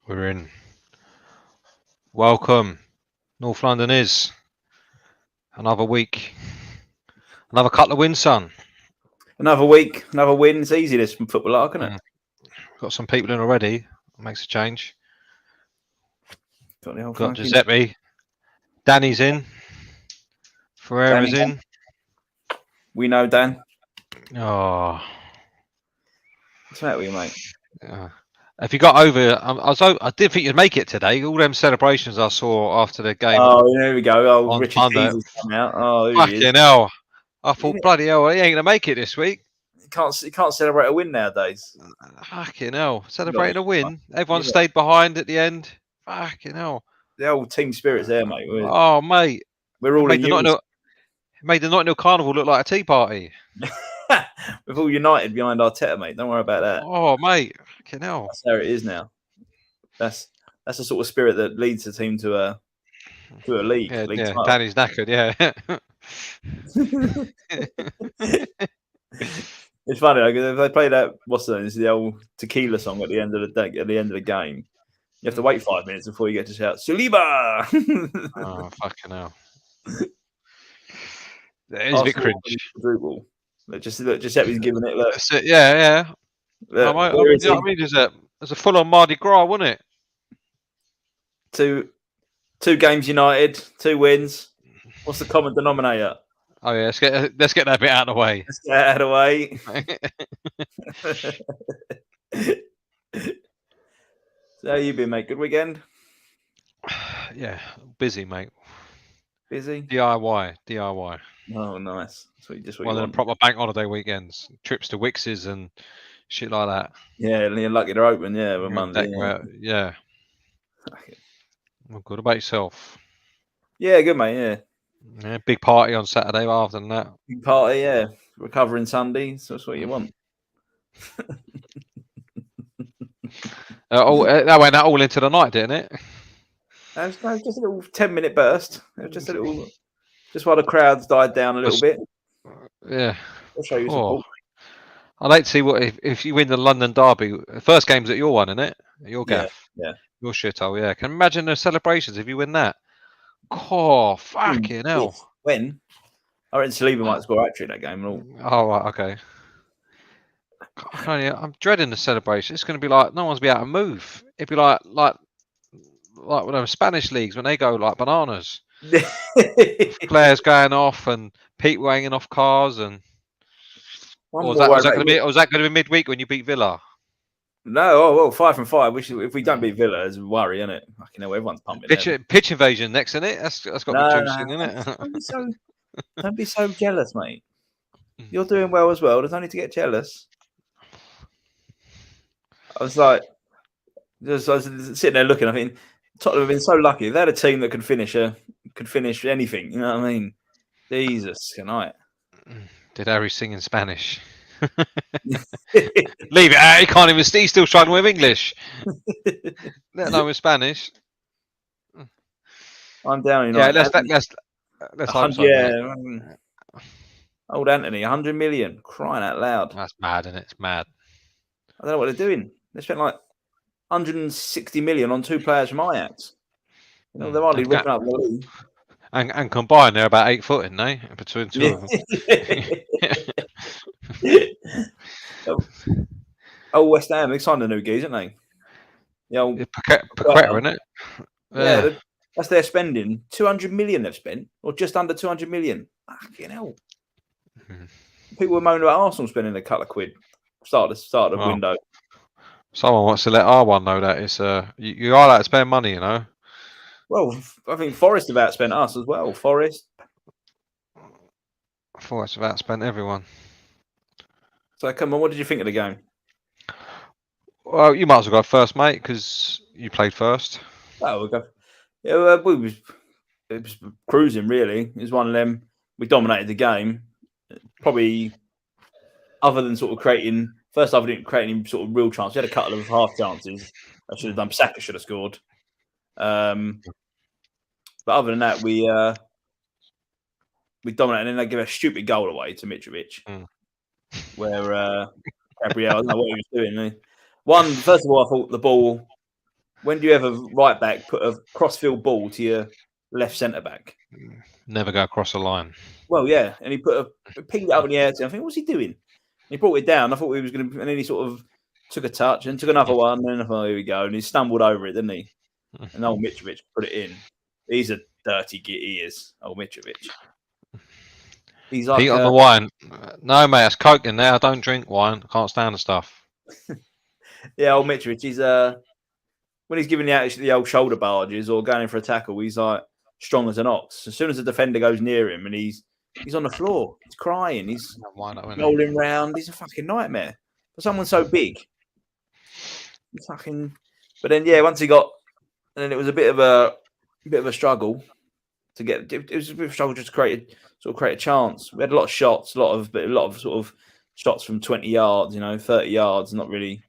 We're in. Welcome. North London is. Another week. Another couple of wins, son. Another week, another win. It's easy this from football, isn't it? Got some people in already. Makes a change. Got Giuseppe. Danny's in. Ferreira's in. We know Dan. Oh. What's the matter with you, mate? If you got over, I did think you'd make it today. All them celebrations I saw after the game. Oh, there we go. Oh, Richard Monday. Keys has come out. Oh, fucking hell! I thought, bloody hell, he ain't gonna make it this week. You can't celebrate a win nowadays. Fucking hell! Celebrating a win. Everyone stayed behind at the end. Fucking hell! The old team spirit's there, mate. Oh, mate. We're all in unison. Made the Notting Hill Carnival look like a tea party. We're all united behind Arteta, mate. Don't worry about that. Oh, mate. Fucking hell. That's how it is now. That's the sort of spirit that leads the team to a league. Yeah, league yeah. Danny's knackered, yeah. It's funny, like, if they play that, the old tequila song at the end of the game. You have to wait 5 minutes before you get to shout Saliba. Oh, fucking hell! It is a bit cringe. Just he's giving it. Look. That's it, yeah. Look, I mean, there's a full-on Mardi Gras, wasn't it? Two games united, 2 wins. What's the common denominator? Oh yeah, let's get that bit out of the way. Let's get out of the way. So how you been, mate? Good weekend? Yeah, busy, mate. Busy? DIY. Oh, nice. One of the proper bank holiday weekends. Trips to Wix's and shit like that. Yeah, and you're lucky they're open, on Monday. Yeah. Well, good about yourself. Yeah, good, mate, yeah. Big party on Saturday after that. Big party, yeah. Recovering Sunday, so that's what you want. That went all into the night, didn't it? Just a little 10-minute burst. It was just while the crowds died down a little bit. Yeah. I'll show you support. I'd like to see what if you win the London derby. The first game's at your one, isn't it? At your gaff. Yeah. Your shithole, yeah. Can you imagine the celebrations if you win that? Oh, fucking hell. When? I reckon Saliba might score actually that game and all. Oh, right, okay. I'm dreading the celebration. It's going to be like no one's be able to move. It'd be like one of the Spanish leagues when they go like bananas. Players going off and people hanging off cars and. Was that going to be midweek when you beat Villa? No, 5 from 5. If we don't beat Villa, it's a worry, isn't it? Fucking hell, everyone's pumping. Pitch invasion next, isn't it? That's got to be juicing, isn't it? Don't be so jealous, mate. You're doing well as well. There's no need to get jealous. I was sitting there looking. I mean, Tottenham have been so lucky. If they had a team that could finish anything, you know what I mean? Jesus, good night. Did Harry sing in Spanish? Leave it out. He can't even. He's still struggling with English. Let alone with Spanish. I'm down. Let's hope so. Yeah. Old Anthony, 100 million, crying out loud. That's mad, isn't it? It's mad. I don't know what they're doing. They spent like 160 million on 2 players from Ajax. You know, they're hardly ripping up the league. And combined, they're about 8 foot, isn't they? Between 2 of them. West Ham, they signed a new geese, haven't they? Paqueta, isn't it? Yeah, that's their spending. 200 million they've spent, or just under 200 million. Fucking hell. People were moaning about Arsenal spending a couple of quid. Start of the window. Someone wants to let R1 know that it's you are allowed to spend money, you know. Well, I think Forest have outspent us as well. Forest have outspent everyone. So come on, what did you think of the game? Well, you might as well go first, mate, because you played first. Oh, we'll go. Yeah, it was cruising. Really, it was one of them. We dominated the game. Probably, other than sort of creating. First half, we didn't create any sort of real chance. We had a couple of half chances. I should have done. Saka should have scored. But other than that, we dominated, and they give a stupid goal away to Mitrovic, where Gabriel, I don't know what he was doing. First of all, I thought the ball When do you ever right back put a crossfield ball to your left centre back? Never go across the line. Well, yeah, and he pinged it up in the air. I think, what's he doing? He brought it down. I thought he was going to, and then he sort of took a touch and took another one. And then I thought, here we go, and he stumbled over it, didn't he? And old Mitrovic put it in. He's a dirty git. He is, old Mitrovic. He's like Pete on the wine. No, mate, that's coke in there. I don't drink wine. I can't stand the stuff. Yeah, old Mitrovic. He's when he's giving the old shoulder barges or going in for a tackle, he's like strong as an ox. As soon as the defender goes near him and he's on the floor, he's crying, he's rolling round. He's a fucking nightmare for someone so big. He's fucking. But then, yeah, once he got, and then it was a bit of a struggle to get. It was a bit of a struggle just to create a chance. We had a lot of shots, a lot of sort of shots from 20 yards, 30 yards, not really.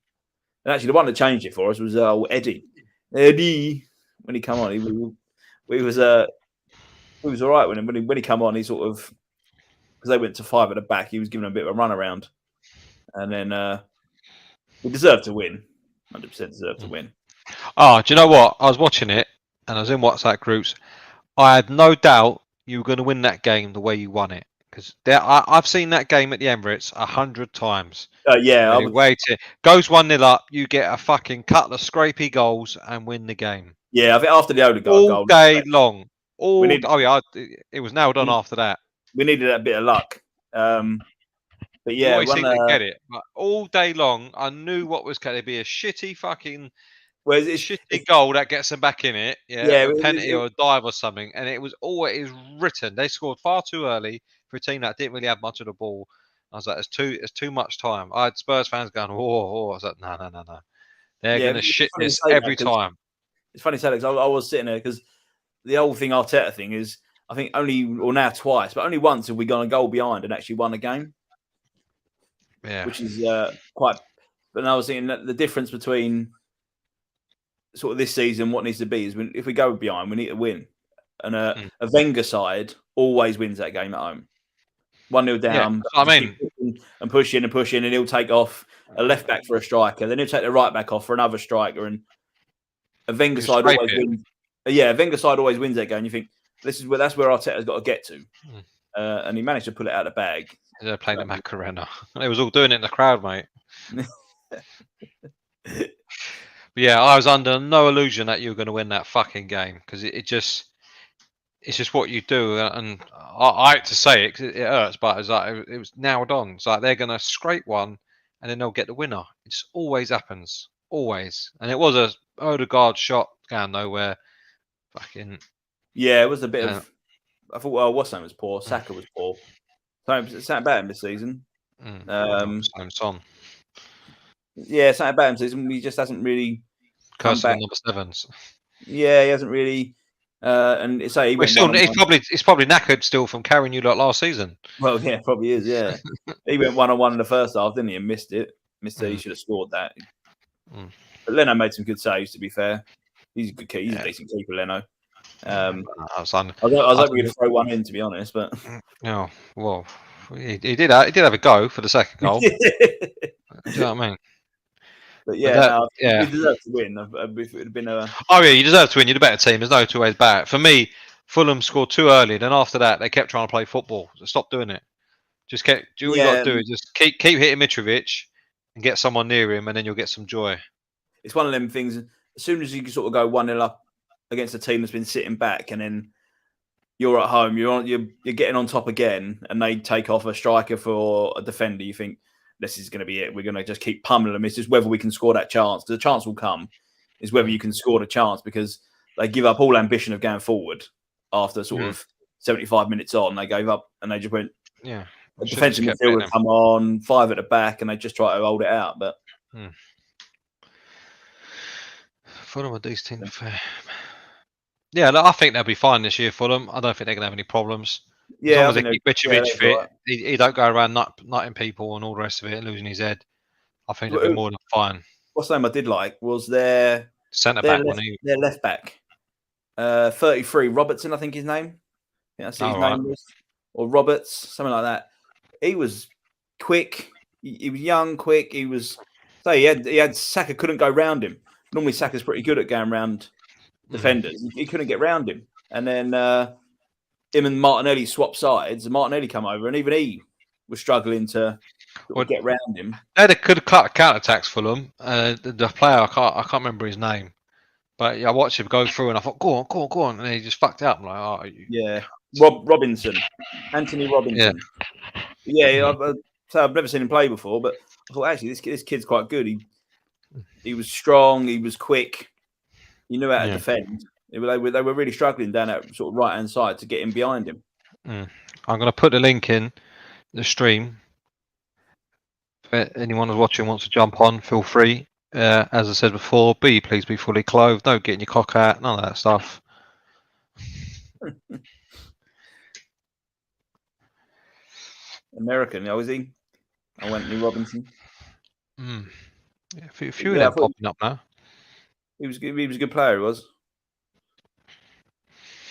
And actually, the one that changed it for us was Eddie. Eddie, when he come on, he was all right when he come on. He sort of, because they went to 5 at the back, he was giving a bit of a run around, and then we deserved to win. 100% deserved to win. Oh, do you know what? I was watching it, and I was in WhatsApp groups. I had no doubt you were going to win that game the way you won it. Because I've seen that game at the Emirates 100 times. Yeah. Goes 1-0 up, you get a fucking couple of scrapey goals and win the game. Yeah, I think after the Odegaard goal. All day long. It was nailed on after that. We needed that bit of luck. But yeah. You always seem to get it. But all day long, I knew what was going to be a shitty fucking... shitty goal that gets them back in it. Yeah, a penalty or a dive or something. And it was always written. They scored far too early for a team that didn't really have much of the ball. I was like, it's too much time. I had Spurs fans going, oh. I was like, no. They're going to shit this every time. It's funny to say that because I was sitting there because the old thing, Arteta thing is, I think now twice, but only once have we gone a goal behind and actually won a game. Yeah. Which is quite... But I was thinking that the difference between sort of this season, what needs to be is if we go behind, we need to win. And a Wenger side always wins that game at home. 1-0 down. Yeah, I mean, and push in, and he'll take off a left back for a striker. Then he'll take the right back off for another striker. And a Wenger side always wins. Yeah, a Wenger side always wins that game. You think that's where Arteta's got to get to, and he managed to pull it out of the bag. They're playing the Macarena. They was all doing it in the crowd, mate. But yeah, I was under no illusion that you were going to win that fucking game because it's just what you do, and I hate to say it because it hurts, but it's like it was nailed on. It's like they're going to scrape one, and then they'll get the winner. It just always happens, always. And it was a Odegaard shot going nowhere. Fucking yeah, it was a bit of. I thought, well, what's name was poor. Saka was poor. Something about him this season. Son. Yeah, something about him this season. He just hasn't really come back. Number 7s. Yeah, he hasn't really. And it's like he's probably knackered still from carrying you like last season. Well, yeah, probably is. Yeah, he went 1-on-1 in the first half, didn't he? And missed it. He should have scored that. But Leno made some good saves. To be fair, he's a good keeper. He's a decent keeper, Leno. I was hoping we could throw one in, to be honest, but well, he did have a go for the second goal. Do you know what I mean? But yeah, you deserve to win. If it had been you deserve to win. You're the better team. There's no two ways about it. For me, Fulham scored too early. Then after that, they kept trying to play football. So stop doing it. Just do what you got to do. Is just keep hitting Mitrovic and get someone near him, and then you'll get some joy. It's one of them things. As soon as you sort of go 1-0 up against a team that's been sitting back, and then you're at home, you're getting on top again, and they take off a striker for a defender. You think this is going to be it. We're going to just keep pummeling them. It's just whether we can score that chance. Because the chance will come. Is whether you can score the chance, because they give up all ambition of going forward after sort of 75 minutes on. They gave up and they just went. Yeah. The defensive midfield would come on, 5 at the back, and they just try to hold it out. But Fulham are decent team. Yeah, look, I think they'll be fine this year, Fulham. I don't think they're going to have any problems. Yeah, as long as they keep Mitrovic fit, right. he don't go around nutting people and all the rest of it and losing his head. I think they'll be more than fine. What's the name I did like was their centre back, their left back, 33 Robertson, I think his name. I think that's his name was, or Roberts, something like that. He was quick. He was young, quick. He had Saka couldn't go round him. normally Saka's pretty good at going around defenders. He couldn't get round him. And then him and Martinelli swapped sides, and Martinelli come over, and even he was struggling to get round him. They could have counter-attacks Fulham. The player, I can't remember his name. But yeah, I watched him go through and I thought, go on. And he just fucked out. I'm like, oh. Yeah. Robinson. Anthony Robinson. Yeah. I've never seen him play before, but I thought, actually, this kid's quite good. He was strong. He was quick. He knew how to defend. They were really struggling down that sort of right-hand side to get him behind him. I'm going to put the link in the stream. If anyone who's watching wants to jump on, feel free. As I said before, please be fully clothed. Don't get your cock out. None of that stuff. American, is he? Anthony Robinson. Yeah, a few of them popping up now. He was a good player, he was.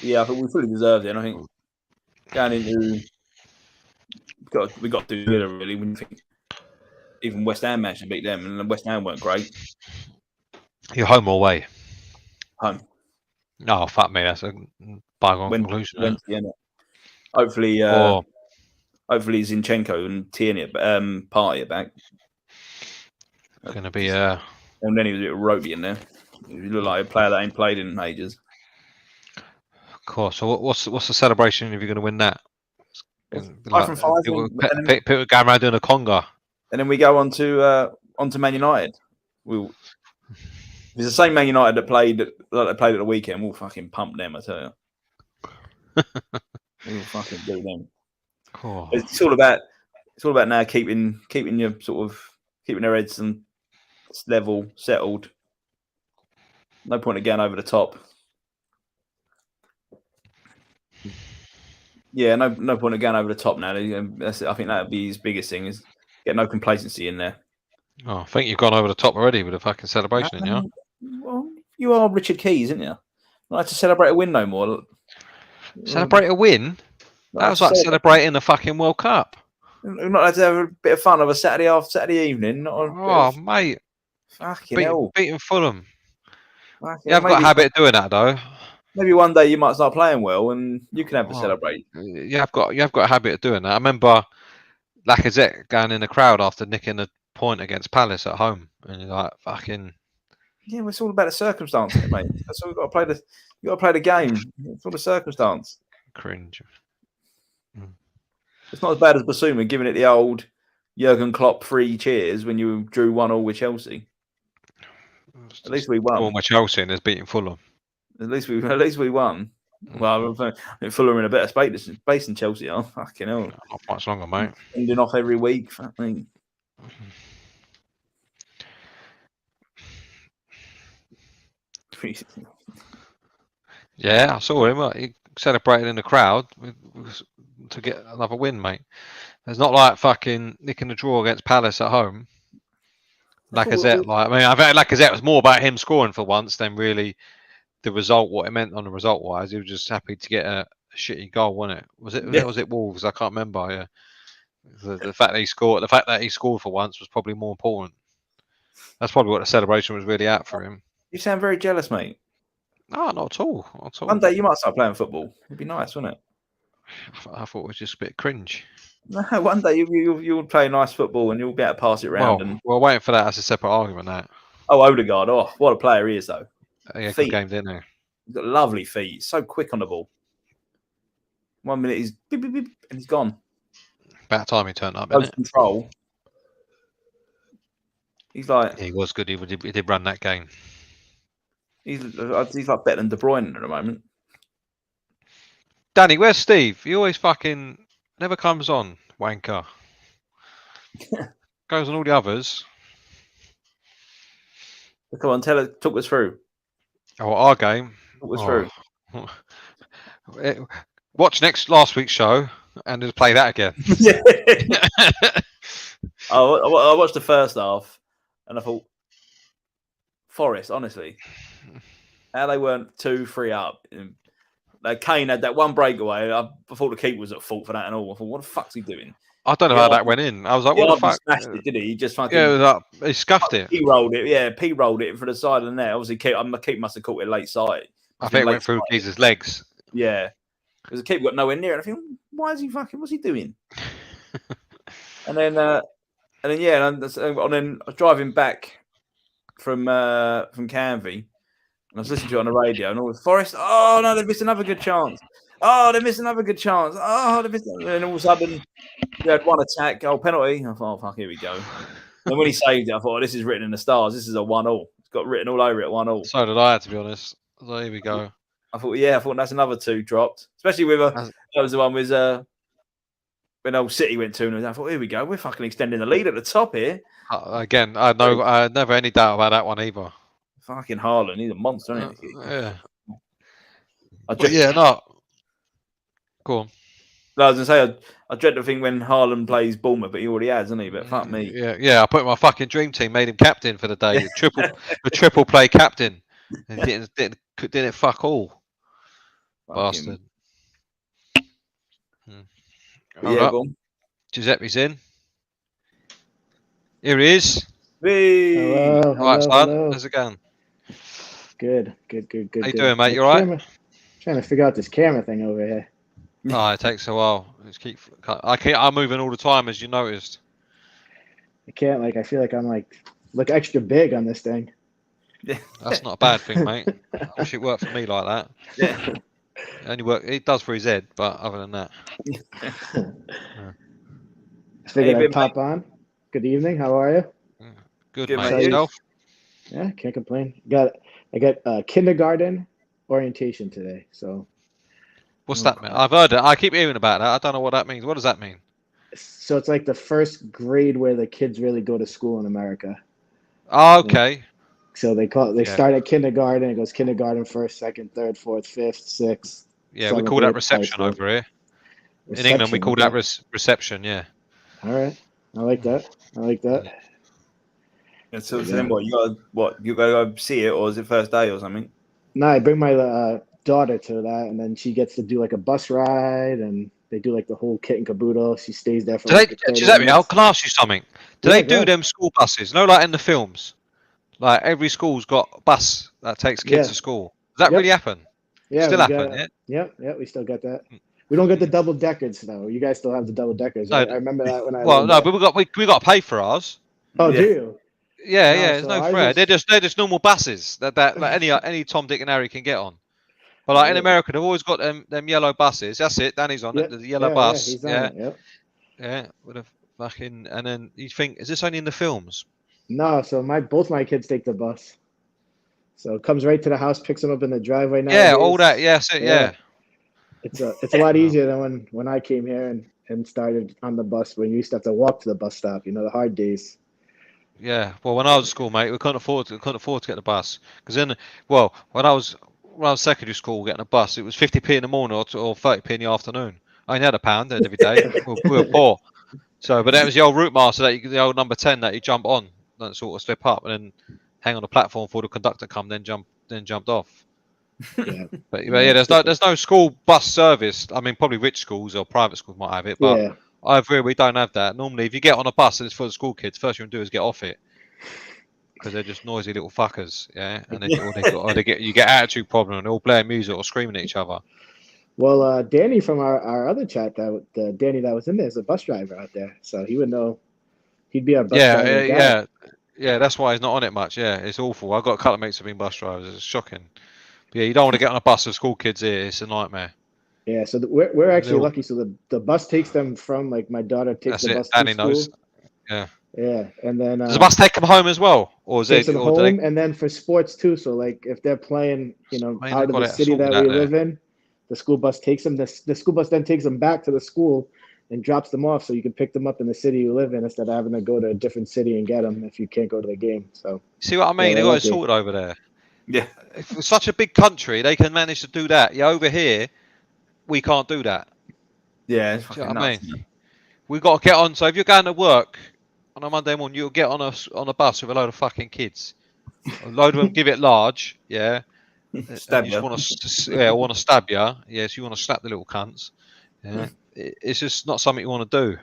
Yeah, I think we fully deserved it. And I think going into we got to do it really. When you think even West Ham managed to beat them, and West Ham weren't great. You're home or away? Home. No, fuck me. That's a bygone conclusion. Hopefully, hopefully Zinchenko and Tierney Party are back. It's going to be and then he was a bit ropey in there. He looked like a player that ain't played in ages. Of course. So what's the celebration if you're going to win that? 5 from 5. People going around doing a conga. And then we go on to Man United. If it's the same Man United that played at the weekend, we'll fucking pump them, I tell you. We'll fucking do them. Cool. It's all about now keeping your sort of keeping their heads and level, settled. No point of going over the top. Yeah, no point of going over the top now. I think that would be his biggest thing, is get no complacency in there. Oh, I think you've gone over the top already with a fucking celebration, yeah? Well, you are Richard Keys, isn't you? Not like to celebrate a win no more. Celebrate a win? That was like celebrating the fucking World Cup. Not allowed to have a bit of fun of a Saturday evening. Mate. Fucking hell. Beating Fulham. You have got a habit of doing that, though. Maybe one day you might start playing well and you can have a celebrate. You have got a habit of doing that. I remember Lacazette going in the crowd after nicking a point against Palace at home. And you're like, fucking... Yeah, well, it's all about the circumstance, isn't it, mate? That's all. You got to play the game. It's all the circumstance. Cringe. It's not as bad as Basuma giving it the old Jurgen Klopp 3 cheers when you drew 1-1 with Chelsea. At least we won. With Chelsea and is beating Fulham. At least we won. Well, I think Fulham are in a better space than Chelsea are. Fucking hell. Not much longer, mate. Ending off every week. Fuck me. Yeah, I saw him. He celebrated in the crowd to get another win, mate. It's not like fucking nicking a draw against Palace at home. Lacazette, I think Lacazette was more about him scoring for once than really the result. What it meant on the result wise, he was just happy to get a shitty goal, wasn't it? Was it Wolves? I can't remember. Yeah, the fact that he scored for once was probably more important. That's probably what the celebration was really at for him. You sound very jealous, mate. No, not at all. One day you might start playing football. It'd be nice, wouldn't it? I thought it was just a bit cringe. No, one day you'll play nice football and you'll be able to pass it around. We're waiting for that as a separate argument. That. Oh, Odegaard! Oh, what a player he is, though. Yeah, good game, didn't he? He's got lovely feet. He's so quick on the ball. 1 minute he's beep, beep, beep, and he's gone. About time he turned up. Close control. He's like. He was good. He did run that game. He's like better than De Bruyne at the moment. Danny, where's Steve? He always fucking never comes on, wanker. Goes on all the others. Come on, talk us through. Oh, our game. Talk us through. Watch last week's show and just play that again. Yeah. I watched the first half and I thought, Forest, honestly, how they weren't 2-3 up. Kane had that one breakaway. I thought the keeper was at fault for that and all. I thought, what the fuck's he doing? I don't know how that went in. I was like, what the fuck? Smashed it, did he? He just fucking... Yeah, it was like, he scuffed it. He rolled it. Yeah, P rolled it for the side of the net. Obviously, keep must have caught it late sight. I think it went through Jesus' legs. Yeah. Because the keeper got nowhere near it. And I think, why is he fucking... What's he doing? And then I was driving back from Canvey, and I was listening to it on the radio, and all the Forest. Oh no, they missed another good chance. Oh, they missed another good chance. Oh, they missed. And all of a sudden, they had one attack, goal penalty. I thought, oh fuck, here we go. And when he saved it, I thought, oh, this is written in the stars. This is a 1-1. It's got written all over it, 1-1. So did I, to be honest. So here we go. I thought that's another 2 dropped, especially with that was the one with when old City went 2-0. I thought, here we go. We're fucking extending the lead at the top here. Again, I never any doubt about that one either. Fucking Haaland, he's a monster, isn't he? Yeah. No. Go on. No, I was gonna say I dread the thing when Haaland plays Bournemouth, but he already has, hasn't he? But fuck me. Yeah. I put my fucking dream team, made him captain for the day. the triple play captain, and didn't fuck all. Bastard. Yeah, go on. Giuseppe's in. Here he is. Hey. Hello, Right, son. How's it going? Good. How you doing, mate? You all right? Trying to figure out this camera thing over here. Oh, it takes a while. I'm moving all the time, as you noticed. I can't, I feel like I'm look extra big on this thing. That's not a bad thing, mate. I wish it worked for me like that. Yeah. It does for his head, but other than that. I figured I'd pop on. Good evening. How are you? Good, mate. Yourself? Yeah, can't complain. I got kindergarten orientation today. So. What's that mean? I've heard it. I keep hearing about that. I don't know what that means. What does that mean? So it's like the first grade where the kids really go to school in America. Oh, okay. So they start at kindergarten. It goes kindergarten, 1st, 2nd, 3rd, 4th, 5th, 6th. Yeah, we call that reception over here. In England, we call that reception. Yeah. All right, I like that. And so then what? You gotta go see it, or is it first day or something? No, I bring my daughter to that, and then she gets to do a bus ride, and they do the whole kit and caboodle. She stays there for. I'll ask you something. Do they do them school buses? No, like in the films. Like every school's got a bus that takes kids to school. Does that really happen? Yeah, still happen. Yeah, we still got that. We don't get the double deckers though. You guys still have the double deckers. Right? I remember that when I. Well, no, but we got to pay for ours. Oh, do you? Yeah, there's no fair. They're just normal buses that any Tom, Dick, and Harry can get on. But in America, they've always got them yellow buses. That's it. Danny's on it. The yellow bus. Yeah. With a fucking, and then you think, is this only in the films? No. So both my kids take the bus. So it comes right to the house, picks them up in the driveway now. Yeah, all that. Yeah, so, yeah. It's a lot easier than when I came here and started on the bus. When you used to have to walk to the bus stop. The hard days. Yeah, well, when I was at school, mate, we couldn't afford to get the bus because when I was secondary school, getting a bus, it was 50p in the morning or 30p in the afternoon. I only had £1 every day. we were poor, but that was the old route master the old number 10 that you jump on, and sort of slip up and then hang on the platform for the conductor come, then jumped off. Yeah. But there's no school bus service. I mean, probably rich schools or private schools might have it, but. Over here, we don't have that. Normally, if you get on a bus and it's for the school kids, first thing you do is get off it because they're just noisy little fuckers, yeah. And you get attitude problem and they're all playing music or screaming at each other. Well, Danny from our other chat, Danny that was in there is a bus driver out there, so he would know. He'd be our bus driver. Yeah. That's why he's not on it much. Yeah, it's awful. I've got a couple of mates who've been bus drivers. It's shocking. But yeah, you don't want to get on a bus with school kids here. It's a nightmare. Yeah, so we're actually lucky. So the bus takes them from my daughter takes the bus to school. Knows. Yeah. Yeah, and then does the bus take them home as well, or is it them home? And then for sports too. So if they're playing, out of the city that we live in, the school bus takes them. The school bus then takes them back to the school and drops them off, so you can pick them up in the city you live in instead of having to go to a different city and get them if you can't go to the game. So see what I mean? They got it sorted over there. Yeah, if it's such a big country, they can manage to do that. Yeah, over here. We can't do that. Yeah, it's fucking nuts. I mean, we've got to get on. So if you're going to work on a Monday morning, you'll get on a bus with a load of fucking kids. A load of them give it large, yeah. Stab you. Want to stab you. Yes, you want to slap the little cunts. Yeah, it's just not something you want to do.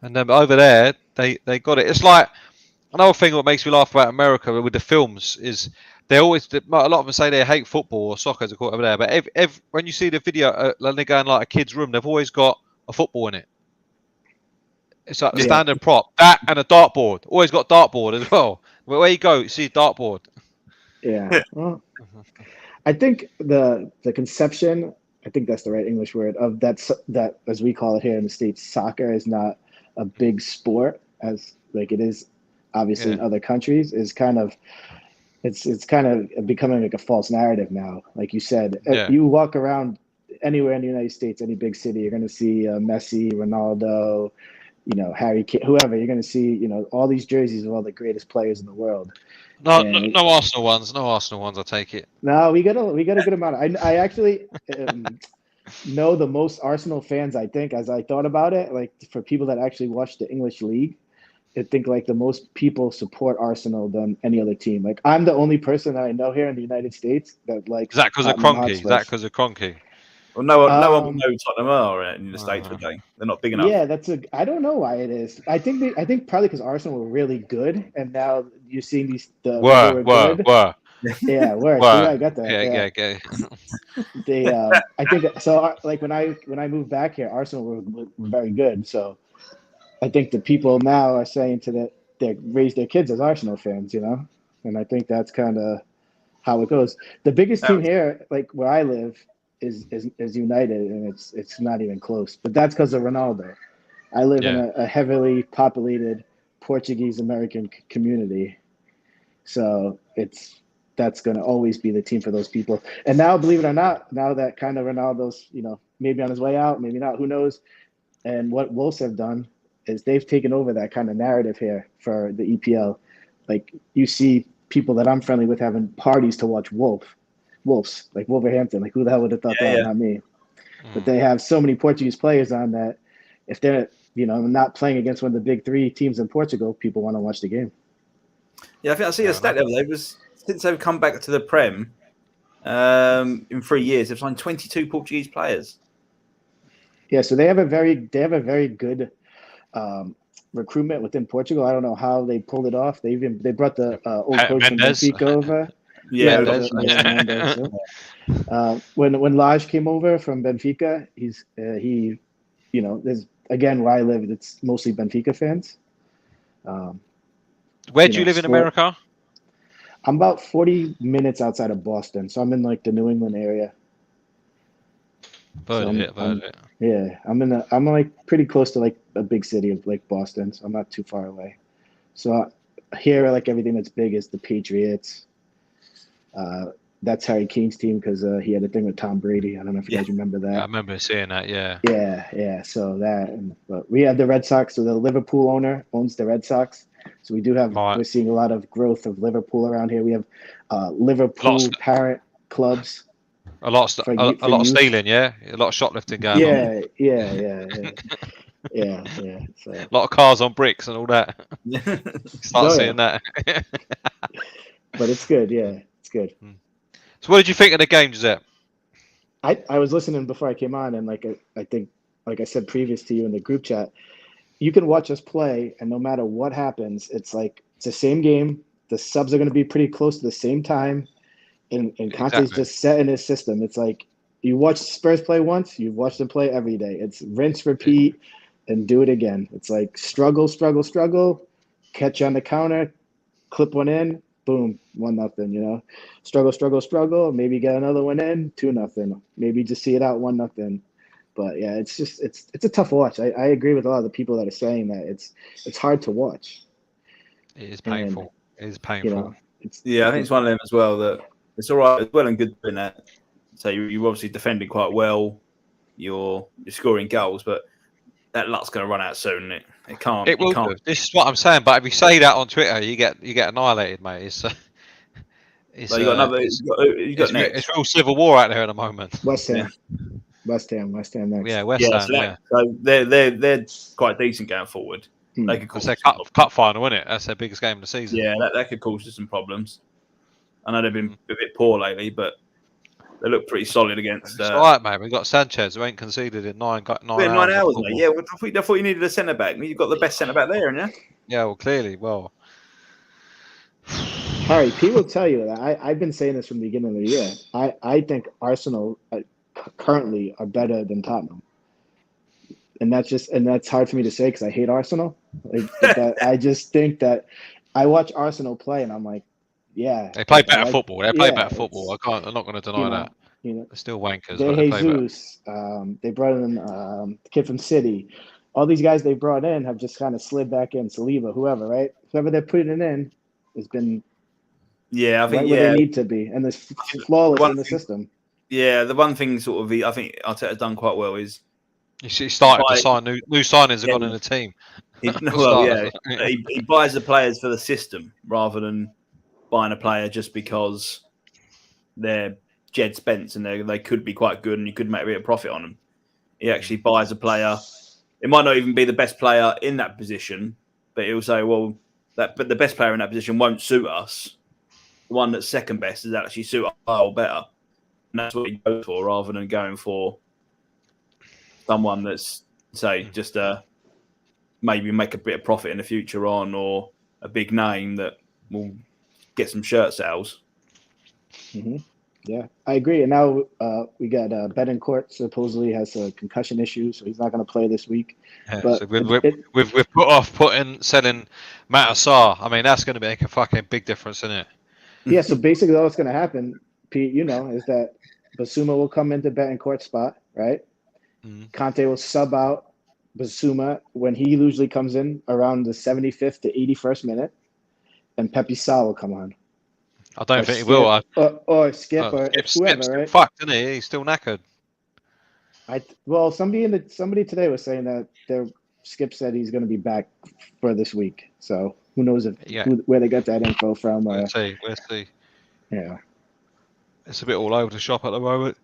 And then over there, they got it. It's like another thing that makes me laugh about America with the films is they always a lot of them say they hate football or soccer as a call over there. But when you see the video, when they go in like a kid's room, they've always got a football in it. It's like the standard prop, that and a dartboard. Always got dartboard as well. Where you go, you see dartboard. Yeah. Well, I think the conception, I think that's the right English word, of that as we call it here in the States, soccer is not a big sport as like it is obviously in other countries, is kind of it's kind of becoming like a false narrative now. Like you said, you walk around anywhere in the United States, any big city, you're going to see Messi, Ronaldo, Harry Kane, whoever. You're going to see, all these jerseys of all the greatest players in the world. No Arsenal ones. No Arsenal ones. I take it. No, we got a good amount. I actually know the most Arsenal fans. I think, as I thought about it, like for people that actually watch the English league, I think like the most people support Arsenal than any other team. Like I'm the only person that I know here in the United States that likes. Is that because of Kroenke? Is that because of Kroenke? Well, no one will know Tottenham are in the States, would they? They're not big enough. Yeah, I don't know why it is. I think probably because Arsenal were really good, and now you're seeing these. Were. Yeah, were. So I got that. Yeah. They, I think so. Like when I moved back here, Arsenal were very good. So I think the people now are saying they raise their kids as Arsenal fans, and I think that's kind of how it goes. The biggest team here, like where I live, is United, and it's not even close. But that's because of Ronaldo. I live in a heavily populated Portuguese American community, so that's going to always be the team for those people. And now, believe it or not, now that kind of Ronaldo's maybe on his way out, maybe not, who knows? And what Wolves have done is they've taken over that kind of narrative here for the EPL. Like you see people that I'm friendly with having parties to watch Wolves, like Wolverhampton. Like who the hell would have thought that? Not me. But they have so many Portuguese players on that if they're not playing against one of the big three teams in Portugal, people want to watch the game. Yeah, I think I see a stat the other day was since they've come back to the Prem in 3 years, they've signed 22 Portuguese players. Yeah, so they have a very good recruitment within Portugal. I don't know how they pulled it off. They brought the old coach from Benfica over. When Lage came over from Benfica, there's again where I live, it's mostly Benfica fans. Where do you live in America? I'm about 40 minutes outside of Boston, so I'm in like the New England area. Yeah, I'm like pretty close to like a big city of like Boston, so I'm not too far away. So here, like everything that's big is the Patriots. That's Harry Kane's team because he had a thing with Tom Brady. I don't know if you guys remember that. I remember seeing that. Yeah. Yeah. So but we have the Red Sox. So the Liverpool owner owns the Red Sox. So we do have. We're seeing a lot of growth of Liverpool around here. We have Liverpool parent clubs. A lot of stealing, yeah. A lot of shoplifting going on. Yeah. So. A lot of cars on bricks and all that. Start seeing that. But it's good, yeah. It's good. So what did you think of the game, Giuseppe? I was listening before I came on, and I think, like I said previous to you in the group chat, you can watch us play, and no matter what happens, it's the same game. The subs are going to be pretty close to the same time, and Conte's just set in his system. It's like you watch Spurs play once, you've watched them play every day. It's rinse, repeat, and do it again. It's like struggle, catch on the counter, clip one in, boom, 1-0. Struggle, maybe get another one in, 2-0. Maybe just see it out 1-0. But yeah, it's a tough watch. I agree with a lot of the people that are saying that it's hard to watch. It is painful. It is painful. I think it's one of them as well that it's all right. It's well and good doing that. So you obviously defending quite well. You're scoring goals, but that luck's going to run out soon. It can't. It will. This is what I'm saying. But if you say that on Twitter, you get annihilated, mate. It's real civil war out there at the moment. West Ham next. Yeah, West Ham. So they're quite decent going forward. They could cause cup final, isn't it? That's their biggest game of the season. Yeah, that could cause some problems. I know they've been a bit poor lately, but They look pretty solid against. It's all right, mate. We've got Sanchez who ain't conceded in 9 hours, mate. Yeah, I thought you needed a centre back. You've got the best centre back there, haven't you? Yeah, well, clearly, well. Harry, P will tell you that I've been saying this from the beginning of the year. I think Arsenal currently are better than Tottenham, and that's hard for me to say because I hate Arsenal. I just think that I watch Arsenal play and I'm like, yeah, they play better football. They play better football. I'm not going to deny that. They're still wankers. But they Jesus, they brought in the kid from City. All these guys they brought in have just kind of slid back in. Saliba, whoever they're putting in has been. Yeah, I think where they need to be, and it's flawless in the system. Yeah, the one thing sort of I think Arteta's done quite well is he started to sign new signings have gone in the team. He buys the players for the system rather than buying a player just because they're Jed Spence and they could be quite good and you could make a bit of profit on them. He actually buys a player. It might not even be the best player in that position, but he'll say, well, but the best player in that position won't suit us. The one that's second best is actually suit our style better. And that's what he goes for rather than going for someone that's, say, just maybe make a bit of profit in the future on or a big name that will get some shirt sales. Mm-hmm. Yeah, I agree. And now we got Betancourt supposedly has a concussion issue, so he's not going to play this week. Yeah, but so we've put off selling Matasar. I mean, that's going to make a fucking big difference, isn't it? Yeah, so basically all that's going to happen, Pete, is that Basuma will come into Betancourt's spot, right? Conte will sub out Basuma when he usually comes in around the 75th to 81st minute, and Pepe Sá will come on. I don't think he will. Or Skip or Skip's right? Fucked, isn't he? He's still knackered. Somebody today was saying that Skip said he's going to be back for this week. So who knows where they got that info from? We'll see. Yeah, it's a bit all over the shop at the moment.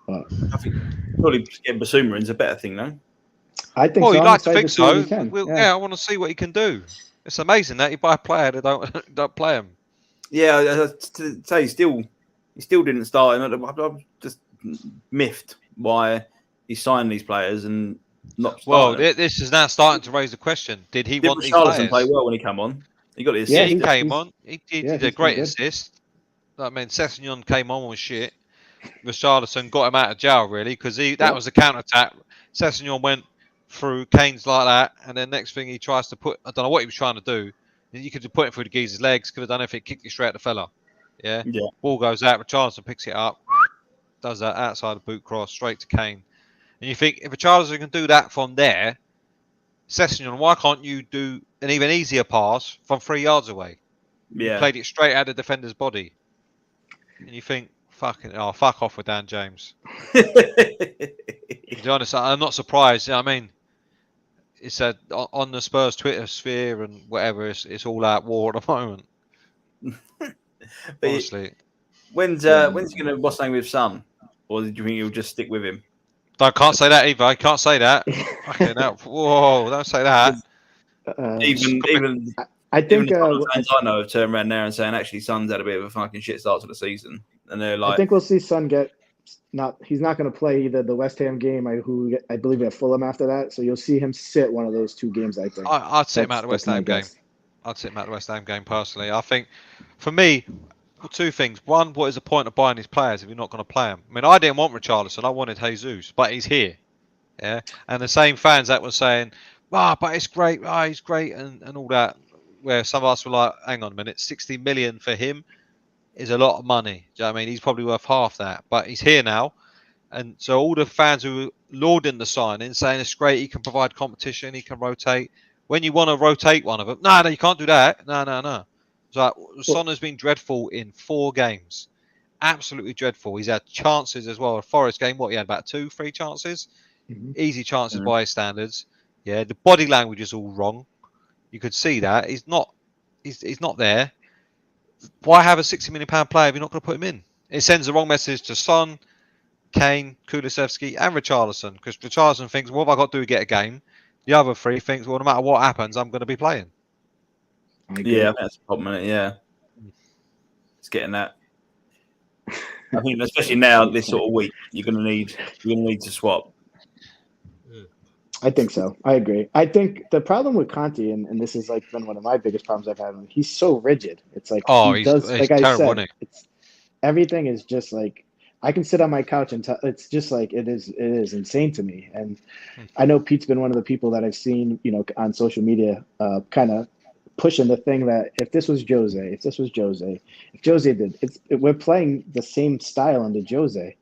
I think probably getting Basuma in's a better thing, though. I think. Well, so. you'd like to think so. I want to see what he can do. It's amazing that you buy a player that don't play him. Yeah, to say he still didn't start, and I'm just miffed why he signed these players and not. Well, this is now starting to raise the question: did he want these players? Play well when he came on. He got his. Yeah, he came on. He did a great assist. I mean, Sessegnon came on with shit. Richarlison got him out of jail really because that was a counter attack. Sessegnon went through Kane's like that, and then next thing he tries to put. I don't know what he was trying to do. You could have put it through the geezer's legs. Could have done it, kicked it straight at the fella. Yeah. Ball goes out. Richarlison picks it up, does that outside the boot cross straight to Kane. And you think if Richarlison can do that from there, Sessegnon, why can't you do an even easier pass from 3 yards away? Yeah. You played it straight at the defender's body, and you think, fuck off with Dan James. To be honest, I'm not surprised. I mean, it's on the Spurs Twitter sphere and whatever. It's all out war at the moment. Honestly, when's he going to what's name with Son, or do you think he'll just stick with him? I can't say that either. I can't say that. Fucking hell! Whoa! Don't say that. Even I think the fans I know have turned around now and saying actually Son's had a bit of a fucking shit start to the season, and they're like, I think we'll see Son he's not going to play either the West Ham game, who I believe at Fulham after that. So you'll see him sit one of those 2 games. I think I'd sit him out the West Ham game. I'd sit him out the West Ham game personally. I think for me, 2 things. One, what is the point of buying these players if you're not going to play them? I mean, I didn't want Richarlison. I wanted Jesus, but he's here. Yeah, and the same fans that were saying, but it's great. He's great, and all that. Where some of us were like, hang on a minute, 60 million for him is a lot of money. Do you know what I mean? He's probably worth half that, but he's here now. And so all the fans who were lauding the signing, saying it's great, he can provide competition, he can rotate. When you want to rotate one of them, no, you can't do that. No. So Son has been dreadful in 4 games. Absolutely dreadful. He's had chances as well. A Forest game, he had about 2-3 chances. Mm-hmm. Easy chances by his standards. Yeah, the body language is all wrong. You could see that. He's not there. Why have a £60 million player if you're not going to put him in? It sends the wrong message to Son, Kane, Kulusevski, and Richarlison. Because Richarlison thinks, what have I got to do to get a game? The other 3 thinks, well, no matter what happens, I'm going to be playing. Yeah, that's the problem, isn't it? Yeah. It's getting that. I think especially now this sort of week, you're gonna need to swap. I think so. I agree. I think the problem with Conte, and this is like been one of my biggest problems I've had. He's so rigid. It's like he's like I terrible, said, it's everything is just like I can sit on my couch and it's just like it is insane to me. And I know Pete's been one of the people that I've seen, on social media, kind of pushing the thing that if Jose did, we're playing the same style under Jose.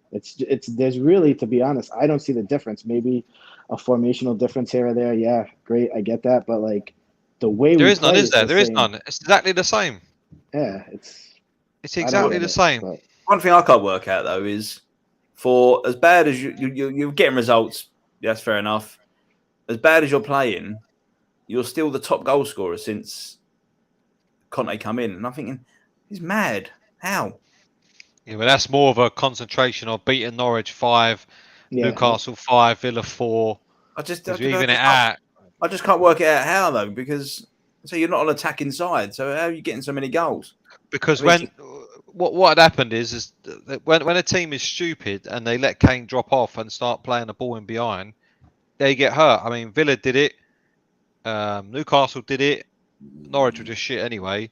There's really, to be honest, I don't see the difference. Maybe a formational difference here or there. Yeah, great, I get that, but like the way there we is none, play is there? the There is same. none. It's exactly the same. Yeah, it's exactly the same. But one thing I can't work out though is for as bad as you're getting results. That's fair enough. As bad as you're playing, you're still the top goal scorer since Conte come in, and I'm thinking he's mad. How? Yeah, but that's more of a concentration of beating Norwich 5, Newcastle 5, Villa 4. I just can't work it out how though, because you're not on attacking side. So how are you getting so many goals? Because what had happened is that when a team is stupid and they let Kane drop off and start playing the ball in behind, they get hurt. I mean, Villa did it, Newcastle did it, Norwich were just shit anyway.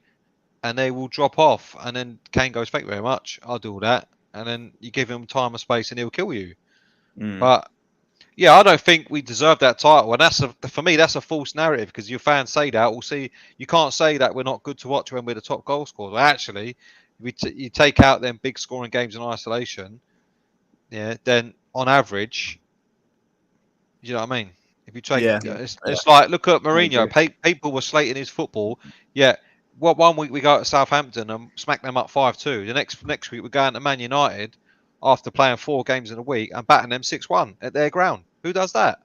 And they will drop off, and then Kane goes, "Thank you very much. I'll do all that." And then you give him time and space, and he'll kill you. But yeah, I don't think we deserve that title, and for me that's a false narrative because your fans say that. We'll see. You can't say that we're not good to watch when we're the top goal scorers. Well, actually, you take out them big scoring games in isolation, then on average, you know what I mean. If you take, it's like look at Mourinho. People were slating his football, yeah. One week we go to Southampton and smack them up 5-2. The next week we're going to Man United after playing 4 games in a week and batting them 6-1 at their ground. Who does that?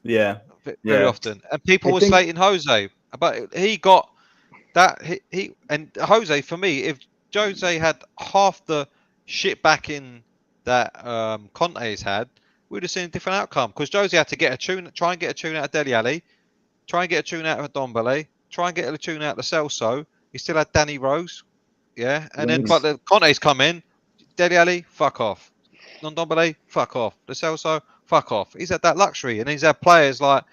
Yeah, very often. And people were slating Jose, but he got that. He and Jose, for me, if Jose had half the shit back in that Conte's had, we'd have seen a different outcome. Because Jose had to try and get a tune out of Dele Alli, try and get a tune out of Ndombele. Try and get a tune out of Celso. He still had Danny Rose, and then but the Conte's come in. Dele Alli, fuck off. Ndombele, fuck off. The Celso, fuck off. He's had that luxury, and he's had players like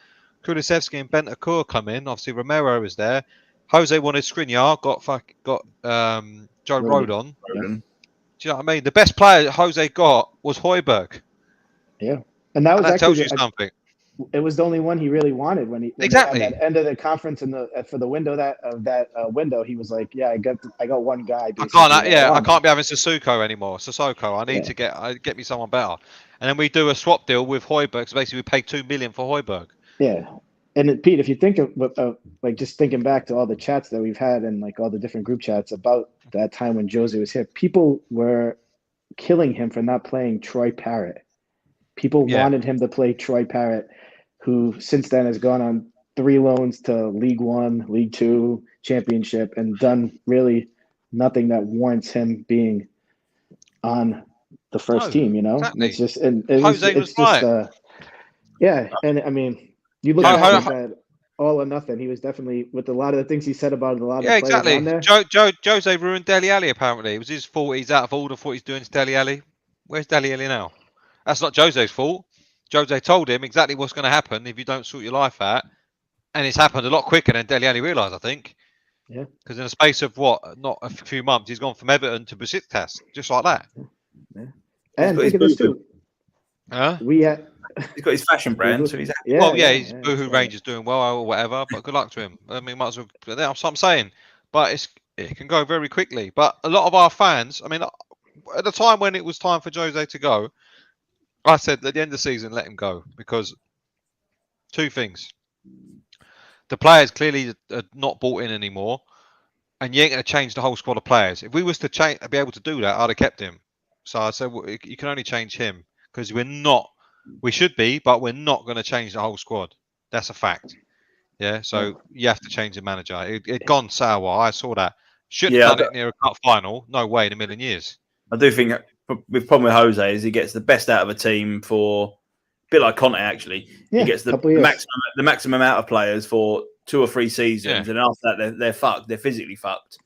Kulusevski and Bentancur come in. Obviously, Romero was there. Jose wanted Skriniar, got Joe Rodon. Do you know what I mean? The best player Jose got was Højbjerg. Yeah, and that actually tells you something. It was the only one he really wanted when at that end of the conference for the window window he was like, I got one guy. I can't be having Sissoko anymore. I need to get me someone better. And then we do a swap deal with Højbjerg. So basically we paid $2 million for Højbjerg. Yeah, and Pete, if you think of like just thinking back to all the chats that we've had and like all the different group chats about that time when Jose was here, people were killing him for not playing Troy Parrott. People wanted him to play Troy Parrott, who since then has gone on 3 loans to League One, League Two, Championship, and done really nothing that warrants him being on the first team. Exactly. It's just and I mean, you look at that all or nothing. He was definitely with a lot of the things he said about a lot of the players on there. Jose ruined Dele Alli. Apparently, it was his fault. He's out of order for what he's doing to Dele Alli. Where's Dele Alli now? That's not Jose's fault. Jose told him exactly what's going to happen if you don't sort your life out. And it's happened a lot quicker than Dele Alli realised, I think. Yeah. Because in the space of not a few months, he's gone from Everton to Besiktas, just like that. Yeah. And think of this too. He's got his fashion brand, so he's his Boohoo range is doing well or whatever, but good luck to him. I mean, might as well. That's what I'm saying. But it can go very quickly. But a lot of our fans, I mean, at the time when it was time for Jose to go, I said at the end of the season, let him go, because 2 things. The players clearly are not bought in anymore, and you ain't going to change the whole squad of players. If we was to be able to do that, I'd have kept him. So I said, you can only change him, because we should be, but we're not going to change the whole squad. That's a fact. Yeah, so you have to change the manager. It gone sour. I saw that. Shouldn't have done it near a cup final. No way in a million years. I do think the problem with Jose is he gets the best out of a team for a bit like Conte actually. Yeah, he gets the maximum amount of players for 2 or 3 seasons, and after that they're fucked. They're physically fucked.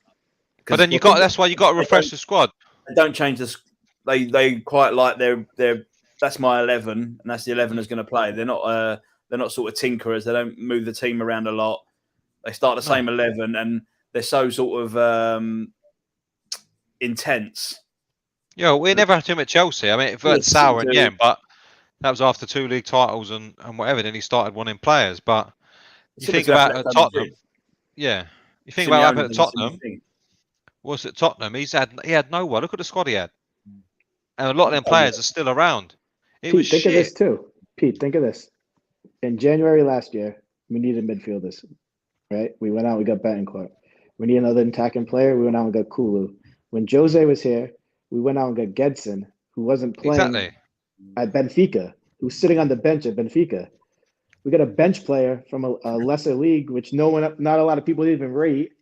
But then that's why you got to refresh the squad. They don't change the they quite like their that's my 11 and that's the 11 that's going to play. They're not sort of tinkerers. They don't move the team around a lot. They start the same 11 and they're so sort of intense. Yeah, we never had him at Chelsea. I mean, it went sour in the end, but that was after 2 league titles and whatever. Then he started winning players. But you think about Tottenham. Yeah. You think about what happened at Tottenham. Was at Tottenham? He had no one. Look at the squad he had. And a lot of them players are still around. Pete, think of this too. Pete, think of this. In January last year, we needed midfielders, right? We went out, we got Betancourt. We need another attacking player. We went out and got Kulu. When Jose was here, we went out and got Gedson, who wasn't playing at Benfica, who was sitting on the bench at Benfica. We got a bench player from a lesser league, which not a lot of people even rate.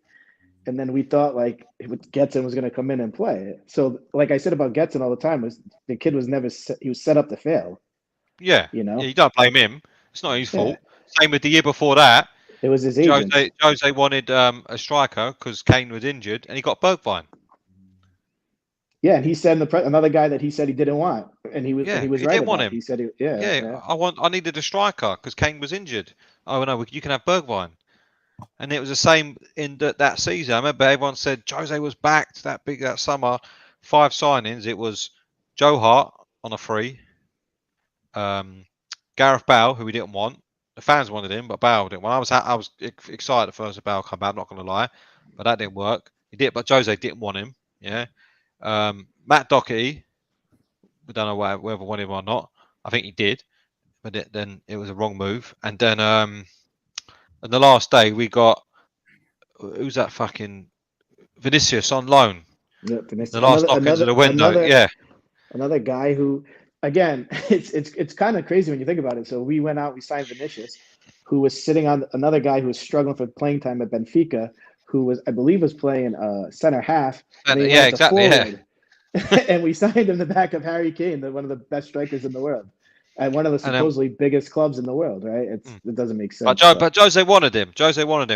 And then we thought like Gedson was going to come in and play. So, like I said about Gedson all the time, the kid was he was set up to fail. Yeah, you know, you don't blame him. It's not his fault. Same with the year before that. It was his agent. Jose wanted a striker because Kane was injured, and he got Bergwijn. Yeah, and he said another guy that he said he didn't want, and he was right. Didn't want him. He said, I needed a striker because Kane was injured. Oh no, you can have Bergwijn. And it was the same in that season. I remember everyone said Jose was backed that summer. 5 signings. It was Joe Hart on a free. Gareth Bale, who we didn't want. The fans wanted him, but Bale didn't want. I was excited at first about Bale come out. I'm not going to lie, but that didn't work. He did, but Jose didn't want him. Yeah. Matt Doherty. We don't know whether wanted him or not. I think he did, but then it was a wrong move. And then and the last day we got who's that fucking Vinicius on loan. Yeah, Vinicius. The last knock into the window. Another guy who, again, it's kind of crazy when you think about it. So we went out, we signed Vinicius, who was sitting on another guy who was struggling for playing time at Benfica, who I believe was playing center half. Yeah, exactly. Yeah. And we signed him the back of Harry Kane, one of the best strikers in the world. At one of the supposedly biggest clubs in the world, right? It doesn't make sense. But Jose wanted him.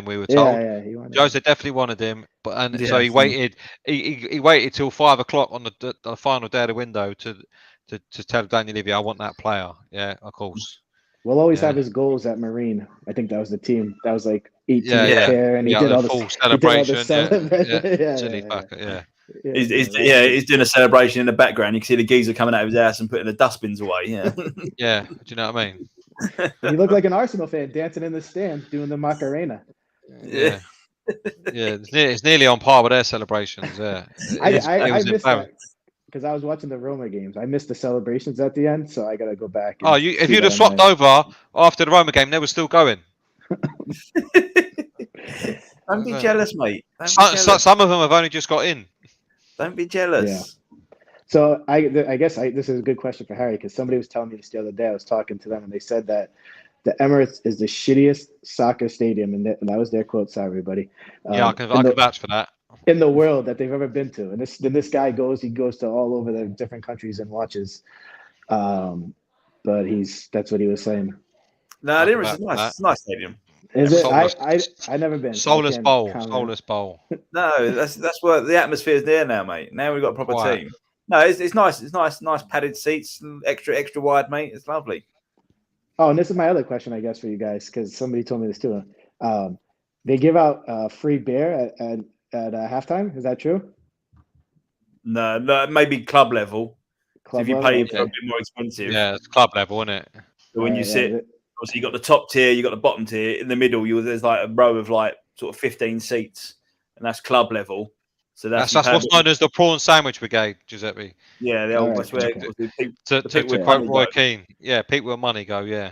We were told. Yeah, he wanted Jose definitely wanted him, so he waited. He waited till 5 o'clock on the final day of the window to tell Daniel Levy, I want that player. Yeah, of course. We'll always have his goals at Marine. I think that was the team. That was like 18 chair, and he did all the full celebration. He's doing a celebration in the background. You can see the geezer coming out of his house and putting the dustbins away. Yeah, yeah. Do you know what I mean? You look like an Arsenal fan dancing in the stands doing the Macarena. Yeah, yeah. It's nearly on par with their celebrations. Yeah, I missed that because I was watching the Roma games. I missed the celebrations at the end, so I got to go back. If you'd have swapped over after the Roma game, they were still going. Don't be jealous, mate. Some of them have only just got in. Don't be jealous. Yeah. So I guess this is a good question for Harry because somebody was telling me this the other day. I was talking to them and they said that the Emirates is the shittiest soccer stadium, and that was their quote. Sorry, everybody. I can vouch for that. In the world that they've ever been to, and this guy goes to all over the different countries and watches. But that's what he was saying. No, Emirates is nice. It's a nice stadium. Is it? I never been. Soulless bowl. No, that's where the atmosphere is there now, mate. Now we've got a proper team. No, it's nice. It's nice padded seats, extra wide, mate. It's lovely. Oh, and this is my other question, I guess, for you guys, because somebody told me this too. They give out free beer at halftime. Is that true? No, maybe club level. If you pay, it's a bit more expensive. Yeah, it's club level, isn't it? So when you sit. Obviously, you got the top tier, you got the bottom tier. In the middle, there's like a row of like sort of 15 seats, and that's club level. So that's what's known as the prawn sandwich brigade, Giuseppe. Yeah, the old to quote Roy Keane. Yeah, people with money go. Yeah.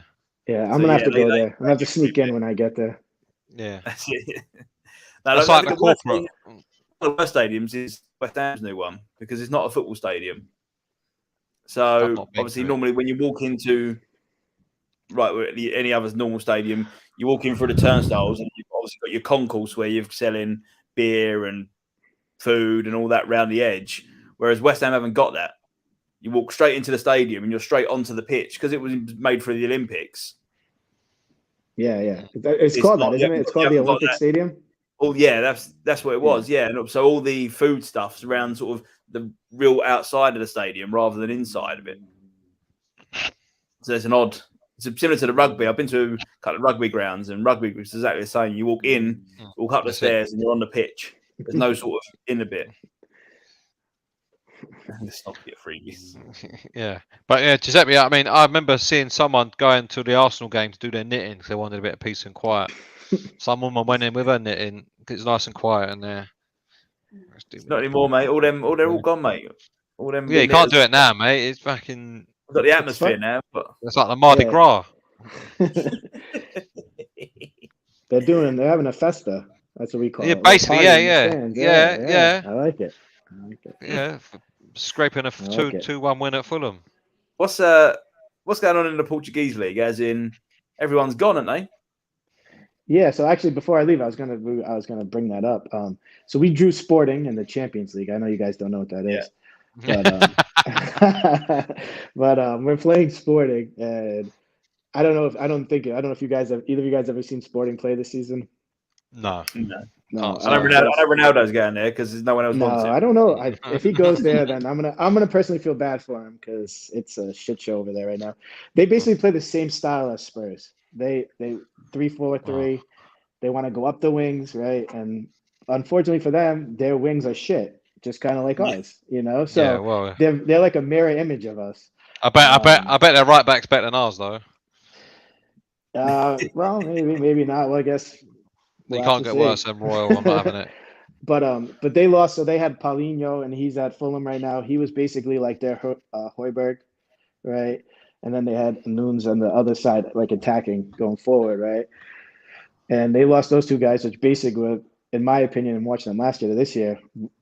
Yeah, I'm gonna have to go there. I'm gonna have to sneak in when I get there. Yeah. That's it. That's like the corporate. One of the worst stadiums is West Ham's new one because it's not a football stadium. So obviously, normally when you walk into any other normal stadium, you walk in through the turnstiles and you've obviously got your concourse where you're selling beer and food and all that round the edge. Whereas West Ham haven't got that. You walk straight into the stadium and you're straight onto the pitch because it was made for the Olympics. Yeah. It's called that, isn't it? It's called the Olympic Stadium. Oh yeah, that's what it was. Yeah, and so all the food stuff's around sort of the real outside of the stadium rather than inside of it. So there's an odd. It's similar to the rugby. I've been to a couple of rugby grounds, and rugby is exactly the same. You walk in, walk up the stairs, and you're on the pitch. There's no sort of in a bit. Let's not get freaky. Yeah, but yeah, Giuseppe. I mean, I remember seeing someone going to the Arsenal game to do their knitting because they wanted a bit of peace and quiet. Some woman went in with her knitting because it's nice and quiet in there. It's not anymore, mate. They're all gone, mate. All them. Yeah, you can't do it now, mate. It's fucking. We've got the atmosphere now, but it's like the Mardi Gras. They're having a festa. That's what we call it. Yeah, basically, yeah. I like it. Yeah, scraping a 2-1 win at Fulham. What's going on in the Portuguese league? As in, everyone's gone, aren't they? Yeah. So actually, before I leave, I was gonna bring that up. So we drew Sporting in the Champions League. I know you guys don't know what that is, but we're playing Sporting, and I don't know if you guys have either of you guys ever seen Sporting play this season. No. I know Ronaldo's going there because there's no one else. No, I don't know. If he goes there, then I'm gonna personally feel bad for him because it's a shit show over there right now. They basically play the same style as Spurs. They 3-4-3. They want to go up the wings, right? And unfortunately for them, their wings are shit, just kind of like ours, So they're like a mirror image of us. I bet their right back's better than ours though. Well, maybe not. Well, I guess. You can't get worse than Royal. I'm not having it. But they lost. So they had Paulinho, and he's at Fulham right now. He was basically like their Højbjerg, right? And then they had Nunes on the other side, like attacking, going forward, right? And they lost those two guys, which basically, in my opinion, and watching them last year to this year,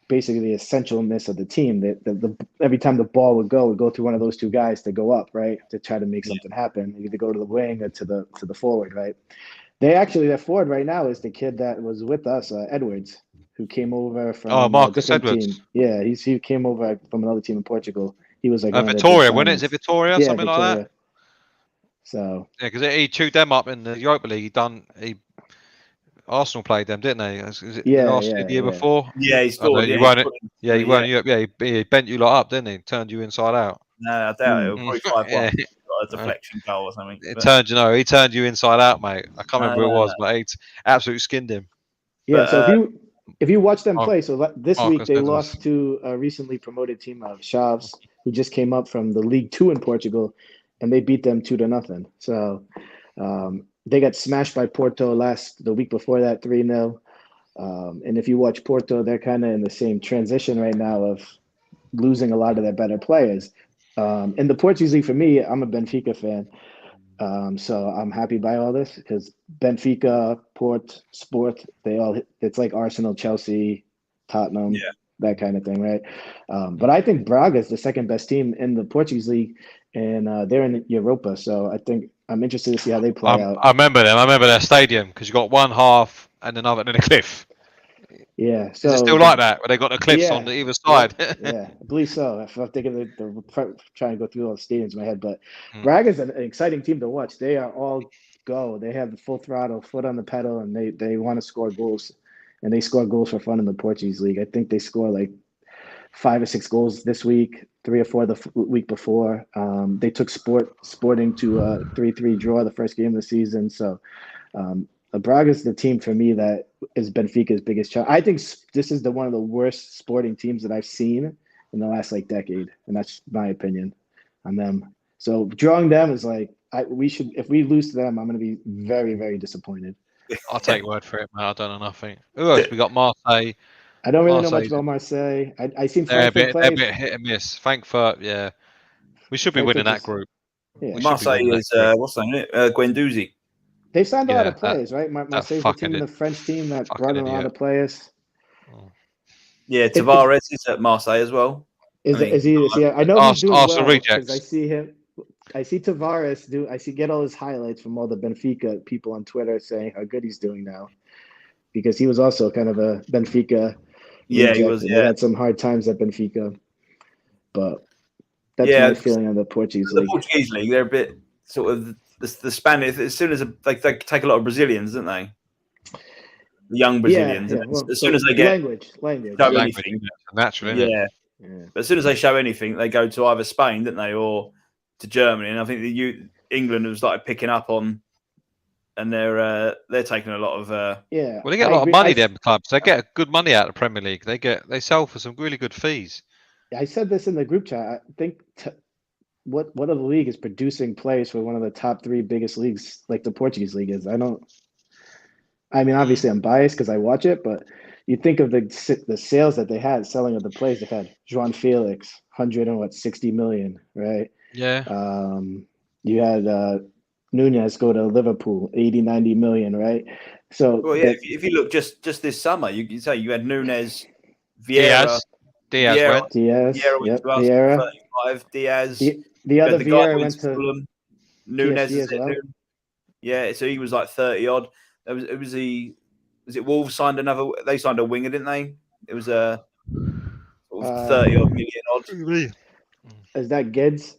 basically the essentialness of the team. The every time the ball would go through one of those two guys to go up, right, to try to make something happen. Either go to the wing or to the forward, right? Their forward right now is the kid that was with us, Edwards, who came over from Marcus Edwards. Team. Yeah, he came over from another team in Portugal. He was like Victoria, wasn't it? Is it Victoria? Yeah, something Victoria. Like that. So yeah, because he chewed them up in the Europa League. Arsenal played them, didn't they? Is it the year before? Yeah, he scored. He bent you lot up, didn't he? Turned you inside out. No, I doubt it. It was probably 5-1. A deflection goal or something. He turned you inside out, mate. I can't remember who it was, but he absolutely skinned him. Yeah, so if you watch them play, so this week they lost to a recently promoted team of Chaves, who just came up from the League 2 in Portugal, and they beat them 2-0. So they got smashed by Porto the week before that, 3-0. And if you watch Porto, they're kind of in the same transition right now of losing a lot of their better players. In the Portuguese league, for me, I'm a Benfica fan. So I'm happy by all this because Benfica, Sport, it's like Arsenal, Chelsea, Tottenham, that kind of thing, right? But I think Braga is the second best team in the Portuguese league, and they're in Europa. So I think I'm interested to see how they play out. I remember them. I remember their stadium because you got one half and another, and then a cliff. Yeah, so is it still like that where they got the cliffs on either side? Yeah, I believe so. I'm thinking the trying to go through all the stadiums in my head, but Braga's an exciting team to watch. They are all go. They have the full throttle, foot on the pedal, and they want to score goals, and they score goals for fun in the Portuguese league. I think they score like 5 or 6 goals this week, 3 or 4 the week before. They took Sporting to a 3-3 draw the first game of the season. So. Braga's the team for me that is Benfica's biggest challenge. I think this is one of the worst sporting teams that I've seen in the last decade, and that's my opinion on them. So drawing them is like we should. If we lose to them, I'm going to be very, very disappointed. I'll take word for it, man. I don't know nothing. Who else? We got Marseille. I don't really know much about Marseille. I seen Frankfurt play. They're a bit hit and miss. Frankfurt, yeah. We should be winning that group. Yeah. Marseille is what's the name? Guendouzi. They've signed a lot of players, right? Marseille's the French team that brought in a lot of players. Yeah, Tavares is at Marseille as well. Is he? I know he's doing well rejects. I see him. I see Tavares get all his highlights from all the Benfica people on Twitter saying how good he's doing now, because he was also kind of a Benfica. Yeah, he was. He had some hard times at Benfica, but that's my feeling on the Portuguese league. The Portuguese league, they're a bit sort of. The Spanish, as soon as they take a lot of Brazilians, don't they? the young Brazilians. Yeah. Well, as soon as they get language, show anything, naturally, yeah. But as soon as they show anything, they go to either Spain, don't they, or to Germany. And I think England have started picking up on, and they're taking a lot of. Yeah. Well, they get a lot of money. Them clubs, they get good money out of the Premier League. They sell for some really good fees. I said this in the group chat. I think what of the league is producing players for one of the top 3 biggest leagues, like the Portuguese league is. I mean, obviously I'm biased because I watch it, but you think of the sales that they had, selling of the players they had. João Felix, 160 million, right? Yeah. You had Nunez go to Liverpool, 80-90 million, right? So well, yeah, if you look just this summer, you say you had Nunez, Vieira. Diaz went. Vieira went to us, Vieira. 35. Diaz. The other Vieira went to Fulham. Nunez as well. Yeah, so he was like 30 odd. Was it Wolves signed another? They signed a winger, didn't they? It was a 30 odd million odd. Is that Gids?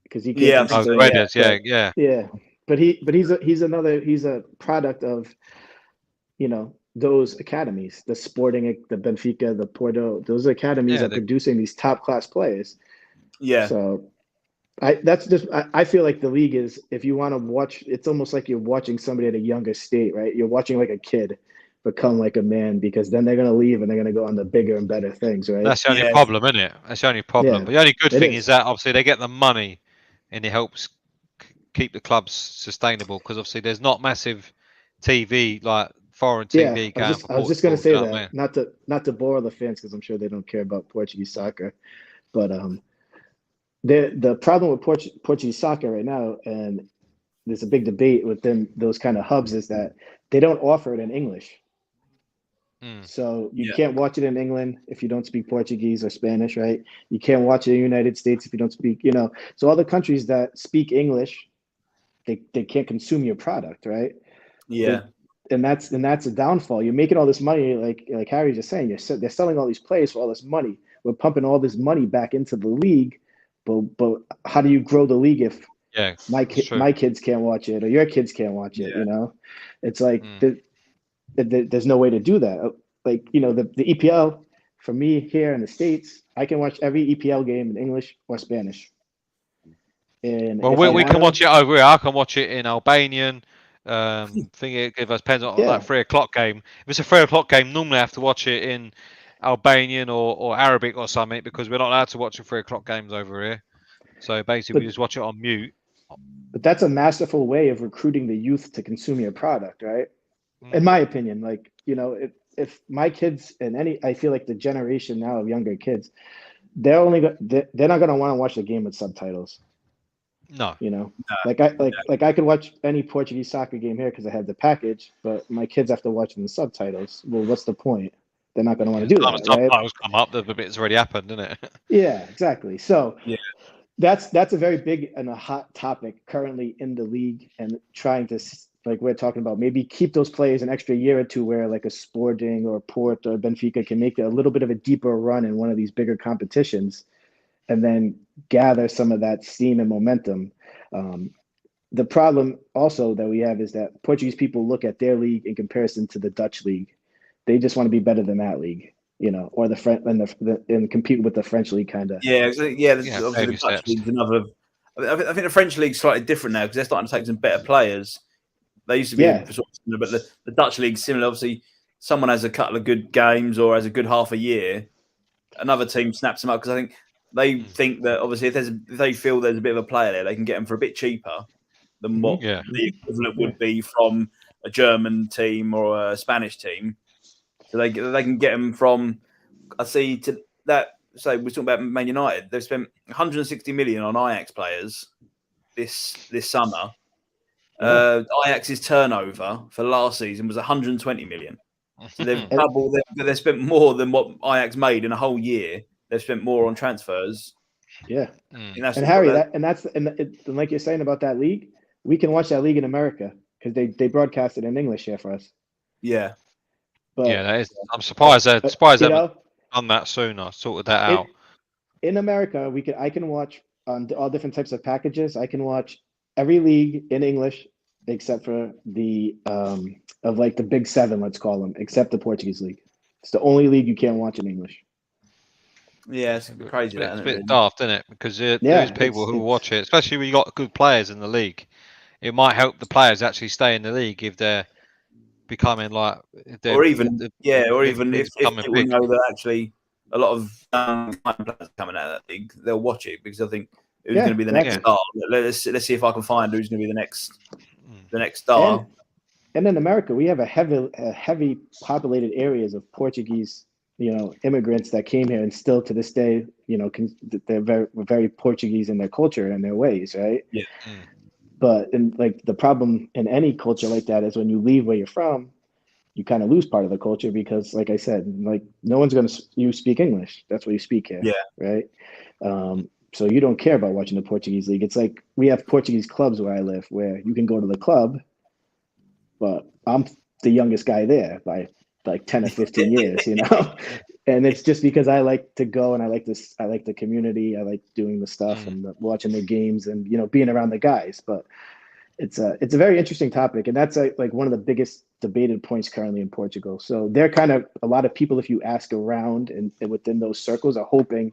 Because he yeah, But he's a product of, those academies, the Sporting, the Benfica, the Porto. Those academies are producing these top class players. Yeah. So I feel like the league is, if you want to watch, it's almost like you're watching somebody at a younger state, right? You're watching like a kid become like a man, because then they're going to leave and they're going to go on the bigger and better things, right? That's the only problem, isn't it? That's the only problem. Yeah, but the only good thing is that obviously they get the money and it helps keep the clubs sustainable, because obviously there's not massive TV, like foreign TV. I was just going to say that, not to bore the fans, because I'm sure they don't care about Portuguese soccer, but the problem with Portuguese soccer right now, and there's a big debate within those kind of hubs, is that they don't offer it in English. So you can't watch it in England if you don't speak Portuguese or Spanish, right? You can't watch it in the United States if you don't speak, So other countries that speak English, they can't consume your product, right? Yeah. And that's a downfall. You're making all this money, like Harry's just saying. They're selling all these players for all this money. We're pumping all this money back into the league, but how do you grow the league if my kids can't watch it or your kids can't watch it? It's like there's no way to do that. Like, the EPL, for me here in the States, I can watch every EPL game in English or Spanish. And we can watch it over here. I can watch it in Albanian. Think it depends on that 3 o'clock game. If it's a 3 o'clock game, normally I have to watch it in Albanian or Arabic or something, because we're not allowed to watch the 3 o'clock games over here. So basically, we just watch it on mute. But that's a masterful way of recruiting the youth to consume your product, right? In my opinion, like, if my kids I feel like the generation now of younger kids, they're not going to want to watch the game with subtitles. No. Like I could watch any Portuguese soccer game here because I have the package, but my kids have to watch in the subtitles. Well, what's the point? They're not going to want to do that, right? Subtitles come up, the bit's already happened, isn't it? Yeah, exactly. So that's a very big and a hot topic currently in the league, and trying to, like we're talking about, maybe keep those players an extra year or two, where like a Sporting or Port or Benfica can make a little bit of a deeper run in one of these bigger competitions, and then gather some of that steam and momentum. The problem also that we have is that Portuguese people look at their league in comparison to the Dutch league. They just want to be better than that league, or the French and compete with the French league, kind of. Obviously the Dutch league's another. I think the French league's slightly different now because they're starting to take some better players. They used to be similar, but the Dutch league's similar. Obviously, someone has a couple of good games or has a good half a year, another team snaps them up, because I think they think that obviously if they feel there's a bit of a player there, they can get them for a bit cheaper than what the equivalent would be from a German team or a Spanish team. So they can get them from, I see, to that. So we're talking about Man United. They've spent 160 million on Ajax players this summer. Ajax's turnover for last season was 120 million. So they've doubled. They've spent more than what Ajax made in a whole year. They've spent more on transfers. Yeah, and Harry, and like you're saying about that league, we can watch that league in America because they broadcast it in English here for us. Yeah, but that is. I'm surprised they haven't done that sooner. Sorted that out. In America, I can watch on all different types of packages. I can watch every league in English except for the of like the Big Seven, let's call them, except the Portuguese league. It's the only league you can't watch in English. Yeah, it's crazy. It's a bit daft, isn't it? Because there's people who watch it, especially when you got good players in the league. It might help the players actually stay in the league if they're becoming like, or even if people know that actually a lot of players coming out of that league, they'll watch it because I think who's going to be the next star. Let's see if I can find who's going to be the next star. And in America, we have a heavy populated areas of Portuguese, immigrants that came here and still to this day, they're very, very Portuguese in their culture and their ways, right? Yeah. But like the problem in any culture like that is when you leave where you're from, you kind of lose part of the culture because, like I said, like no one's you speak English. That's what you speak here, right? So you don't care about watching the Portuguese league. It's like we have Portuguese clubs where I live, where you can go to the club, but I'm the youngest guy there by like 10 or 15 years, and it's just because I like to go and I like the community. I like doing the stuff and watching the games and, being around the guys, but it's a very interesting topic. And that's like one of the biggest debated points currently in Portugal. So they're kind of a lot of people, if you ask around and within those circles, are hoping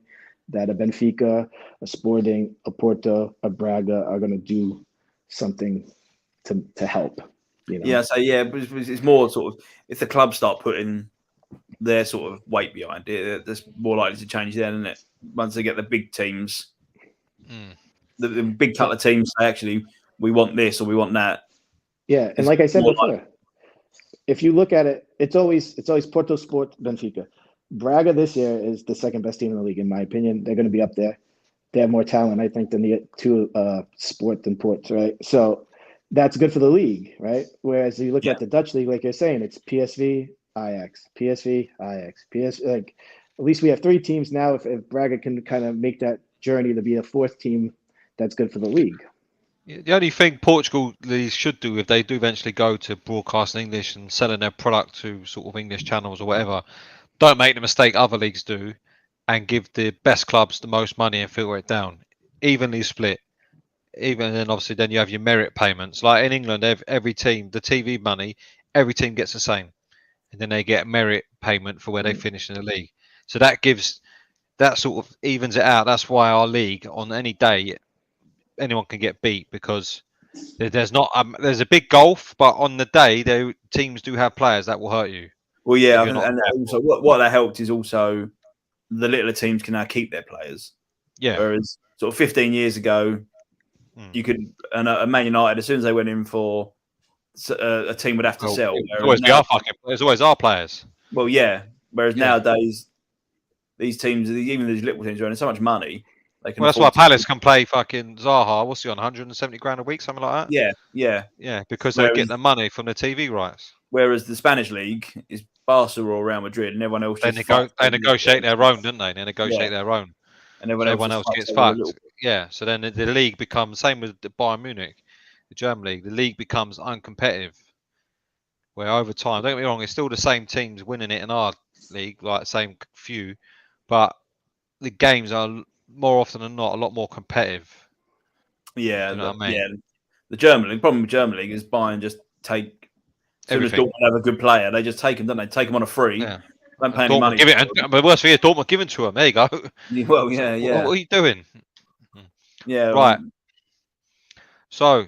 that a Benfica, a Sporting, a Porto, a Braga are going to do something to help. Yeah, so it's more sort of if the clubs start putting their sort of weight behind it, that's more likely to change then, isn't it? Once they get the big teams, the big couple of teams say, actually, we want this or we want that. Yeah, and like I said before, if you look at it, it's always Porto, Sport, Benfica. Braga this year is the second best team in the league, in my opinion. They're going to be up there. They have more talent, I think, than the two Sport and Ports, right? So that's good for the league, right? Whereas you look at the Dutch league, like you're saying, it's PSV, Ajax, PSV, Ajax, like at least we have three teams now. If Braga can kind of make that journey to be a fourth team, that's good for the league. The only thing Portugal should do if they do eventually go to broadcast in English and selling their product to sort of English channels or whatever, don't make the mistake other leagues do and give the best clubs the most money and filter it down, evenly split. Even then, obviously, then you have your merit payments. Like in England, every team, the TV money, every team gets the same, and then they get merit payment for where they finish in the league. So that sort of evens it out. That's why our league, on any day, anyone can get beat because there's a big gulf, but on the day, teams do have players that will hurt you. Well, yeah, and also what that helped is also the littler teams can now keep their players. Yeah. Whereas sort of 15 years ago. You could, and a Man United, as soon as they went in for a team would have to sell. There's always our players. Well, yeah. Whereas nowadays, these teams, even these little teams, are earning so much money. They can that's why Palace can play fucking Zaha. What's he on? 170 grand a week, something like that. Yeah, because they get the money from the TV rights. Whereas the Spanish league is Barca or Real Madrid, and everyone else. They negotiate their own, don't they? They negotiate their own. And everyone else gets fucked. Yeah, so then the league becomes, same with the Bayern Munich, the German league, the league becomes uncompetitive. Where over time, don't get me wrong, it's still the same teams winning it in our league, like same few, but the games are more often than not a lot more competitive. Yeah, you know what I mean? Yeah. The problem with German league is Bayern just take. As soon as Dortmund have a good player, they just take them, don't they? Take them on a free. Yeah. Don't pay any money. But the worst thing is Dortmund given to them. There you go. Well, yeah. What are you doing? Yeah. Right. So,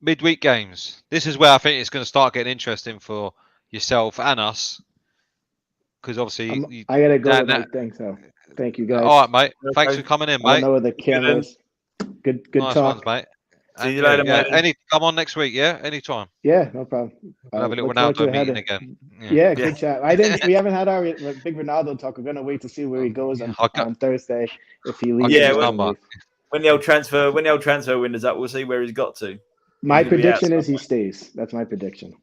midweek games. This is where I think it's going to start getting interesting for yourself and us. Because obviously, I gotta go with my thing. So, thank you guys. All right, mate. Thanks for coming in, mate. I don't know where the cameras. Good nice talk, ones, mate. See you later, mate. Come on next week, yeah? Anytime. Yeah, no problem. We'll have a little Ronaldo meeting again. Yeah, good chat. We haven't had our big Ronaldo talk. We're gonna wait to see where he goes on Thursday if he leaves. Yeah, when the old transfer window's up, we'll see where he's got to. My prediction is he stays. That's my prediction.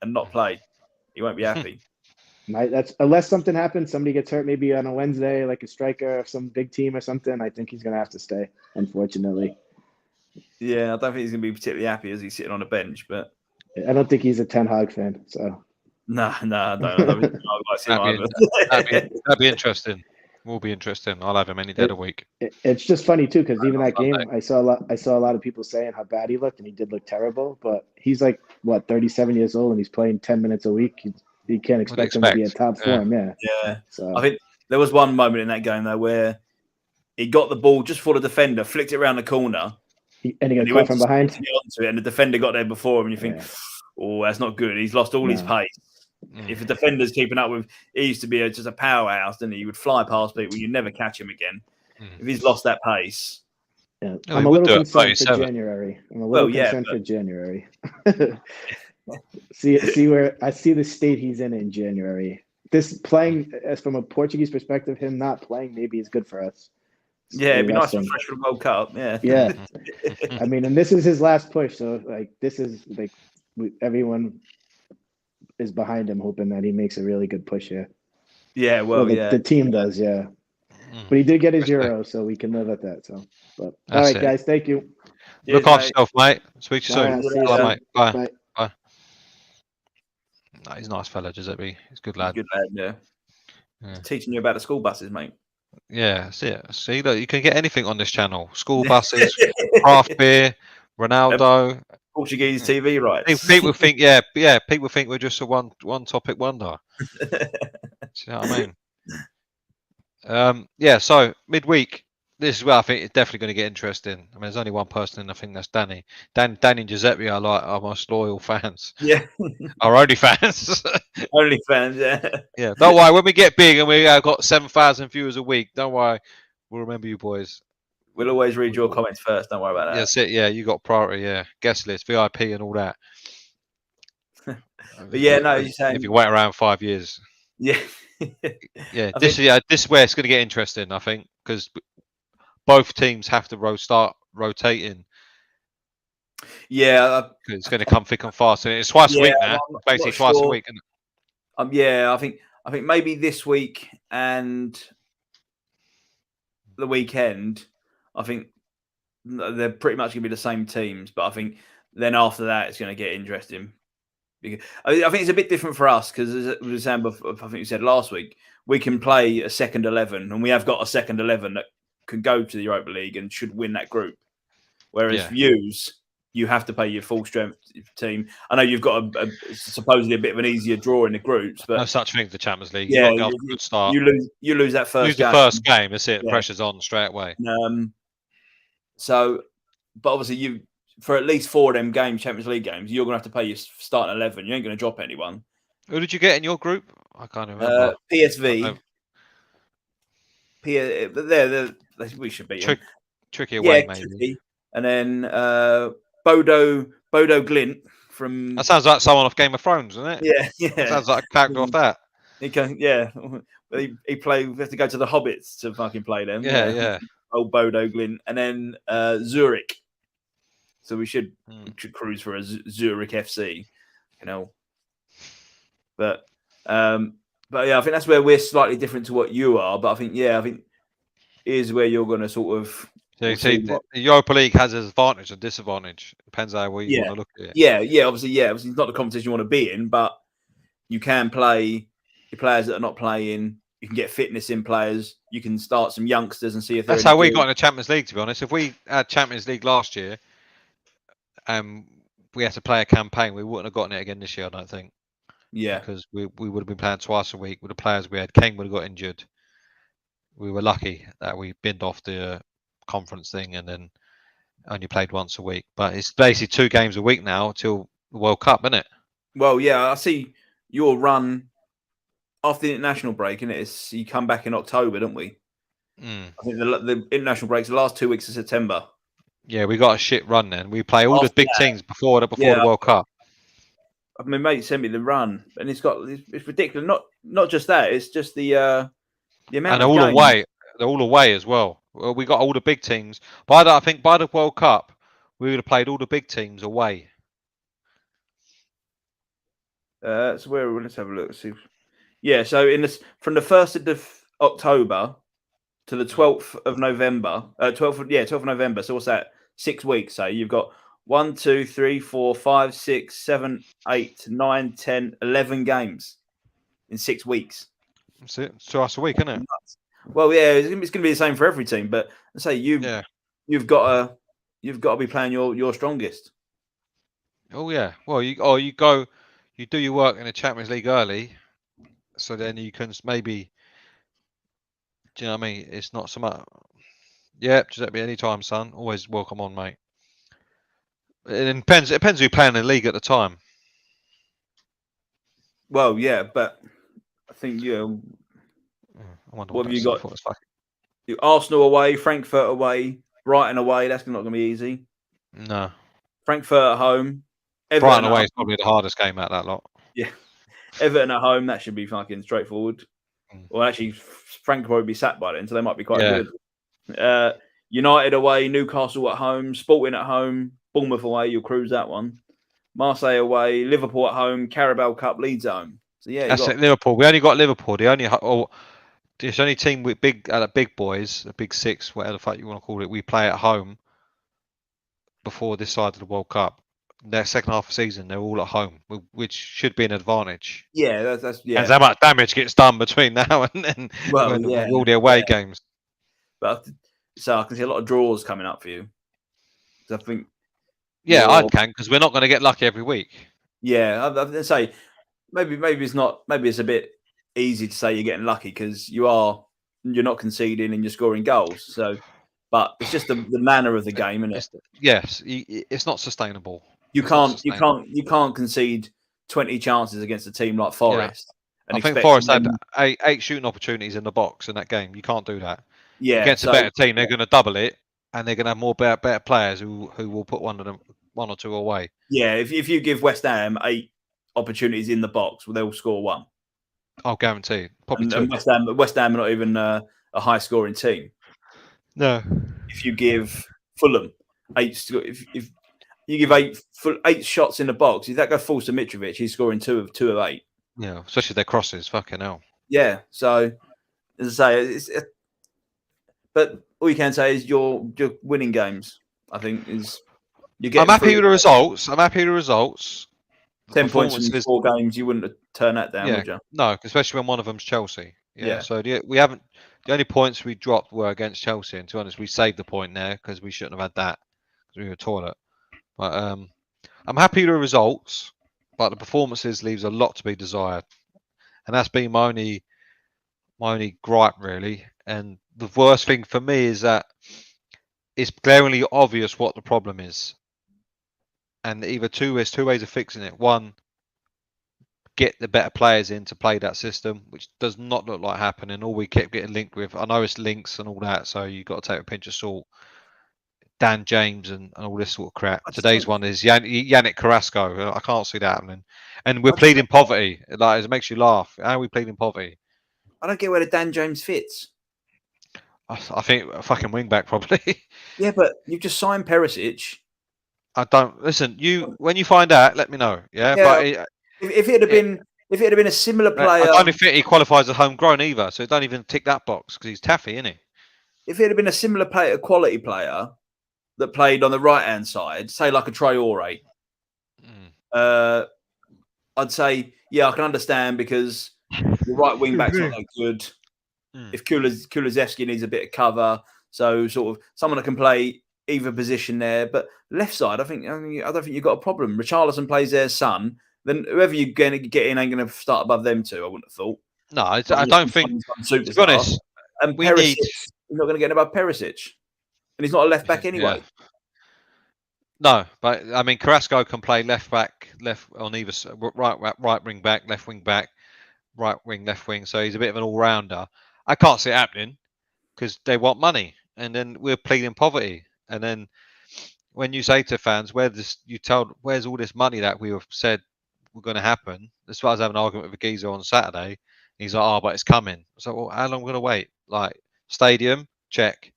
And not play. He won't be happy. That's unless something happens, somebody gets hurt maybe on a Wednesday, like a striker of some big team or something. I think he's gonna have to stay, unfortunately. Yeah, I don't think he's going to be particularly happy as he's sitting on a bench, but I don't think he's a Ten Hag fan. So I don't. That'd be interesting. Will be interesting. I'll have him any day of the week. It's just funny too, because even that game, I saw a lot of people saying how bad he looked, and he did look terrible. But he's like 37 years old, and he's playing 10 minutes a week. You can't expect him to be in top form. Yeah. So I think there was one moment in that game though where he got the ball just for the defender, flicked it around the corner, and he got caught from behind. To get onto it, and the defender got there before him, and you think, oh, that's not good. He's lost all his pace. If a defender's keeping up with, he used to be just a powerhouse, didn't he? He would fly past people, you'd never catch him again. If he's lost that pace. Yeah. I'm a little concerned for January. For January. see where I see the state he's in January. This playing, as from a Portuguese perspective, him not playing maybe is good for us. Yeah, it'd be nice to fresh for the World Cup. Yeah. I mean, and this is his last push, so like this is like everyone is behind him, hoping that he makes a really good push here. Yeah, the team does, But he did get his Euro, so we can live at that. So, but all right, guys, thank you. Look after yourself, mate. Speak to you soon. Bye, mate. Bye. No, he's a nice fella, Giuseppe. He's a good lad. Good lad, yeah. Teaching you about the school buses, mate. Yeah, that's it. See, look, you can get anything on this channel: school buses, craft beer, Ronaldo. Portuguese TV rights. People think, people think we're just a one topic wonder. Do you know what I mean? So midweek, this is where I think it's definitely going to get interesting. I mean, there's only one person, and I think that's Danny. Danny and Giuseppe are like our most loyal fans. Yeah, our only fans. Only fans, yeah. Yeah, don't worry. When we get big and we got 7,000 viewers a week, don't worry. We'll remember you boys. We'll always read your comments first. Don't worry about that. Yeah, that's it. Yeah, you got priority. Yeah, guest list, VIP, and all that. But yeah, no, you're saying if you wait around 5 years. Yeah. Yeah, this is where it's going to get interesting. I think because both teams have to start rotating. Yeah, it's going to come thick and fast, and it's twice a week now. Basically, twice a week. Isn't it? Yeah, I think maybe this week and the weekend. I think they're pretty much going to be the same teams, but I think then after that it's going to get interesting. Because I think it's a bit different for us because, as we were saying before, I think you said last week, we can play a second 11, and we have got a second 11 that can go to the Europa League and should win that group. Whereas views, you have to play your full strength team. I know you've got supposedly a bit of an easier draw in the groups, but no such thing for Champions League. Yeah, you got to go off a good start. You lose that first game. The first game. That's it. Yeah. Pressure's on straight away. So, but obviously for at least 4 of them games, Champions League games, you're going to have to play your starting 11. You ain't going to drop anyone. Who did you get in your group? I can't remember. PSV. We should beat them. Tricky away, maybe. Tricky. And then Bodo Glint from. That sounds like someone off Game of Thrones, doesn't it? Yeah. That sounds like a character off that. He can, He play. We have to go to the Hobbits to fucking play them. Yeah. Old Bodo Glint, and then Zurich. So we should cruise for a Zurich FC, But yeah, I think that's where we're slightly different to what you are. But I think is where you're going to sort of. Yeah, the Europa League has an advantage and disadvantage. Depends how you want to look at it. Yeah. Obviously, it's not the competition you want to be in, but you can play your players that are not playing. You can get fitness in players. You can start some youngsters and see if that's how we got in the Champions League. To be honest, if we had Champions League last year, we had to play a campaign, we wouldn't have gotten it again this year. I don't think. Yeah, because we would have been playing twice a week with the players we had. Kane would have got injured. We were lucky that we binned off the conference thing and then only played once a week. But it's basically 2 games a week now till the World Cup, isn't it? Well, yeah, I see your run after the international break, and you come back in October, don't we? I think the international break's the last 2 weeks of September. Yeah, we got a shit run then. We play all the big teams before the World Cup. I mean, mate sent me the run, and it's ridiculous. Not just that; it's just the amount. And they're all away. They're all away as well. We got all the big teams. I think by the World Cup, we would have played all the big teams away. So let's have a look. See. Yeah, so from the 1st of October to the 12th of November. 12th of November. So what's that? 6 weeks. So you've got 1, 2, 3, 4, 5, 6, 7, 8, 9, 10, 11 games in 6 weeks. That's it. It's twice a week, isn't it? Well, yeah, it's going to be the same for every team. But I say you've got to be playing your strongest. Oh yeah. Well, you do your work in the Champions League early, so then you can maybe. Do you know what I mean? It's not so much. Yeah, Giuseppe, anytime, son. Always welcome on, mate. It depends. It depends who you're playing in the league at the time. Well, yeah, but I think I wonder what have you got? Arsenal away, Frankfurt away, Brighton away. That's not going to be easy. No. Frankfurt at home. Brighton away is probably the hardest game out of that lot. Yeah. Everton at home, that should be fucking straightforward. Well, actually, Frankfurt will be sat by then, so they might be quite good. United away, Newcastle at home, Sporting at home, Bournemouth away, you'll cruise that one. Marseille away, Liverpool at home, Carabao Cup, Leeds at home. So yeah, that's it. Liverpool. We only got Liverpool. It's only team with big boys, the big six, whatever the fuck you want to call it. We play at home before this side of the World Cup. Their second half of the season, they're all at home, which should be an advantage. Yeah, that's yeah. And how much damage gets done between now and then with all the away games. But so I can see a lot of draws coming up for you. I think. Yeah, I can because we're not going to get lucky every week. Yeah, I'd say maybe it's not. Maybe it's a bit easy to say you're getting lucky because you're not conceding and you're scoring goals. So, but it's just the manner of the game, isn't it? Yes, it's not sustainable. You can't concede 20 chances against a team like Forest. Yeah. I think Forest had 8 shooting opportunities in the box in that game. You can't do that. Yeah, against a better team, they're going to double it, and they're going to have more better players who will put one or two away. Yeah, if you give West Ham 8 opportunities in the box, well, they'll score 1. I'll guarantee. Probably 2. And West Ham are not even a high scoring team. No. If you give Fulham 8, if you give 8 shots in the box, if that go full to Mitrovic, he's scoring 2 of 8. Yeah, especially their crosses. Fucking hell. Yeah. So as I say, but all you can say is you're winning games. I think is you get. I'm happy with the results. 10 points in 4 games, you wouldn't have turned that down, would you? No, especially when one of them's Chelsea. Yeah. So we haven't. The only points we dropped were against Chelsea, and to be honest, we saved the point there because we shouldn't have had that because we were toilet. But I'm happy with the results, but the performances leaves a lot to be desired, and that's been my only gripe really. And the worst thing for me is that it's glaringly obvious what the problem is, and there's two ways of fixing it. One, get the better players in to play that system, which does not look like happening. All we kept getting linked with, I know it's links and all that, so you've got to take a pinch of salt. Dan James and all this sort of crap. Today's one is Yannick Carrasco. I can't see that happening. And we're pleading poverty. Like, it makes you laugh. How are we pleading poverty? I don't get where the Dan James fits. I think a fucking wingback probably. Yeah, but you've just signed Perisic. I don't listen. When you find out, let me know. Yeah, but if it had been a similar player, I don't think he qualifies as homegrown either. So don't even tick that box because he's taffy, isn't he? If it had been a similar player, a quality player that played on the right hand side, say like a Traore, I'd say I can understand because the right wing back's not that good. If Kulusevski needs a bit of cover, so sort of someone that can play either position there. But left side, I don't think you've got a problem. Richarlison plays their son, then whoever you're going to get in ain't going to start above them two. I wouldn't have thought. No, I don't think. To be honest, and Perisic, you're not going to get above Perisic, and he's not a left back anyway. Yeah. No, but I mean Carrasco can play left back, left on either right wing back, left wing back, right wing, left wing. So he's a bit of an all rounder. I can't see it happening because they want money, and then we're pleading poverty. And then when you say to fans, where's all this money that we have said were going to happen? As far as I have an argument with a geezer on Saturday, he's like, but it's coming. So, well, how long are we going to wait? Like, stadium, check.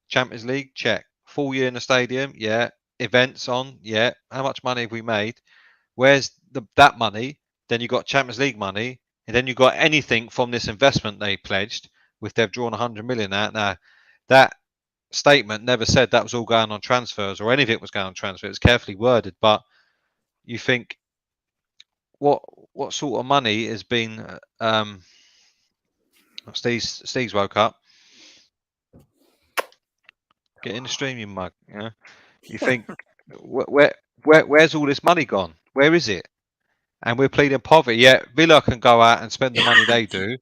Champions League, check. Full year in the stadium, yeah. Events on, yeah. How much money have we made? Where's that money? Then you got Champions League money, and then you got anything from this investment they pledged, with they've drawn 100 million out. Now, that statement never said that was all going on transfers or anything was going on transfers. It's carefully worded, but you think what sort of money has been Steve's woke up. Get in the stream, you mug. Yeah. You think where's all this money gone? Where is it? And we're pleading poverty. Yet Villa can go out and spend the money they do.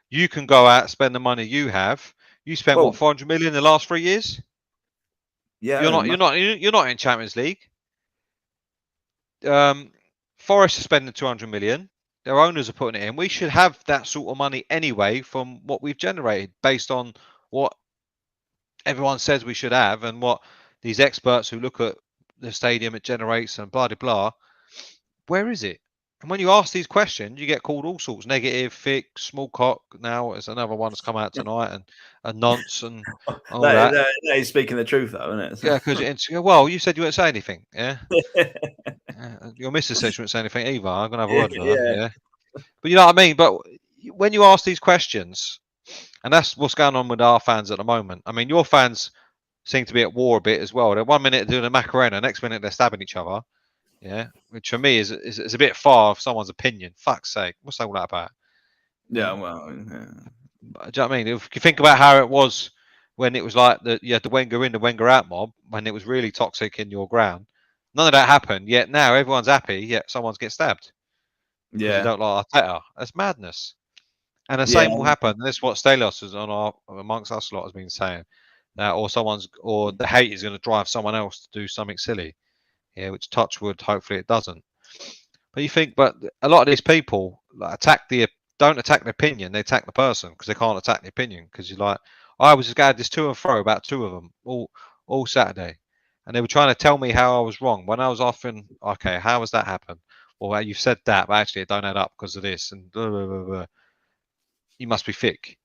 You can go out and spend the money you have. You spent what 400 million in the last 3 years? Yeah, you're not in Champions League. Forest are spending 200 million. Their owners are putting it in. We should have that sort of money anyway from what we've generated based on what everyone says we should have and what these experts who look at the stadium it generates and blah, blah, blah. Where is it? And when you ask these questions, you get called all sorts: negative, thick, small cock. Now it's another one that's come out tonight, and a nonce and all that. That is speaking the truth, though, isn't it? Yeah, because well, you said you wouldn't say anything. Yeah. Your missus said she wouldn't say anything either. I'm gonna have a word with her. Yeah. But you know what I mean. But when you ask these questions, and that's what's going on with our fans at the moment. I mean, your fans seem to be at war a bit as well. They're 1 minute doing a Macarena, next minute they're stabbing each other. Yeah, which for me is a bit far of someone's opinion. Fuck's sake, what's all that about? Yeah, well, do you know what I mean? If you think about how it was when it was like you had the Wenger in, the Wenger out mob, when it was really toxic in your ground, none of that happened. Yet now everyone's happy, yet someone's get stabbed. Yeah, you don't like Arteta. That's madness. And the same will happen. And this is what Stelios is amongst us lot has been saying. That or the hate is going to drive someone else to do something silly. Yeah, which touch wood, hopefully it doesn't. But you think, but a lot of these people don't attack the opinion, they attack the person because they can't attack the opinion. Because you're like, I was just had this to and fro about 2 of them all Saturday, and they were trying to tell me how I was wrong when I was often okay. How has that happened? Well, you've said that, but actually it don't add up because of this and blah, blah, blah, blah. You must be thick.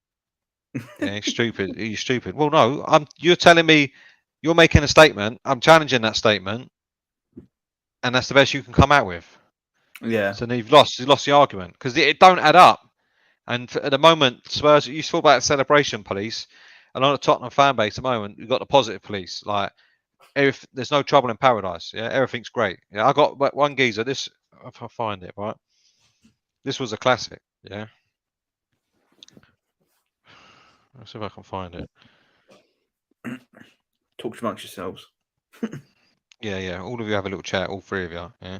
Yeah, stupid. You're stupid. Well, no, you're telling me you're making a statement. I'm challenging that statement. And that's the best you can come out with. Yeah. So you've lost the argument because it don't add up. And at the moment, Spurs, you talk about celebration police, and on the Tottenham fan base at the moment, you've got the positive police. Like, if there's no trouble in paradise, yeah, everything's great. Yeah, I got one geezer. This, if I find it right, this was a classic. Yeah. Let's see if I can find it. Talk amongst yourselves. Yeah. All of you have a little chat. All 3 of you. Yeah.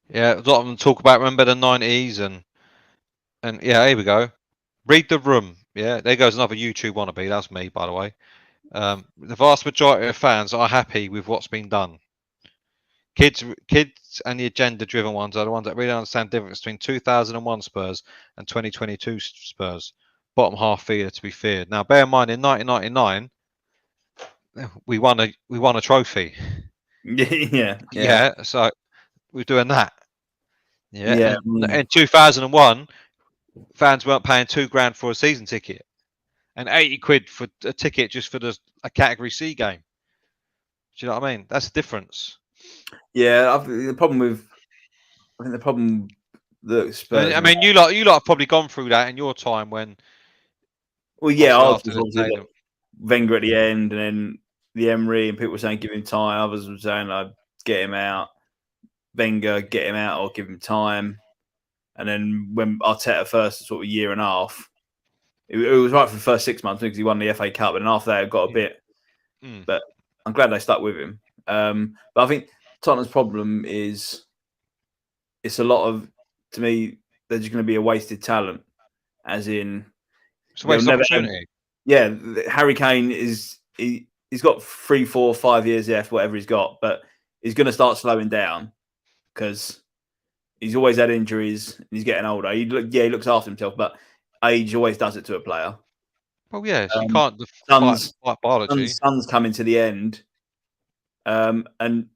Yeah. A lot of them talk about remember the 90s and yeah. Here we go. Read the room. Yeah. There goes another YouTube wannabe. That's me, by the way. The vast majority of fans are happy with what's been done. Kids and the agenda-driven ones are the ones that really understand the difference between 2001 Spurs and 2022 Spurs. Bottom half feeder to be feared. Now, bear in mind, in 1999. We won a trophy. Yeah. So we're doing that. Yeah. In 2001, fans weren't paying £2,000 for a season ticket, and 80 quid for a ticket just for a Category C game. Do you know what I mean? That's the difference. Yeah. The problem that Spurs. I mean, you lot have probably gone through that in your time when. Well, yeah, after Wenger at the end, and then the Emery, and people were saying give him time. Others were saying like get him out. Wenger, get him out or give him time. And then when Arteta first sort of year and a half, it was right for the first 6 months because he won the FA Cup, and after that it got a bit. But I'm glad they stuck with him. But I think Tottenham's problem is it's a lot of, to me, they're just going to be a wasted talent, as in. It's a waste of opportunity. Yeah, Harry Kane he's got 3, 4, 5 years left, whatever he's got, but he's going to start slowing down because he's always had injuries and he's getting older. He looks after himself, but age always does it to a player. Well, yes, you can't fight biology. Son's coming to the end, and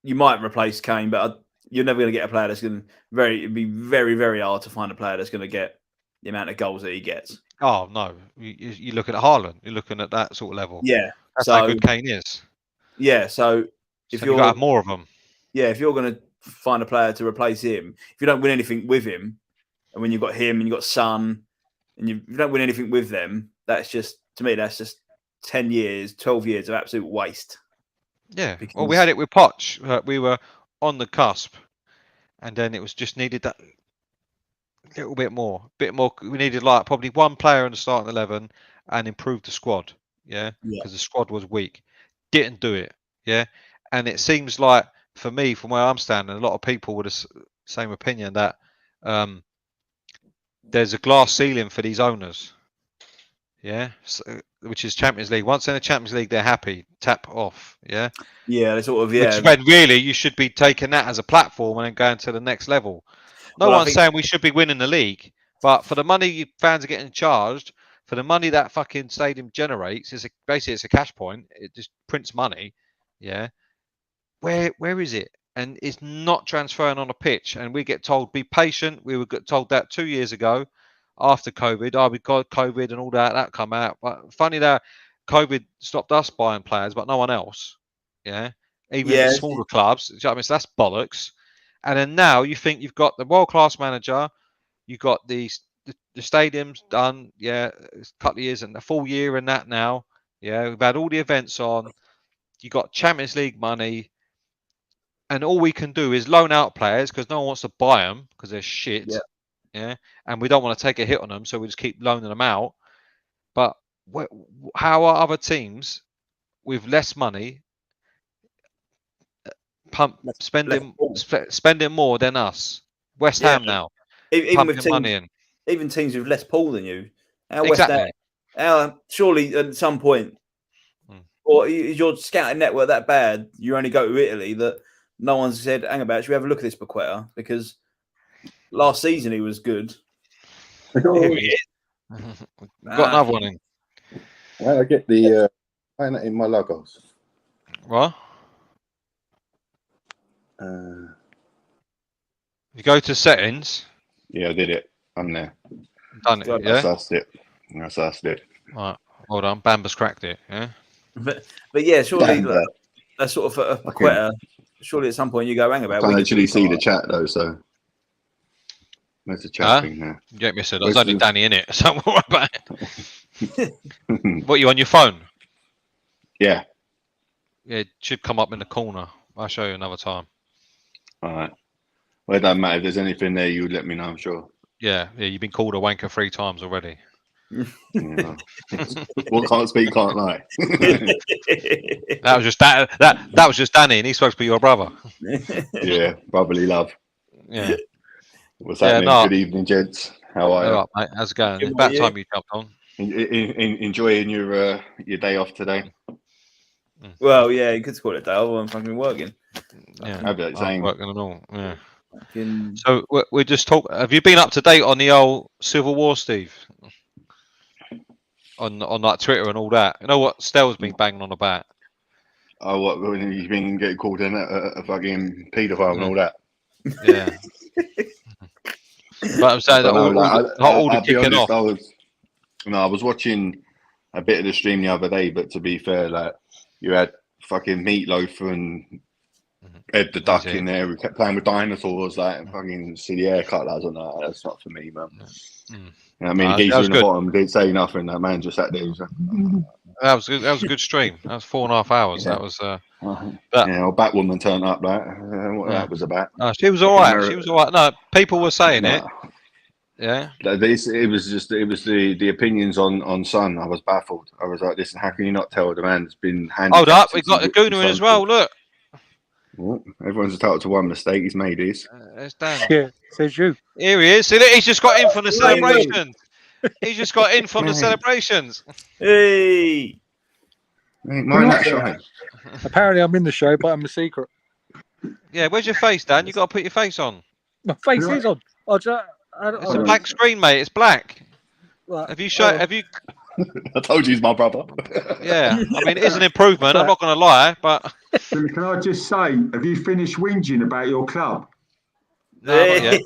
you might replace Kane, but you're never going to get a player that's going to it'd be very, very hard to find a player that's going to get the amount of goals that he gets. Oh no! You look at Haaland. You're looking at that sort of level. Yeah, that's how good Kane is. Yeah, so if you're got to have more of them. Yeah, if you're going to find a player to replace him, if you don't win anything with him, and when you've got him and you've got Son, and you don't win anything with them, that's just 10 years, 12 years of absolute waste. Yeah. Well, we had it with Poch. We were on the cusp, and then it was just needed that A little bit more. We needed like probably one player in the starting 11 and improve the squad. Yeah, because the squad was weak. Didn't do it. Yeah, and it seems like for me, from where I'm standing, a lot of people with the same opinion that there's a glass ceiling for these owners. Yeah, so, which is Champions League. Once in the Champions League, they're happy. Tap off. Yeah. Yeah, they sort of Which when really you should be taking that as a platform and then going to the next level. No one's saying we should be winning the league, but for the money fans are getting charged, for the money that fucking stadium generates, basically it's a cash point. It just prints money. Yeah. Where is it? And it's not transferring on a pitch. And we get told, be patient. We were told that 2 years ago after COVID. Oh, we got COVID and all that come out. But funny that COVID stopped us buying players, but no one else. Yeah. Even the smaller clubs. I mean, so that's bollocks. And then now you think you've got the world-class manager. You've got the stadium's done. Yeah. A couple of years and a full year in that now. Yeah. We've had all the events on. You got Champions League money. And all we can do is loan out players because no one wants to buy them because they're shit. Yeah. And we don't want to take a hit on them. So we just keep loaning them out. But how are other teams with less money spending more than us? West Ham now. Even with even teams with less pull than you. West Ham, surely at some point, or is your scouting network that bad? You only go to Italy that no one's said, hang about, should we have a look at this Paqueta? Because last season he was good. Got another one in. I get the in my logos. What? You go to settings. Yeah, I did it. I'm there. Done it. Yeah. That's it. Right. Hold on. Bamba's cracked it. Yeah. But yeah, surely that's sort of a Paqueta. Surely at some point you go, hang about. I can't actually see the chat though, so there's a chat thing there. You don't miss it. There's only Danny in it, so don't worry about it. What, you on your phone? Yeah. Yeah, it should come up in the corner. I'll show you another time. All right. Well, it doesn't matter. If there's anything there, you would let me know, I'm sure. Yeah, you've been called a wanker 3 times already. Yeah. What can't speak, can't lie. That was just that was just Danny, and he's supposed to be your brother. Yeah, brotherly love. Yeah. What's happening? Good evening, gents. How are you? All right, mate. How's it going? It's about time you jumped on. Enjoying your day off today? Well, yeah, you could call it a day off. I'm fucking working. Yeah, I'd be like saying working and all. Yeah. So we're just talking. Have you been up to date on the old Civil War, Steve? On like Twitter and all that. You know what Stell's been banging on about? Oh, what? When you've been getting called in a fucking paedophile and all that. Yeah. But I'm saying that all the kicking off. I was watching a bit of the stream the other day, but to be fair, like you had fucking Meatloaf and Ed the Duck in there. We kept playing with dinosaurs, like and fucking see the haircut. I was like, that's not for me, man. You know what I mean, the geezer in the bottom didn't say nothing. That man just sat there. That was good. That was a good stream. That was 4.5 hours. Yeah. That was. Batwoman turned up. Like what that was about. She was all right. She was all right. No, people were saying it. Yeah. It was the opinions on Son. I was baffled. I was like, listen, how can you not tell the man's been handed? Hold up, we got a gooner in as well. Look. Well, everyone's entitled to one mistake. He's made his. It's Dan. Yeah, says you. Here he is. See, look, he's just got in from the celebrations. He's just got in from the celebrations. Hey. Mind that shine. Apparently, I'm in the show, but I'm a secret. Yeah, where's your face, Dan? You got to put your face on. My face is on. It's a black screen, mate. It's black. Right. Have you shown? Have you? I told you he's my brother. Yeah, I mean, it is an improvement. I'm not going to lie, but. Can I just say, have you finished whinging about your club? No, not yet.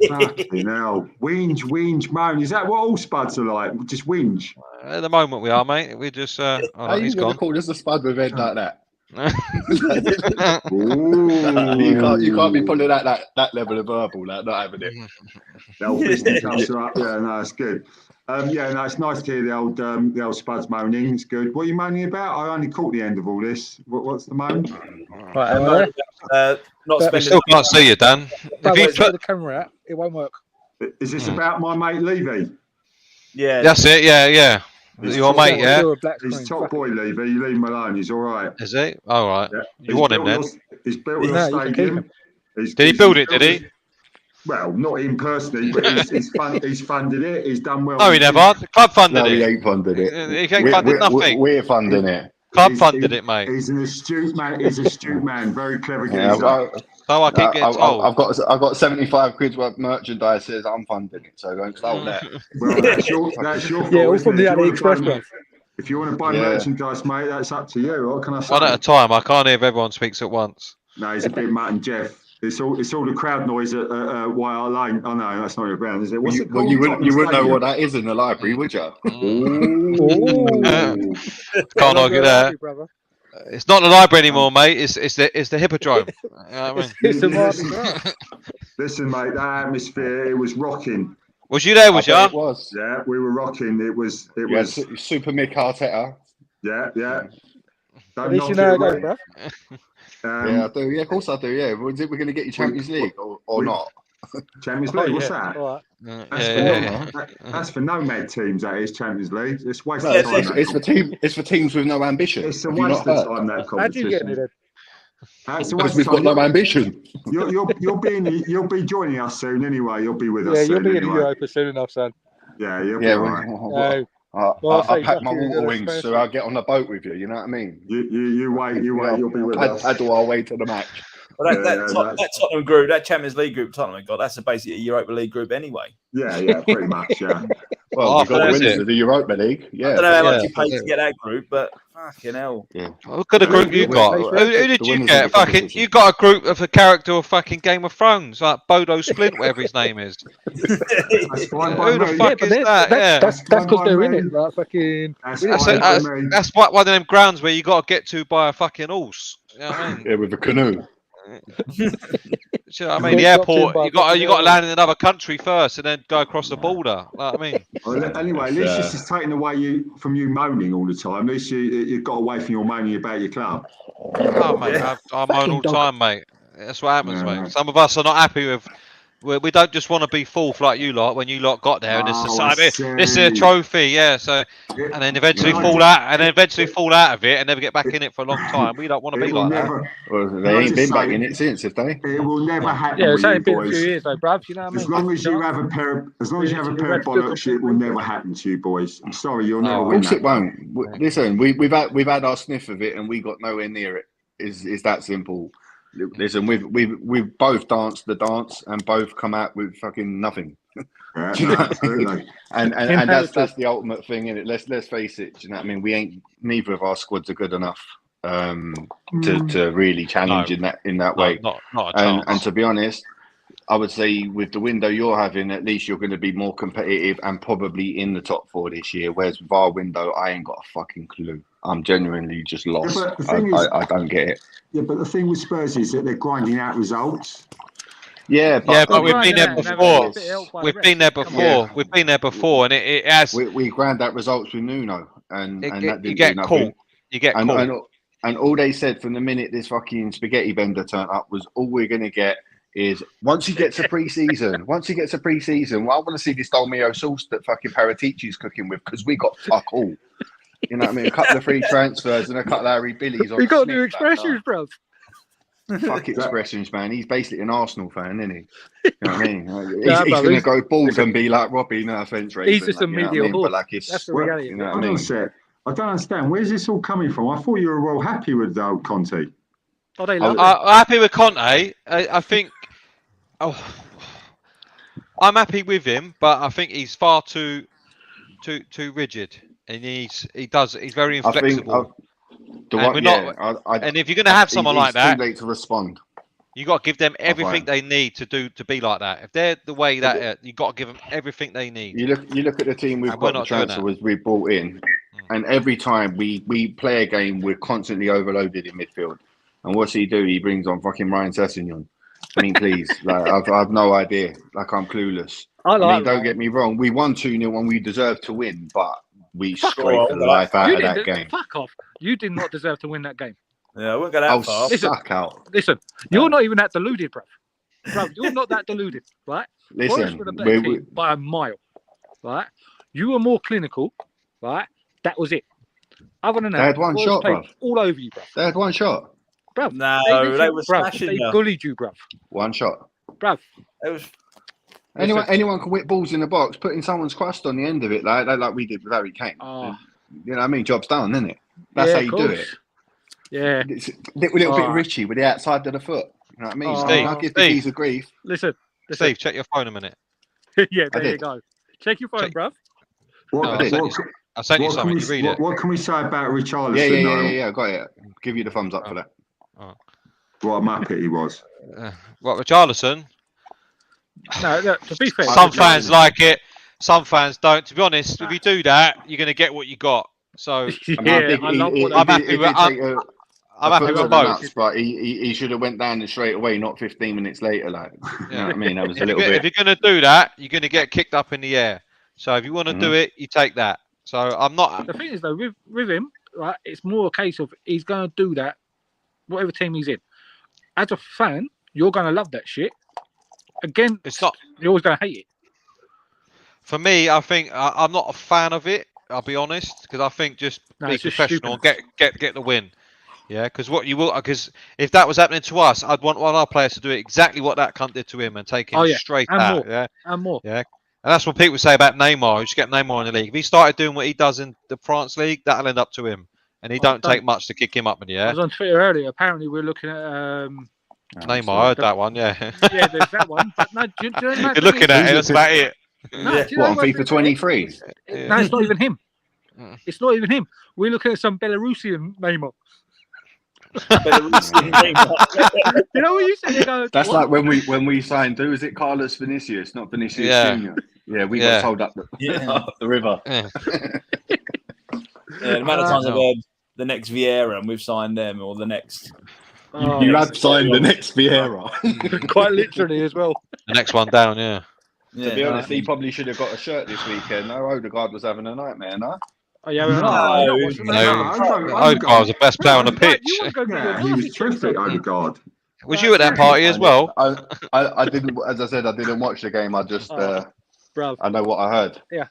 Fucking hell. Whinge, moan. Is that what all spuds are like? Just whinge? At the moment, we are, mate. We just. How are you going to call this a spud with Ed like that? you can't be pulling out that level of verbal, like not having it. Yeah, no, it's good. It's nice to hear the old spuds moaning. It's good. What are you moaning about? I only caught the end of all this. What's the moan? Not we still can't see you, Dan. If you put the camera out, it won't work. Is this about my mate Levy? Yeah, that's it. Yeah. Your mate, yeah. He's top boy, Levy. You leave him alone. He's all right. Is he? All right. Yeah. You want him then? He's built your stadium. Did he build it? Did he? Well, not him personally, but he's funded it. He's done well. No, he never. The club funded it. He ain't funded it. He ain't funded nothing. We're funding it. Club funded it, mate. He's an astute man. He's an astute man. Very clever Yeah, so I keep getting told. I've got 75 quid worth of merchandise says I'm funding it, so don't stole that. Well, that's your fault. Yeah, all from the AliExpress, bro. If you want to buy merchandise, mate, that's up to you. What can I say? One at a time. I can't hear if everyone speaks at once. No, he's a bit Matt and Jeff. It's all the crowd noise at White Hart Lane. Oh no, that's not your ground, is it? What's it called? You wouldn't know what that is in the library, would you? Can't argue that. It's not the library anymore, mate. It's the hippodrome. You know what I mean? Listen, mate, that atmosphere, it was rocking. Was you there? Was you? It was. Yeah, we were rocking. It was. Super Mick Arteta. Yeah. At least you know how to go, bro. Yeah, I do. Yeah, of course I do. Yeah, we're going to get you Champions League or not? Champions League. What's that? All right. That's for nomad teams. That is Champions League. It's waste of time. It's for teams with no ambition. It's a waste of time, that competition. Because we've got no ambition. You'll be joining us soon anyway. You'll be with us. Yeah, you'll be in Europa soon enough, son. Yeah, you'll be alright. I'll pack my water wings so I'll get on the boat with you. You know what I mean? You wait. You'll be with us. Paddle our way to the match. Well, that Tottenham group, that Champions League group Tottenham got, that's basically a Europa League group anyway. Yeah, pretty much, yeah. Well, we've got the winners of the Europa League. Yeah. I don't know how much you paid to get that group, but fucking hell. Yeah. What kind of group you got? Who did you get? Fucking, you got a group of a character of fucking Game of Thrones, like Bodo Splint, whatever his name is. That's fine Who the fuck is that? That's because they're in it. Like, fucking. That's one of them grounds where you got to get to by a fucking horse. You know what I mean? Yeah, with a canoe. So, I mean, the airport, you got to land in another country first and then go across the border. Like, I mean, well, anyway, at least this is taking away from you moaning all the time. At least you got away from your moaning about your club. Oh, mate, I moan all the time, mate. That's what happens, mate. Some of us are not happy with. We don't just want to be fourth like you lot when you lot got there and this is a trophy, yeah. So and then eventually fall out of it and never get back in it for a long time. We don't want to be like that. Well, they ain't been back in it since, have they? It will never happen. Yeah, it's only been a few years, though, bruv. You know what I mean? As long as you have a pair of bollocks, it will never happen to you, boys. I'm sorry, you'll never win. Of course it won't. Listen, we've had our sniff of it and we got nowhere near it. Is that simple? Listen, we've both danced the dance and both come out with fucking nothing. Yeah, do you know what I mean? And that's the ultimate thing, isn't it? Let's face it. Do you know what I mean? Neither of our squads are good enough to really challenge in that way. Not a chance. And to be honest, I would say with the window you're having, at least you're going to be more competitive and probably in the top 4 this year. Whereas with our window, I ain't got a fucking clue. I'm genuinely just lost. Yeah, I don't get it. Yeah, but the thing with Spurs is that they're grinding out results. Yeah, but we've been there before. We've been there before. We've been there before, and it has. We grind out results with Nuno, and that didn't you get caught. You get caught. And all they said from the minute this fucking spaghetti vendor turned up was, all we're going to get is once he gets a pre-season, well, I want to see this Dolmio sauce that fucking Paratici's cooking with, because we got fuck all. You know what I mean? A couple of free transfers and a couple of Harry Billies. We got new expressions, bro. Fuck expressions, man. He's basically an Arsenal fan, isn't he? You know what I mean? He's going to go balls and be like Robbie, no offence, Raven. He's just a media horse. That's the reality. You know what I mean? I don't understand. Where's this all coming from? I thought you were well happy with old Conte. Oh, they love happy with Conte. I think. I'm happy with him, but I think he's far too rigid, and he's very inflexible. And if you're going to have someone like that, too late to respond. You got to give them everything they need to be like that. If they're the way that you got to give them everything they need. You look at the team we've got, the transfers we brought in, and every time we play a game, we're constantly overloaded in midfield. And what's he do? He brings on fucking Ryan Sessegnon. I mean, please, like I've no idea. Like, I'm clueless. I mean, don't get me wrong. We won 2-0 and we deserved to win, but we scraped the life out of that game. Fuck off! You did not deserve to win that game. Yeah, we'll go that far. Listen, you're not even that deluded, bro. Bro, you're not that deluded, right? Listen, were the better team by a mile. Right? You were more clinical. Right? That was it. Other than that, they had one shot, bruv. All over you, bruv. They had one shot. Bruv. No, they were smashing They you. bullied you, bruv. One shot. Bruv. It was. Anyone can whip balls in the box, putting someone's crust on the end of it, like we did with Harry Kane. Oh. You know what I mean? Job's done, isn't it? That's how you do it. Yeah. It's a little bit Richie with the outside of the foot. You know what I mean? Steve, I'll give the keys a grief. Listen. Steve, check your phone a minute. Yeah, there you go. Check your phone, bruv. I sent you something. You read it. What can we say about Richarlison? Yeah, got it. Give you the thumbs up for that. What a muppet he was. What, Richarlison? No, look, to be fair. Some fans like it. Some fans don't. To be honest, if you do that, you're going to get what you got. So I love what I'm happy with. I'm happy with both. Nuts, but he should have went down straight away, not 15 minutes later. Like, you know what I mean? That was a little bit. If you're going to do that, you're going to get kicked up in the air. So if you want to do it, you take that. So I'm not. The thing is though, with him, right? It's more a case of he's going to do that, whatever team he's in. As a fan, you're going to love that shit. Again, it's not. You're always going to hate it. For me, I think I'm not a fan of it. I'll be honest, because I think just be professional and get the win. Yeah, because if that was happening to us, I'd want one of our players to do exactly what that cunt did to him and take him straight out. More. And more. Yeah. And that's what people say about Neymar. You should get Neymar in the league. If he started doing what he does in the France league, that'll end up to him. And he don't take much to kick him up in the air. I was on Twitter earlier. Apparently, we're looking at Neymar. I heard that one. Yeah. Yeah, there's that one. But no, do you know you're looking at it. That's about it. No, what on FIFA 23? No, it's not even him. It's not even him. We're looking at some Belarusian Neymar. You know what you said? That's what? Like when we signed. Who was it? Carlos Vinicius, not Vinicius Junior. Yeah, we got sold up the river. Yeah, the amount of times I've heard the next Vieira and we've signed them, or the next. You have signed the next Vieira. Quite literally as well. The next one down, yeah. To be honest, he probably should have got a shirt this weekend. No, Odegaard was having a nightmare, no? Oh, yeah, Odegaard was the best player on the pitch. He was terrific, Odegaard. Was you at that party as well? I didn't, as I said, I didn't watch the game. I just, I know what I heard. Yeah.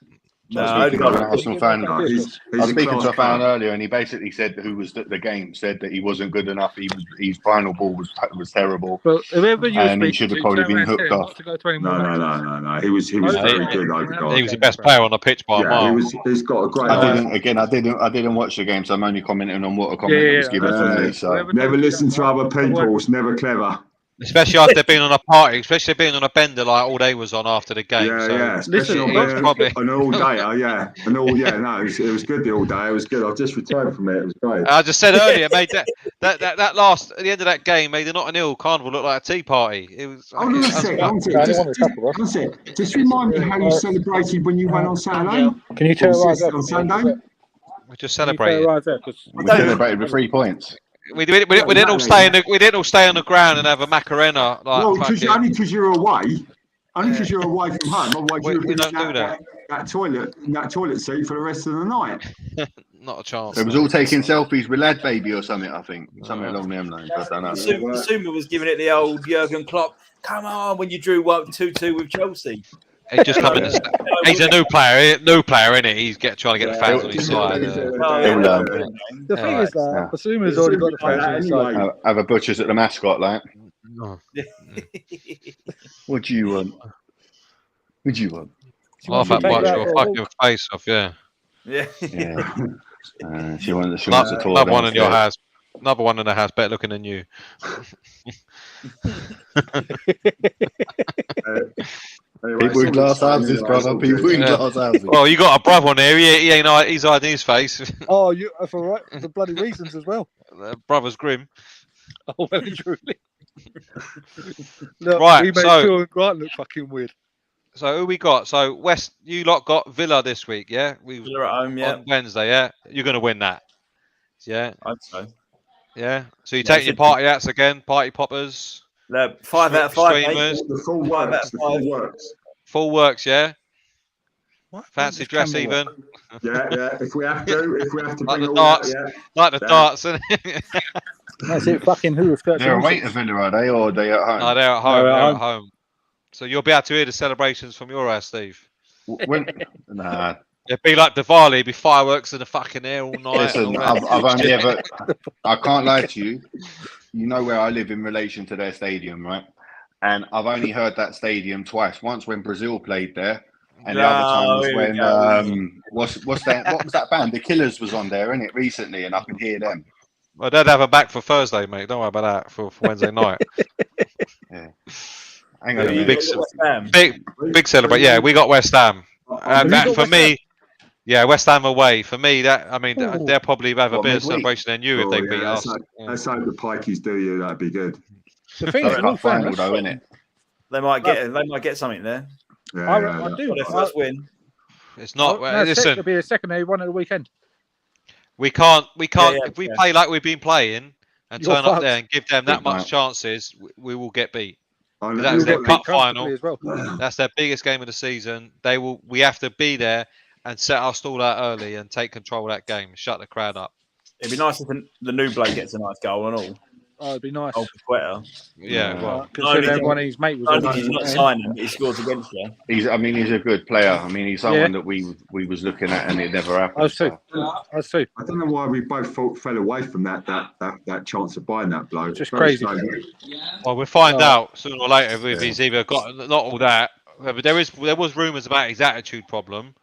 I was speaking to an Arsenal fan. I was speaking to a fan earlier, and he basically said who was the game said that he wasn't good enough. His final ball was terrible, and he should have probably been hooked off. No. He was very good. Odegaard. He was the best player on the pitch by a mile. He's got a great. I didn't watch the game, so I'm only commenting on what a comment was given to me. So never listen to other people. It's never clever. Especially after being on a party, especially being on a bender like all day was on after the game. Especially on all day. No, it was good the all day. It was good. I just returned from it. It was great. I just said earlier, made that last at the end of that game made the Notting Hill Carnival look like a tea party. It was. Just remind me how you celebrated when you went on Saturday. Can you tell us on Sunday? We just celebrated. We celebrated with 3 points. We didn't all stay in the ground and have a Macarena. Only because you're away. Only because you're away from home. Otherwise, you would have been in that toilet seat for the rest of the night. Not a chance. It was all taking selfies with Lad Baby or something. I think something along them lines. I don't know. Zuma was giving it the old Jurgen Klopp. Come on, when you drew 2-2 with Chelsea. He just come in. He's a new player, isn't he? He's trying to get the fans on his side. The thing is that Basuma's already got the fans on his side. Have a butchers at the mascot, like. What do you want? What do you want? Laugh that much or fucking face off, yeah. She wants to talk. Another one in your house. Another one in the house, better looking than you. People in glass houses, brother. People in glass houses. Well, you got a brother on there. He ain't. He's hiding his face. Oh, that's all right. For bloody reasons as well. Brother's grim. Oh, well and truly. Look, right. We made Phil and Grant look fucking weird. So who we got? So West, you lot got Villa this week, yeah? Villa at home, yeah. On Wednesday, yeah. You're gonna win that, yeah. I'd say. Yeah. So you take your party hats again, party poppers. 5 out of 5. Streamers. The full works. The full works. Full works, yeah. What? Fancy dress even. Yeah. If we have to like bring the all darts, that, like the darts, isn't it? That's it. Fucking who? They're away to Villa, are they, or are they at home? No, they're at home. So you'll be able to hear the celebrations from your house, Steve. Nah. It'd be like Diwali, it'd be fireworks in the fucking air all night. Listen, I've only ever. I can't lie to you. You know where I live in relation to their stadium, right? And I've only heard that stadium twice. Once when Brazil played there, and the other time was when what was that band? The Killers was on there, innit, it recently, and I could hear them. Well, they'd have a back for Thursday, mate. Don't worry about that for Wednesday night. Yeah. Hang on a minute. Big celebrate. Yeah, we got West Ham. That for me. Yeah, West Ham away. For me, they'll probably have a bit of celebration than you if they beat us. Let's hope the Pikeys do you. That'd be good. The thing is, in all fairness, though, isn't it? They might get something there. Yeah, I do. Their first win. It's not. Listen, it'll be a secondary one at the weekend. We can't. Yeah, if we play like we've been playing and You're turn up fucked. there and give them that much chances, we will get beat. That's That's their cup final. As well. That's their biggest game of the season. We have to be there and set our stall out early and take control of that game. Shut the crowd up. It'd be nice if the new bloke gets a nice goal and all. Oh, it'd be nice. Oh, Twitter. Yeah, well, considering one of his mates was Only he's not signing, he scores against you. He's a good player. I mean, he's someone that we was looking at, and it never happened. Us too. I don't know why we both fell away from that chance of buying that bloke. Just crazy. Well, we'll find out sooner or later if he's either got not all that. But there was rumours about his attitude problem.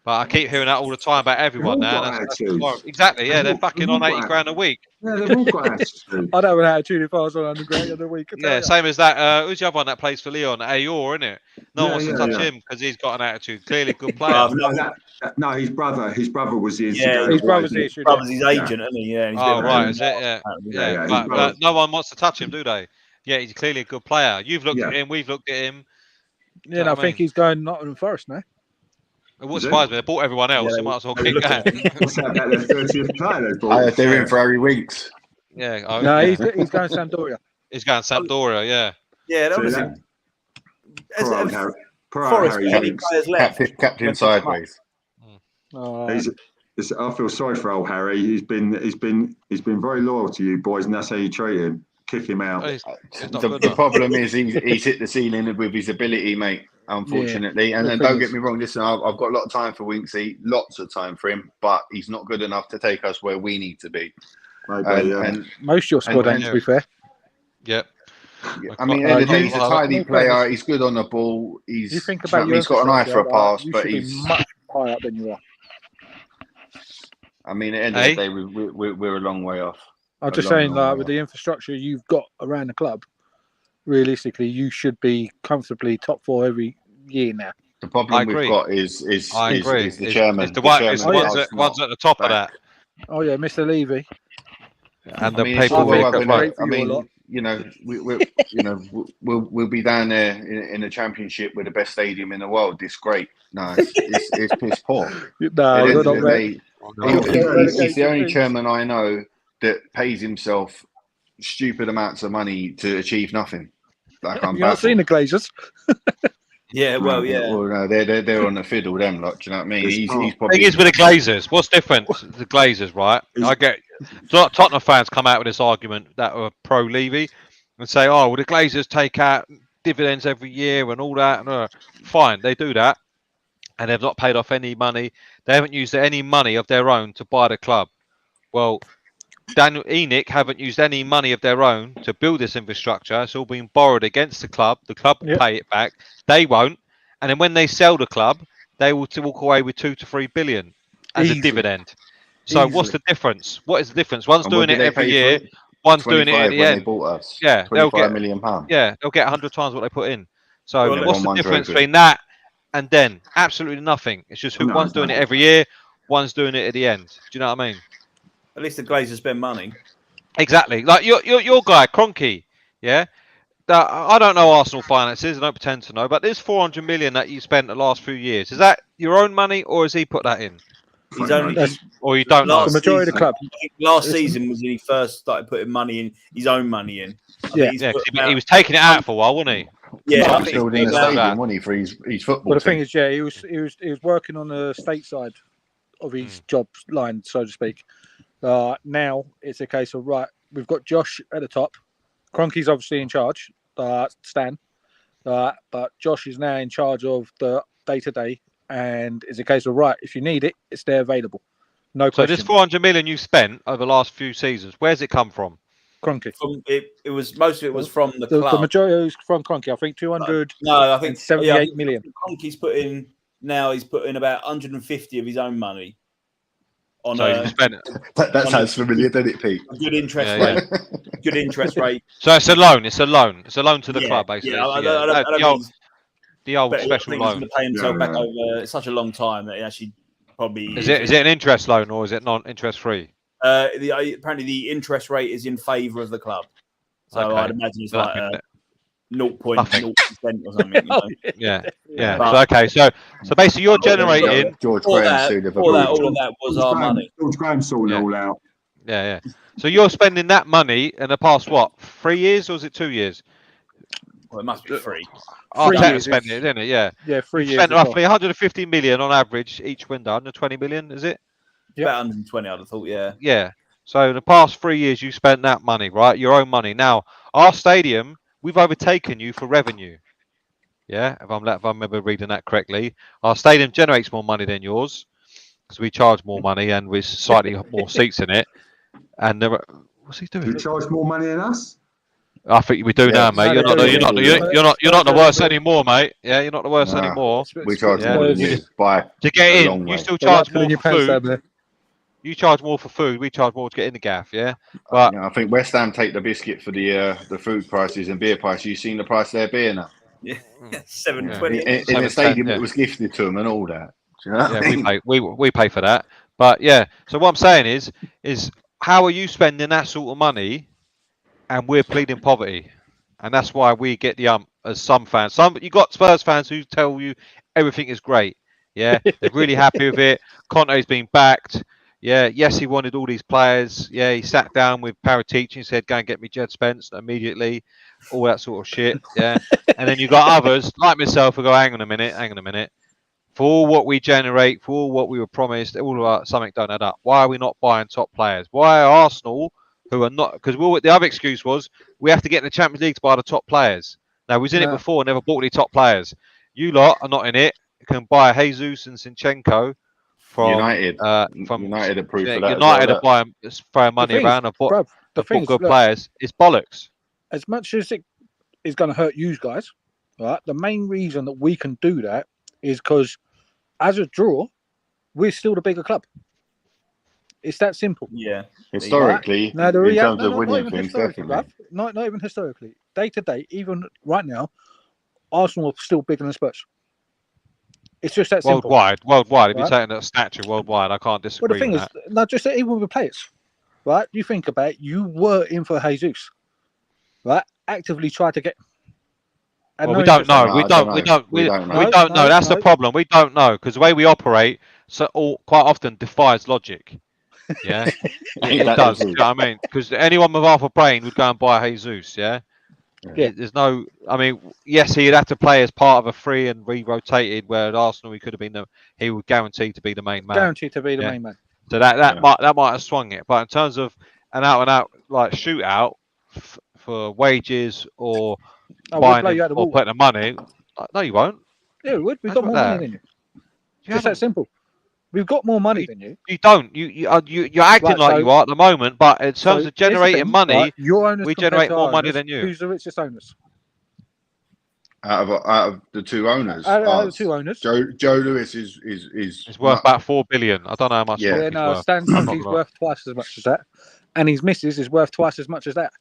But I keep hearing that all the time about everyone now. Exactly, yeah, they're fucking on 80 grand a week. Yeah, they've all got attitude. I'd have an attitude if I was on 100 grand a week. Yeah, same as that. Who's the other one that plays for Leon? Ayor, isn't it? No one wants to touch him because he's got an attitude. Clearly, good player. No, his brother was the his brother's the issue. Brother's his agent, isn't he? Yeah. Oh, right, is it? Yeah. But no one wants to touch him, do they? Yeah, he's clearly a good player. You've looked at him. We've looked at him. Yeah, and I think he's going Nottingham Forest now. It wouldn't surprise me. They bought everyone else. They might as well keep going. What's that about their 30th player they bought? They're in for Harry Winks. Yeah. No, he's going Sampdoria. He's going Sampdoria, yeah. Yeah, that was it. Forest, any players left? Captain sideways. I feel sorry for old Harry. He's been very loyal to you boys, and that's how you treat him. Kick him out. The problem is he's hit the ceiling with his ability, mate. Unfortunately, and then don't get me wrong. Listen, I've got a lot of time for Winksy, lots of time for him, but he's not good enough to take us where we need to be. And most of your squad ain't, to be fair. Yep. I mean, he's a tidy player. He's good on the ball. He's got an eye for a pass, but he's much higher up than you are. I mean, at the end of the day, we're a long way off. I'm just saying, with the infrastructure you've got around the club, realistically, you should be comfortably top 4 every year now. The problem we've got is the chairman. One's at the top of that. Oh yeah, Mr. Levy. And the paperwork. I mean, we'll be down there in the championship with the best stadium in the world. It's great. No, it's piss poor. No, you're not right. He's the only chairman I know that pays himself stupid amounts of money to achieve nothing. You've not seen the Glazers? Yeah, well, yeah. Well, no, they're on the fiddle, them lot. Do you know what I mean? He's probably. Thing is with the Glazers, what's different? The Glazers, right? I get Tottenham fans come out with this argument that are pro Levy and say, "Oh, well, the Glazers take out dividends every year and all that." Fine, they do that, and they've not paid off any money. They haven't used any money of their own to buy the club. Well, Daniel Enoch haven't used any money of their own to build this infrastructure. It's all been borrowed against the club. The club will pay it back. They won't. And then when they sell the club, they will walk away with 2 to 3 billion as a dividend. So what's the difference? What is the difference? One's doing it every year. One's doing it at the end. They bought us. Yeah, they'll get £1 million. Yeah, they'll get 100 times what they put in. So what's the difference between that and then? Absolutely nothing. It's just one's doing it every year. One's doing it at the end. Do you know what I mean? At least the Glazers spend money. Exactly. Like your guy, Kroenke, yeah? I don't know Arsenal finances. I don't pretend to know. But there's 400 million that you spent the last few years. Is that your own money or has he put that in? He's only, or you don't know? The majority of the club. Last season was when he first started putting money in, his own money in. He was taking it out for a while, wasn't he? Yeah, he was building a stadium, wasn't he, for his football. But the thing is, he was working on the state side of his job line, so to speak. Now it's a case of, right, we've got Josh at the top. Kroenke's obviously in charge, Stan. But Josh is now in charge of the day-to-day, and it's a case of, right, if you need it, it's there available. No So question. this 400 million you spent over the last few seasons, where's it come from? Kroenke. It was most of it was from the club. The majority is from Kroenke. I think 200. No, I think 78 million. Kroenke's put in now. He's put in about 150 of his own money. On so spent that sounds familiar, doesn't it, Pete? A good interest rate. Good interest rate. So it's a loan. It's a loan. It's a loan to the club, basically. Yeah, I don't the old special loan. He's going to pay himself back over such a long time that he actually probably is it an interest loan or is it non-interest free? Apparently the interest rate is in favour of the club, so I'd imagine it's like 0.0% or something. Yeah. So basically you're generating George all of that was our money. George Graham sorted it all out. Yeah. So you're spending that money in the past 3 years or is it 2 years? Well, it must be 3. Arteta spent it, didn't it? Yeah. 3 years. Spent roughly 150 million on average each window. 120 million, is it? About 120, I'd have thought. Yeah. So in the past 3 years, you spent that money, right? Your own money. Now, our stadium, we've overtaken you for revenue. Yeah, if I remember reading that correctly, our stadium generates more money than yours because we charge more money and with slightly more seats in it. And what's he doing? You charge more money than us? I think we do now, mate. You're not the worst anymore, mate. Yeah, you're not the worst anymore. We charge more than you by to get in. You still charge more for food. You charge more for food. We charge more to get in the gaff. Yeah, but I think West Ham take the biscuit for the food prices and beer prices. You've seen the price of their beer now. Yeah, $7.20 in the stadium. It was gifted to them and all that. Do you know what I mean? we pay for that. But yeah, so what I'm saying is how are you spending that sort of money? And we're pleading poverty, and that's why we get the as some fans. You got Spurs fans who tell you everything is great. Yeah, they're really happy with it. Conte's been backed. Yeah, yes, he wanted all these players. Yeah, he sat down with Paratici and said, "Go and get me Jed Spence immediately." All that sort of shit. Yeah, and then you got others like myself who go, "Hang on a minute. For all what we generate, for all what we were promised, all of our something don't add up. Why are we not buying top players? Why are Arsenal?" Who are not, because the other excuse was we have to get in the Champions League to buy the top players. Now, we was in it before, never bought any top players. You lot are not in it. You can buy Jesus and Zinchenko from United. United approved for that. United are buying, throwing money around and bought good players. It's bollocks. As much as it is going to hurt you guys, right? The main reason that we can do that is because as a draw, we're still the bigger club. It's that simple. Yeah. Historically, in terms of winning things, definitely. Not even historically. Day to day, even right now, Arsenal are still bigger than Spurs. It's just that simple. Worldwide. If you're taking that stature worldwide, I can't disagree with that. Well, the thing is, not just even with the players, right? You think about it, you were in for Jesus, right? Actively tried to get. Well, we don't know. We don't know. That's the problem. We don't know because the way we operate quite often defies logic. Yeah, it does. You know what I mean? Because anyone with half a brain would go and buy Jesus. Yeah. There's no. I mean, yes, he'd have to play as part of a free and re-rotated. Where at Arsenal, he could have been he would guarantee to be the main man. Guaranteed to be the main man. So that might have swung it. But in terms of an out and out like shootout for wages or buying or putting the money, no, you won't. Yeah, we would. We've got more money than you. Just that simple. We've got more money than you. You don't. You're acting like you are at the moment, but in terms of generating money, we generate more money than you. Who's the richest owners? Out of the two owners. Out of the two owners. Joe Lewis is worth about 4 billion. I don't know how much. Yeah, no, Stan Kroenke's worth twice as much as that, and his missus is worth twice as much as that.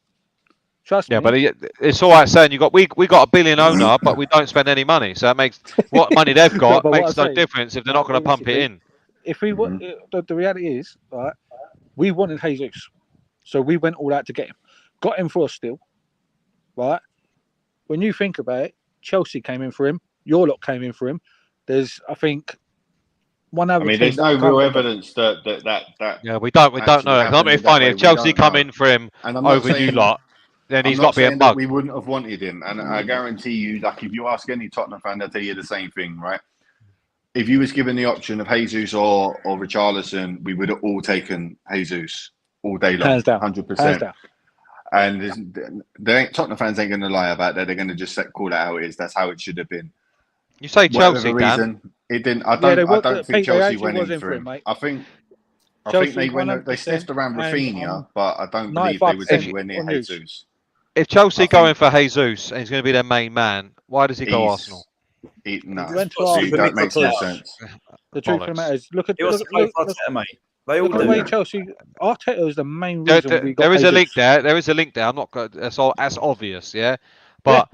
Trust me. Yeah, but it's all right saying we got a billion owner, but we don't spend any money. So that makes what money they've got makes no difference if they're not going to pump it in. If we want, the reality is, right, we wanted Jesus, so we went all out to get him. Got him for a steal, right? When you think about it, Chelsea came in for him. Your lot came in for him. There's, I think, one other. I mean, there's no real evidence that. Yeah, we don't know that. It's not very funny. If Chelsea come in for him over you lot, then he's not being bugged. We wouldn't have wanted him, and I guarantee you, like if you ask any Tottenham fan, they'll tell you the same thing, right? If you was given the option of Jesus or Richarlison, we would have all taken Jesus all day long, 100%. And Tottenham fans ain't going to lie about that. They're going to just call it how it is. That's how it should have been. You say Chelsea, reason, Dan? it didn't. I don't think Chelsea went in for him. Mate. I think Chelsea they sniffed around Rafinha, but I don't believe they was anywhere near Jesus. If Chelsea going for Jesus and he's going to be their main man, why does he go Arsenal? That makes no sense. The truth of the matter is, look at mate. They all look at the way Chelsea. Arteta is the main reason. There is a link there. There is a link there. I'm not. That's obvious, yeah. But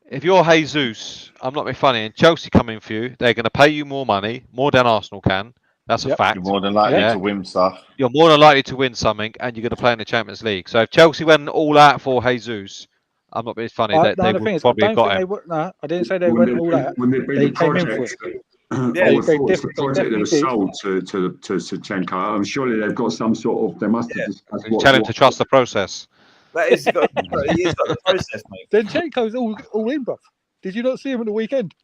if you're Jesus, I'm not being funny, and Chelsea come in for you, they're going to pay you more money, more than Arsenal can. That's a fact. You're more than likely to win stuff. You're more than likely to win something, and you're going to play in the Champions League. So if Chelsea went all out for Jesus, I'm not being funny. They would probably have got him. I didn't say they went all out. They came in for it. The project that was sold to Shevchenko. I'm surely they've got some sort of. They must have discussed. Tell him to trust the process. He's got the process, mate. Shevchenko's all in, bro. Did you not see him at the weekend?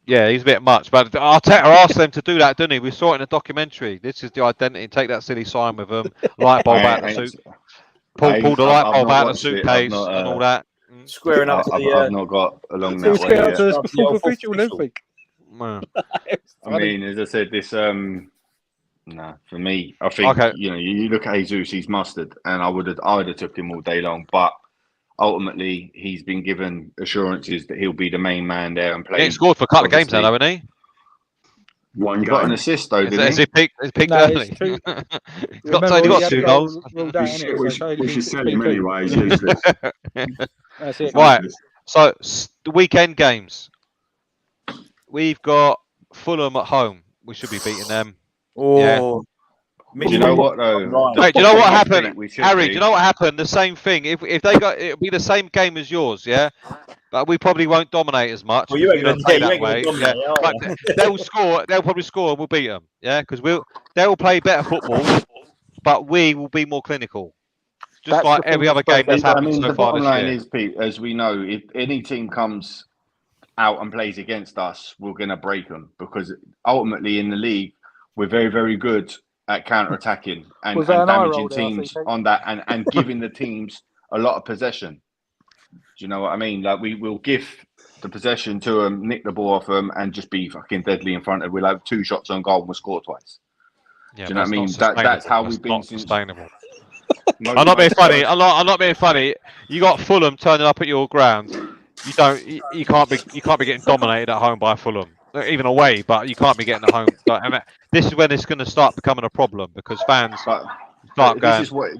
Yeah, he's a bit much, but Arteta asked them to do that, didn't he? We saw it in the documentary. This is the identity. Take that silly sign with them. Light bulb out the suit. Pull the light bulb out of the suitcase and all that. Squaring up. I've not got along that way yet. I mean, as I said, this for me, I think you look at Jesus, he's mustard, and I would have took him all day long, but ultimately he's been given assurances that he'll be the main man there and play. He scored for a couple of games now, hasn't he? One got an assist though, didn't he? Has he peaked early? He's got 2 goals. We should sell him anyway. That's it. Right. So the weekend games. We've got Fulham at home. We should be beating them. Oh, yeah. Do you know what though? Wait, do you know what happened, Harry? Do you know what happened? The same thing. If they got, it'll be the same game as yours, yeah. But we probably won't dominate as much. Well, you ain't going to play that way. But they'll score. They'll probably score, and we'll beat them. Yeah, because they'll play better football, but we will be more clinical. Just like every other game that's happened so far this year. The bottom line is, Pete, as we know, if any team comes out and plays against us, we're going to break them, because ultimately in the league we're very, very good at counter-attacking and damaging teams on that and giving the teams a lot of possession. Do you know what I mean? Like we will give the possession to them, nick the ball off them, and just be fucking deadly in front of. We'll have 2 shots on goal and we'll score twice. Yeah, do you know what I mean? That's how we've been sustainable. I'm not being funny. I'm not being funny. You got Fulham turning up at your ground. You can't be getting dominated at home by Fulham, even away. But you can't be getting at home. This is when it's going to start becoming a problem, because fans start going.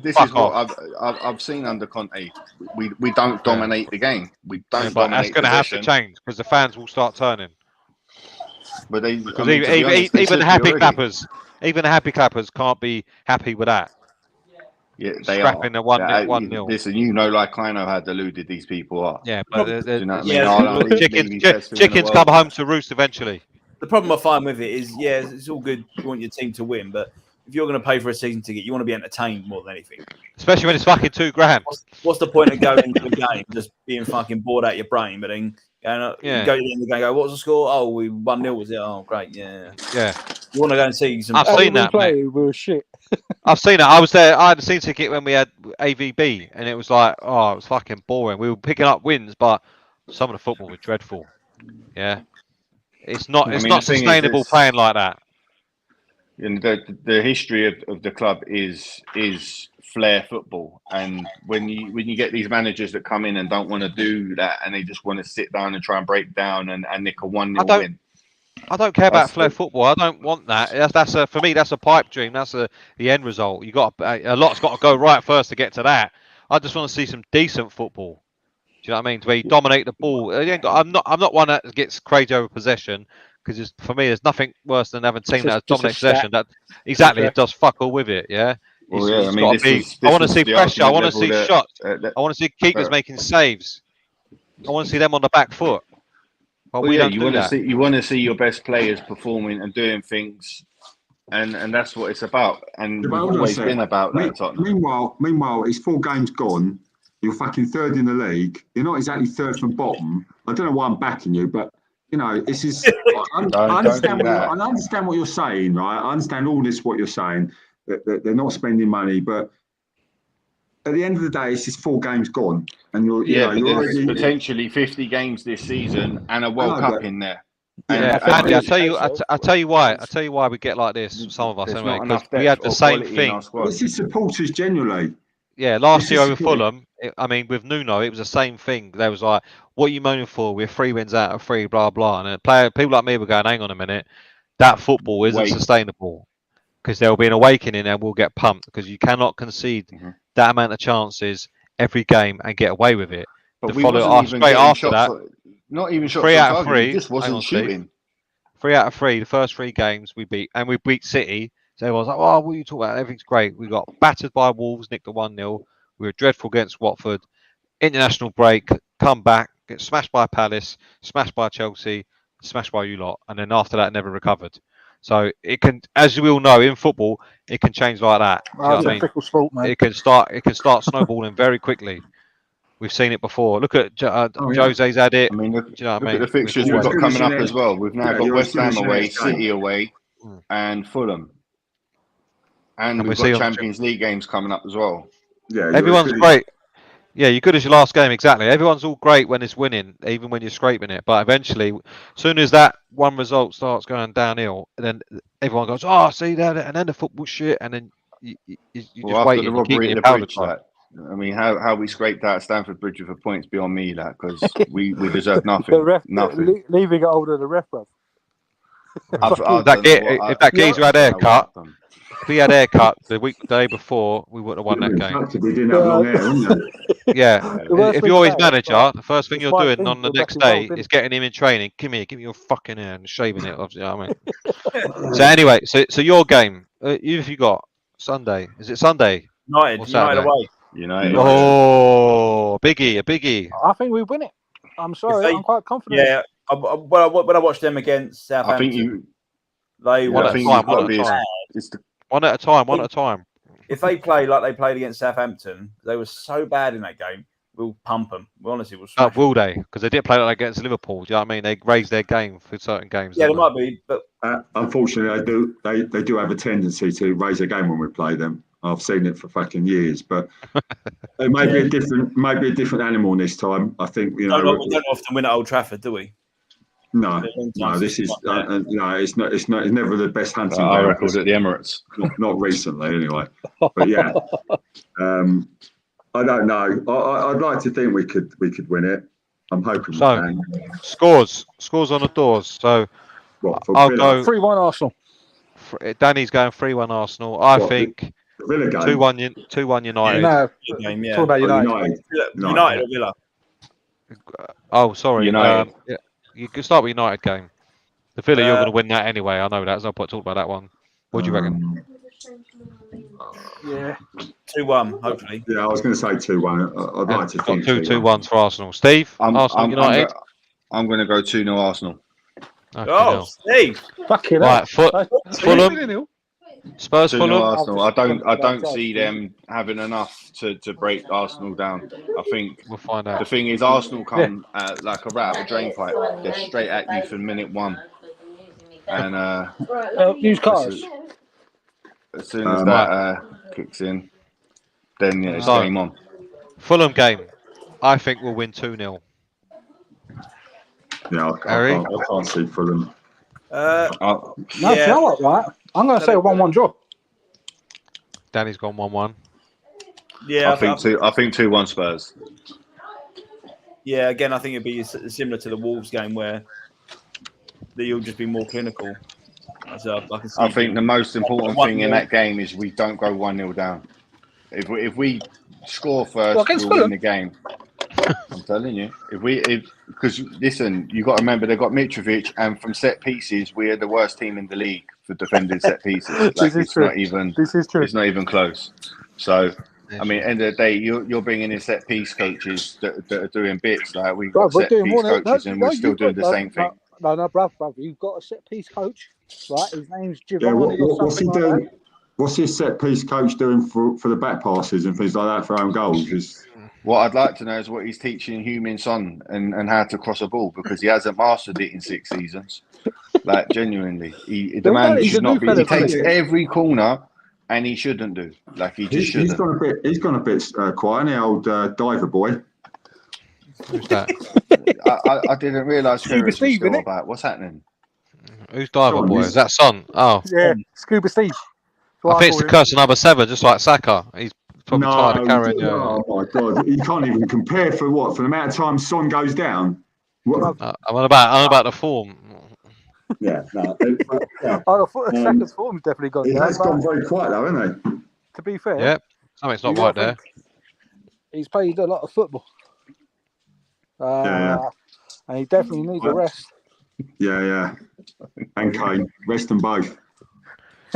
This is what I've seen under Conte. We don't dominate the game. We don't. But that's going to have to change, because the fans will start turning. But even the happy clappers can't be happy with that. Yeah, they scrapping are. the 1-0. Listen, like I know how deluded these people are. Yeah, but you know what I mean? Chickens come home to roost eventually. The problem I find with it is, it's all good. You want your team to win, but if you're going to pay for a season ticket, you want to be entertained more than anything. Especially when it's fucking $2,000. What's the point of going to a game just being fucking bored out your brain, but then go to the end of the game, go, what was the score? Oh, we 1-0, was it? Oh, great, yeah. You want to go and see some. I've seen that. We were shit. I've seen it. I was there. I had a season ticket when we had AVB, and it was like, it was fucking boring. We were picking up wins, but some of the football was dreadful. Yeah, it's not. It's not sustainable playing like that. And the history of the club is flair football, and when you get these managers that come in and don't want to do that, and they just want to sit down and try and break down and nick a 1-0 win. I don't care about flair football. I don't want that. For me, that's a pipe dream. That's the end result. A lot's got to go right first to get to that. I just want to see some decent football. Do you know what I mean? To where you dominate the ball. I'm not one that gets crazy over possession, because for me, there's nothing worse than having a team that dominates possession. It does fuck all with it. Yeah. Well, I want to see pressure. I want to see shots. I want to see keepers making saves. I want to see them on the back foot. But you want to see your best players performing and doing things, and that's what it's about. And we've always been about that. Meanwhile, it's 4 games gone. You're fucking 3rd in the league. You're not exactly 3rd from bottom. I don't know why I'm backing you, but this is. I understand what you're saying, right? I understand all this what you're saying. That they're not spending money, but at the end of the day, it's just 4 games gone, and you're but you're there's already potentially 50 games this season and a World Cup in there. Yeah, Andy, I tell you why we get like this. Some of us there's anyway, not because enough we had the depth or same quality in our thing. squad. This is supporters genuinely. Yeah, last year This over is Fulham, I mean, with Nuno, it was the same thing. They was like, "What are you moaning for? We're 3 wins out of 3, blah blah." And people like me were going, "Hang on a minute, that football isn't sustainable." Because there'll be an awakening and we'll get pumped because you cannot concede that amount of chances every game and get away with it. But we wasn't even straight after that, not even shots 3 on out of target. 3. He just wasn't shooting. 3 out of 3. The first 3 games we beat, and we beat City. So everyone's like, "Oh, what are you talking about? Everything's great." We got battered by Wolves, nicked a 1-0. We were dreadful against Watford. International break, come back, get smashed by Palace, smashed by Chelsea, smashed by you lot, and then after that, never recovered. So it can, as we all know, in football, it can change like that. You know what I mean? Fickle sport, man. It can start snowballing very quickly. We've seen it before. Look at Jose's had it. I mean, look, do you know what look I mean? at the fixtures we've got coming up as well. We've now got West Ham away, City away, and Fulham, and we've got Champions League games coming up as well. Yeah, everyone's great. Yeah, you're good as your last game, exactly. Everyone's all great when it's winning, even when you're scraping it. But eventually, as soon as that one result starts going downhill, then everyone goes, "Oh, see that," and then the football shit, and then you just wait. The robbery at the bridge, I mean, how we scraped out Stamford Bridge with a point's beyond me, that because we deserve nothing. Nothing. Leaving it older the ref, bro. If that geezer had haircut. If he had haircut the day before, we would have won that game. We didn't have long hair, wouldn't it? Yeah. If you're his manager, the first thing you're doing on the next day is getting him in training. Give me your fucking hair and shaving it. You know what I mean? So anyway, so your game, if you got Sunday, is it Sunday? United away. United. Oh, a biggie. I think we win it. I'm sorry, I'm quite confident. Yeah. When I watched them against Southampton, I think one at a time. If they play like they played against Southampton, they were so bad in that game. We'll pump them. We honestly will. Will they? Because they did play like against Liverpool. Do you know what I mean? They raised their game for certain games. Yeah, they might be, but unfortunately, they do have a tendency to raise their game when we play them. I've seen it for fucking years, but it may be a different animal this time. I think we don't often win at Old Trafford, do we? No. This is no. It's not. It's never the best hunting ground. Record at the Emirates. Not recently, anyway. But yeah, I don't know. I'd like to think we could win it. I'm hoping we can. Scores on the doors. So I'll go 3-1 Arsenal. Danny's going 3-1 Arsenal. I think 2-1 United. No, talk about United. United or Villa. Oh, sorry. United. You can start with United game. The Villa, you're going to win that anyway. I know that. There's no point talking about that one. What do you reckon? Yeah. 2-1, hopefully. Yeah, I was going to say 2-1. I'd like to think 2-1s for Arsenal. Steve? Arsenal United? I'm going to go 2-0 Arsenal. Okay, Steve. Fucking right, Fulham. Spurs, Fulham. Arsenal. I don't see them having enough to break Arsenal down. I think we'll find out. The thing is, Arsenal come like a rat out of a drain pipe. They're straight at you from minute 1. And use cars. As soon as that kicks in, then it's game on. Fulham game. I think we'll win 2-0. Yeah, I can't see Fulham. No, you know what, right? I'm going to say a 1-1 draw. Danny's gone 1-1. Yeah, I think 2-1 Spurs. Yeah, again, I think it'd be similar to the Wolves game where you'll just be more clinical. I think the most important thing in that game is we don't go 1-0 down. If we score first, we'll win the game. I'm telling you, because listen, you got to remember they've got Mitrovic, and from set pieces, we are the worst team in the league for defending set pieces. Like, this is true. It's not even close. So, I mean, end of the day, you're bringing in set piece coaches that are doing bits. Like we've got set piece coaches, and we're still doing the same thing. No, bruv, you've got a set piece coach, right? His name's Giovanni. What's he doing? What's his set piece coach doing for the back passes and things like that for own goals? What I'd like to know is what he's teaching Heung-min Son and how to cross a ball, because he hasn't mastered it in 6 seasons. Like, genuinely. He takes every corner and he shouldn't do. Like he just shouldn't. He's gone a bit quiet. The old diver boy. Who's that? I didn't realise Scuba was Steve, still innit? about. What's happening? Who's diver Son, boy? he's- Is that Son? Oh, Yeah, Scuba Steve. I think it's the curse of number 7, just like Saka. He's probably tired of carrying. Oh my God! You can't even compare for the amount of time Son goes down. What? I'm on about the form. Yeah, no. I thought Saka's form's definitely gone He down. has gone very quiet though, hasn't he? To be fair, Yep, something's not right there. He's played a lot of football. Yeah. And he definitely needs a rest. Yeah. And Kane, rest them both.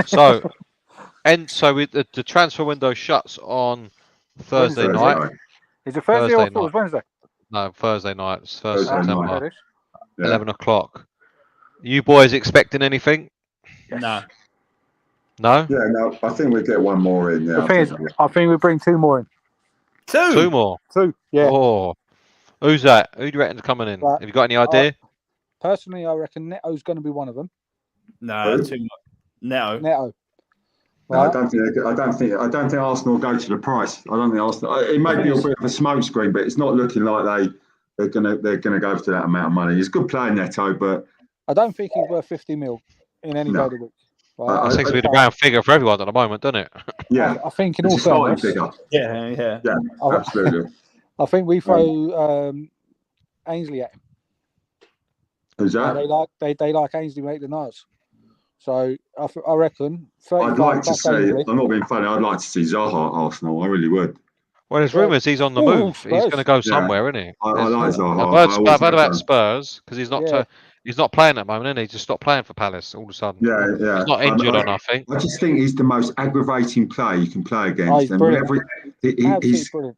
So the transfer window shuts on Thursday night. Is it Thursday or night. Wednesday? No, Thursday night. It's 1st Thursday September, night. 11 o'clock. You boys expecting anything? No. No? Yeah, no. I think we get one more in. Yeah, The thing is, I think we bring 2 more in. 2 more? 2, yeah. Oh. Who's that? Who do you reckon's coming in? Right. Have you got any idea? Personally, I reckon Neto's going to be one of them. No, too much. No. Neto. No, I don't think Arsenal go to the price. I don't think Arsenal. It may be a bit of a smokescreen, but it's not looking like they're gonna go for that amount of money. He's a good player, Neto, but I don't think he's worth 50 mil in any day of the week. Right? That seems to be the round figure for everyone at the moment, doesn't it? yeah, I think in all it's a starting fairness, figure. Yeah, absolutely. I think we throw Ainsley at him. Who's that? They like Ainsley Maitland-Niles. So I reckon. I'd like to see. I'm not being funny. I'd like to see Zaha at Arsenal. I really would. Well, there's rumours he's on the move. He's going to go somewhere, isn't he? I like Zaha. I've heard about Spurs because he's not playing at the moment, isn't he? He just stopped playing for Palace all of a sudden. Yeah. He's not injured or nothing. I just think he's the most aggravating player you can play against. He's brilliant. He's brilliant.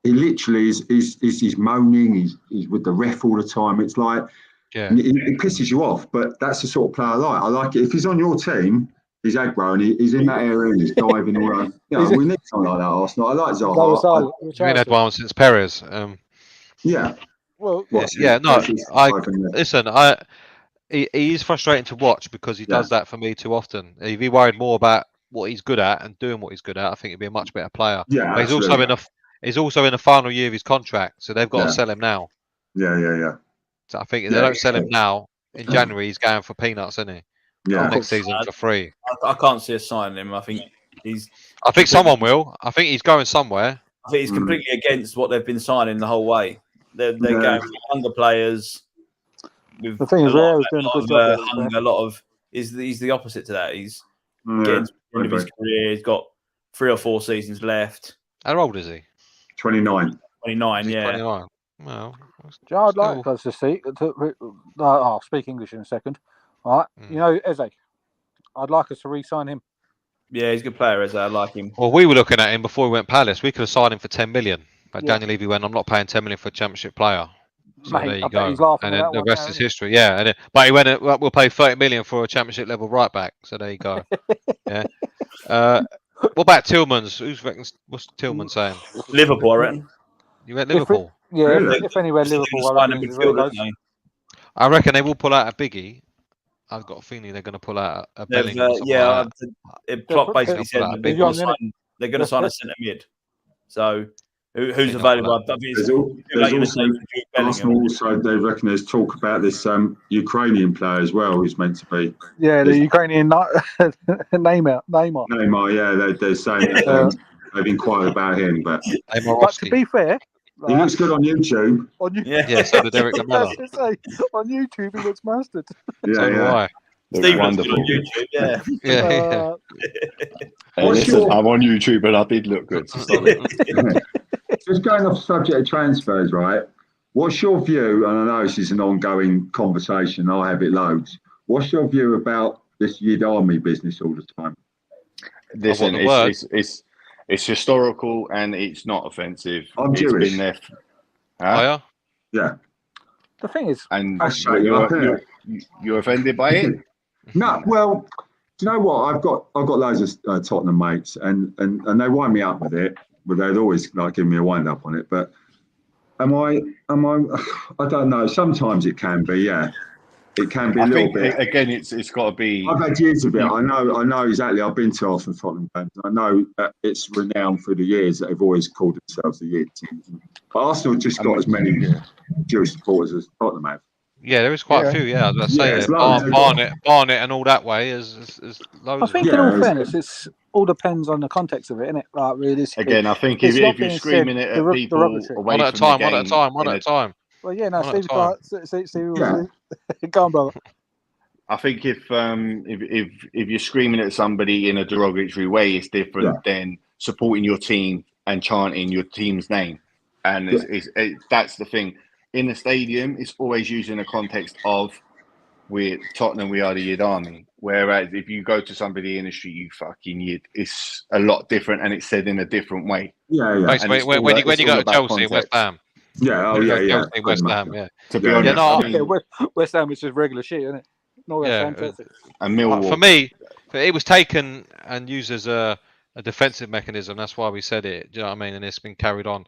He literally is moaning. He's with the ref all the time. It's like it pisses you off. But that's the sort of player I like. I like it. If he's on your team, he's aggro and he's in that area and he's diving all around. We need something like that, Arsenal. I like Zaha. We've had one since Perez. Yeah. Well, listen. He is frustrating to watch because he does that for me too often. If he worried more about what he's good at and doing what he's good at, I think he'd be a much better player. Yeah, but he's also in the final year of his contract, so they've got to sell him now. Yeah. So I think if they don't sell him now in January, he's going for peanuts, isn't he? Yeah. Next season for free. I can't see us signing him. I think someone will. I think he's going somewhere. I think he's completely against what they've been signing the whole way. They're going for younger players. With the thing is, Ray's doing a good job. A lot of he's the opposite to that. He's getting to the end of his career. He's got 3 or 4 seasons left. How old is he? 29. 29. Yeah. 29. Well, I'd like us to see. I'll speak English in a second. All right. You know, Eze. I'd like us to re-sign him. Yeah, he's a good player, Eze. I like him. Well, we were looking at him before we went Palace. We could have signed him for 10 million. But Daniel Levy went, I'm not paying 10 million for a championship player. So there you go. And then the rest is history. Yeah. But he went, we'll pay 30 million for a championship level right back. So there you go. Yeah. What about Tillmans? What's Tillman saying? Liverpool, I reckon. You went Liverpool? If anywhere Liverpool. I reckon they will pull out a biggie. I've got a feeling they're going to pull out a Bellingham. Klopp basically said they're going to sign a centre mid. So who's available? Arsenal also, they reckon there's talk about this Ukrainian player as well who's meant to be. Yeah, the Ukrainian Neymar. Yeah, they're saying that they've inquired about him. But to be fair, he looks good on YouTube. Yeah, so did Eric Lamella. On YouTube, he looks mastered. Yeah. Steve wonderful. On YouTube, yeah. Hey, listen, I'm on YouTube and I did look good. Just going off the subject of transfers, right? What's your view? And I know this is an ongoing conversation. I have it loads. What's your view about this Yid Army business all the time? Listen, it's historical and it's not offensive. I'm Jewish. Been there. Huh? Yeah. The thing is, and you're offended by it? No. Well, do you know what? I've got loads of Tottenham mates, and they wind me up with it, but they'd always give me a wind up on it. But am I? I don't know. Sometimes it can be, yeah. it can be a little bit. Again, it's got to be. I've had years of it. I know exactly. I've been to Arsenal Tottenham games. I know that it's renowned through the years that they've always called themselves the Yid team. But Arsenal just got as many Jewish supporters as Tottenham have. Yeah, there is quite a few. Yeah, I was going to say Barnet and all that way is loads. I think in all fairness, it's all depends on the context of it, innit? Like realistically. Again, I think if you're screaming it at people away one at a time, one at a time. Well, yeah, no, Steve, go on, brother. I think if you're screaming at somebody in a derogatory way, it's different than supporting your team and chanting your team's name. And that's the thing. In the stadium, it's always used in the context of we're Tottenham, we are the Yid Army. Whereas if you go to somebody in the street, you fucking Yid, it's a lot different and it's said in a different way. Yeah. Basically, when you go to Chelsea, West Ham. Yeah, Chelsea, West Ham, To be honest, West Ham is just regular shit, isn't it? No, and Millwall. For me, it was taken and used as a defensive mechanism. That's why we said it. Do you know what I mean? And it's been carried on.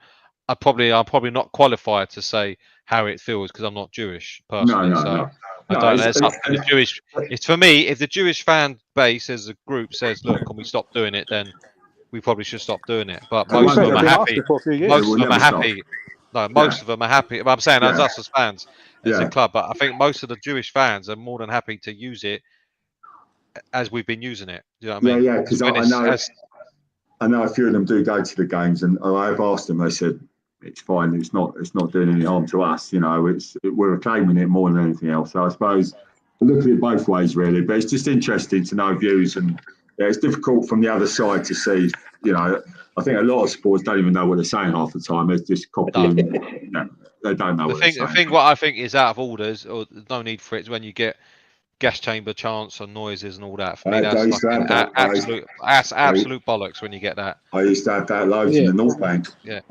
I'm probably not qualified to say how it feels because I'm not Jewish personally. No. I don't know. It's up to the Jewish. It's for me. If the Jewish fan base as a group says, "Look, can we stop doing it?" Then we probably should stop doing it. But most of them are happy. Most of them are happy. No, most of them are happy. But I'm saying as us as fans, as a club. But I think most of the Jewish fans are more than happy to use it as we've been using it. Do you know what I mean? Yeah, because I know a few of them do go to the games, and I've asked them. They said it's fine. It's not doing any harm to us. You know, we're claiming it more than anything else. So I suppose I look at it both ways really. But it's just interesting to know views, and it's difficult from the other side to see. You know, I think a lot of supporters don't even know what they're saying half the time. They're just copying. They don't know what they're saying. The thing what I think is out of orders, or there's no need for it, is when you get gas chamber chants and noises and all that. For me, that's absolute bollocks when you get that. I used to have that loads in the North Bank. Yeah,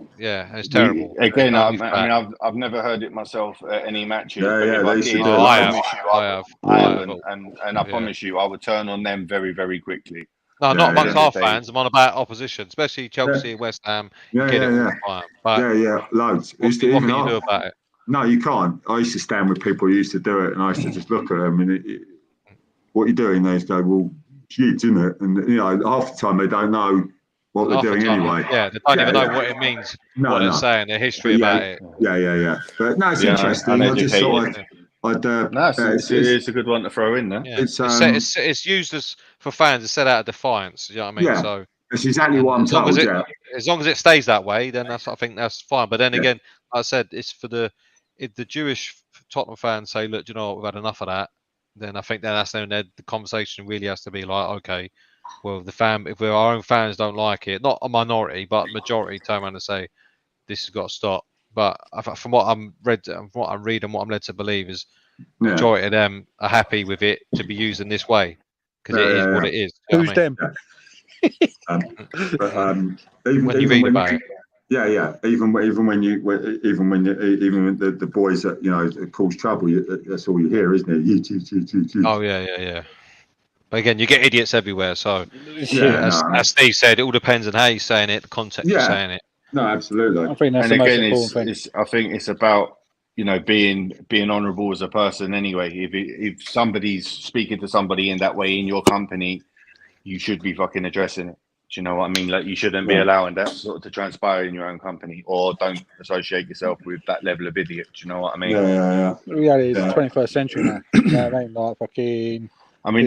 it's terrible. Again, I've never heard it myself at any matches. I have. And I promise you, I would turn on them very, very quickly. No, not amongst our fans. I'm on about opposition, especially Chelsea and West Ham. Get it all the time. But loads. What can you do about it? No, you can't. I used to stand with people who used to do it, and I used to just look at them and what you're doing. They go, "Well, shit, isn't it?" And half the time they don't know what they're doing anyway. Yeah, they don't even know what it means. What they're saying, their history about it. Yeah. But no, it's interesting. I just thought it's a good one to throw in there. Yeah. It's used as for fans to set out a defiance. You know what I mean? Yeah. So it's exactly what I'm told. As long as it stays that way, then I think that's fine. But then again, like I said, it's for if the Jewish Tottenham fans say, "Look, you know what, we've had enough of that," then I think that's when the conversation really has to be like, okay, well, if our own fans don't like it, not a minority, but majority turn around and say, this has got to stop. But from what I'm reading, what I'm led to believe is majority of them are happy with it to be used in this way because it is what it is. Who's them? When you read about it. Yeah. Even when the boys that cause trouble, that's all you hear, isn't it? Oh yeah. But again, you get idiots everywhere. So as Steve said, it all depends on how you're saying it, the context you're saying it. No, absolutely. I think that's the most important thing. I think it's about being honourable as a person anyway. If somebody's speaking to somebody in that way in your company, you should be fucking addressing it. Do you know what I mean? Like, you shouldn't be allowing that sort of to transpire in your own company, or don't associate yourself with that level of idiot. Do you know what I mean? Yeah. The reality is 21st century now. You know what I mean? Like, fucking. I mean,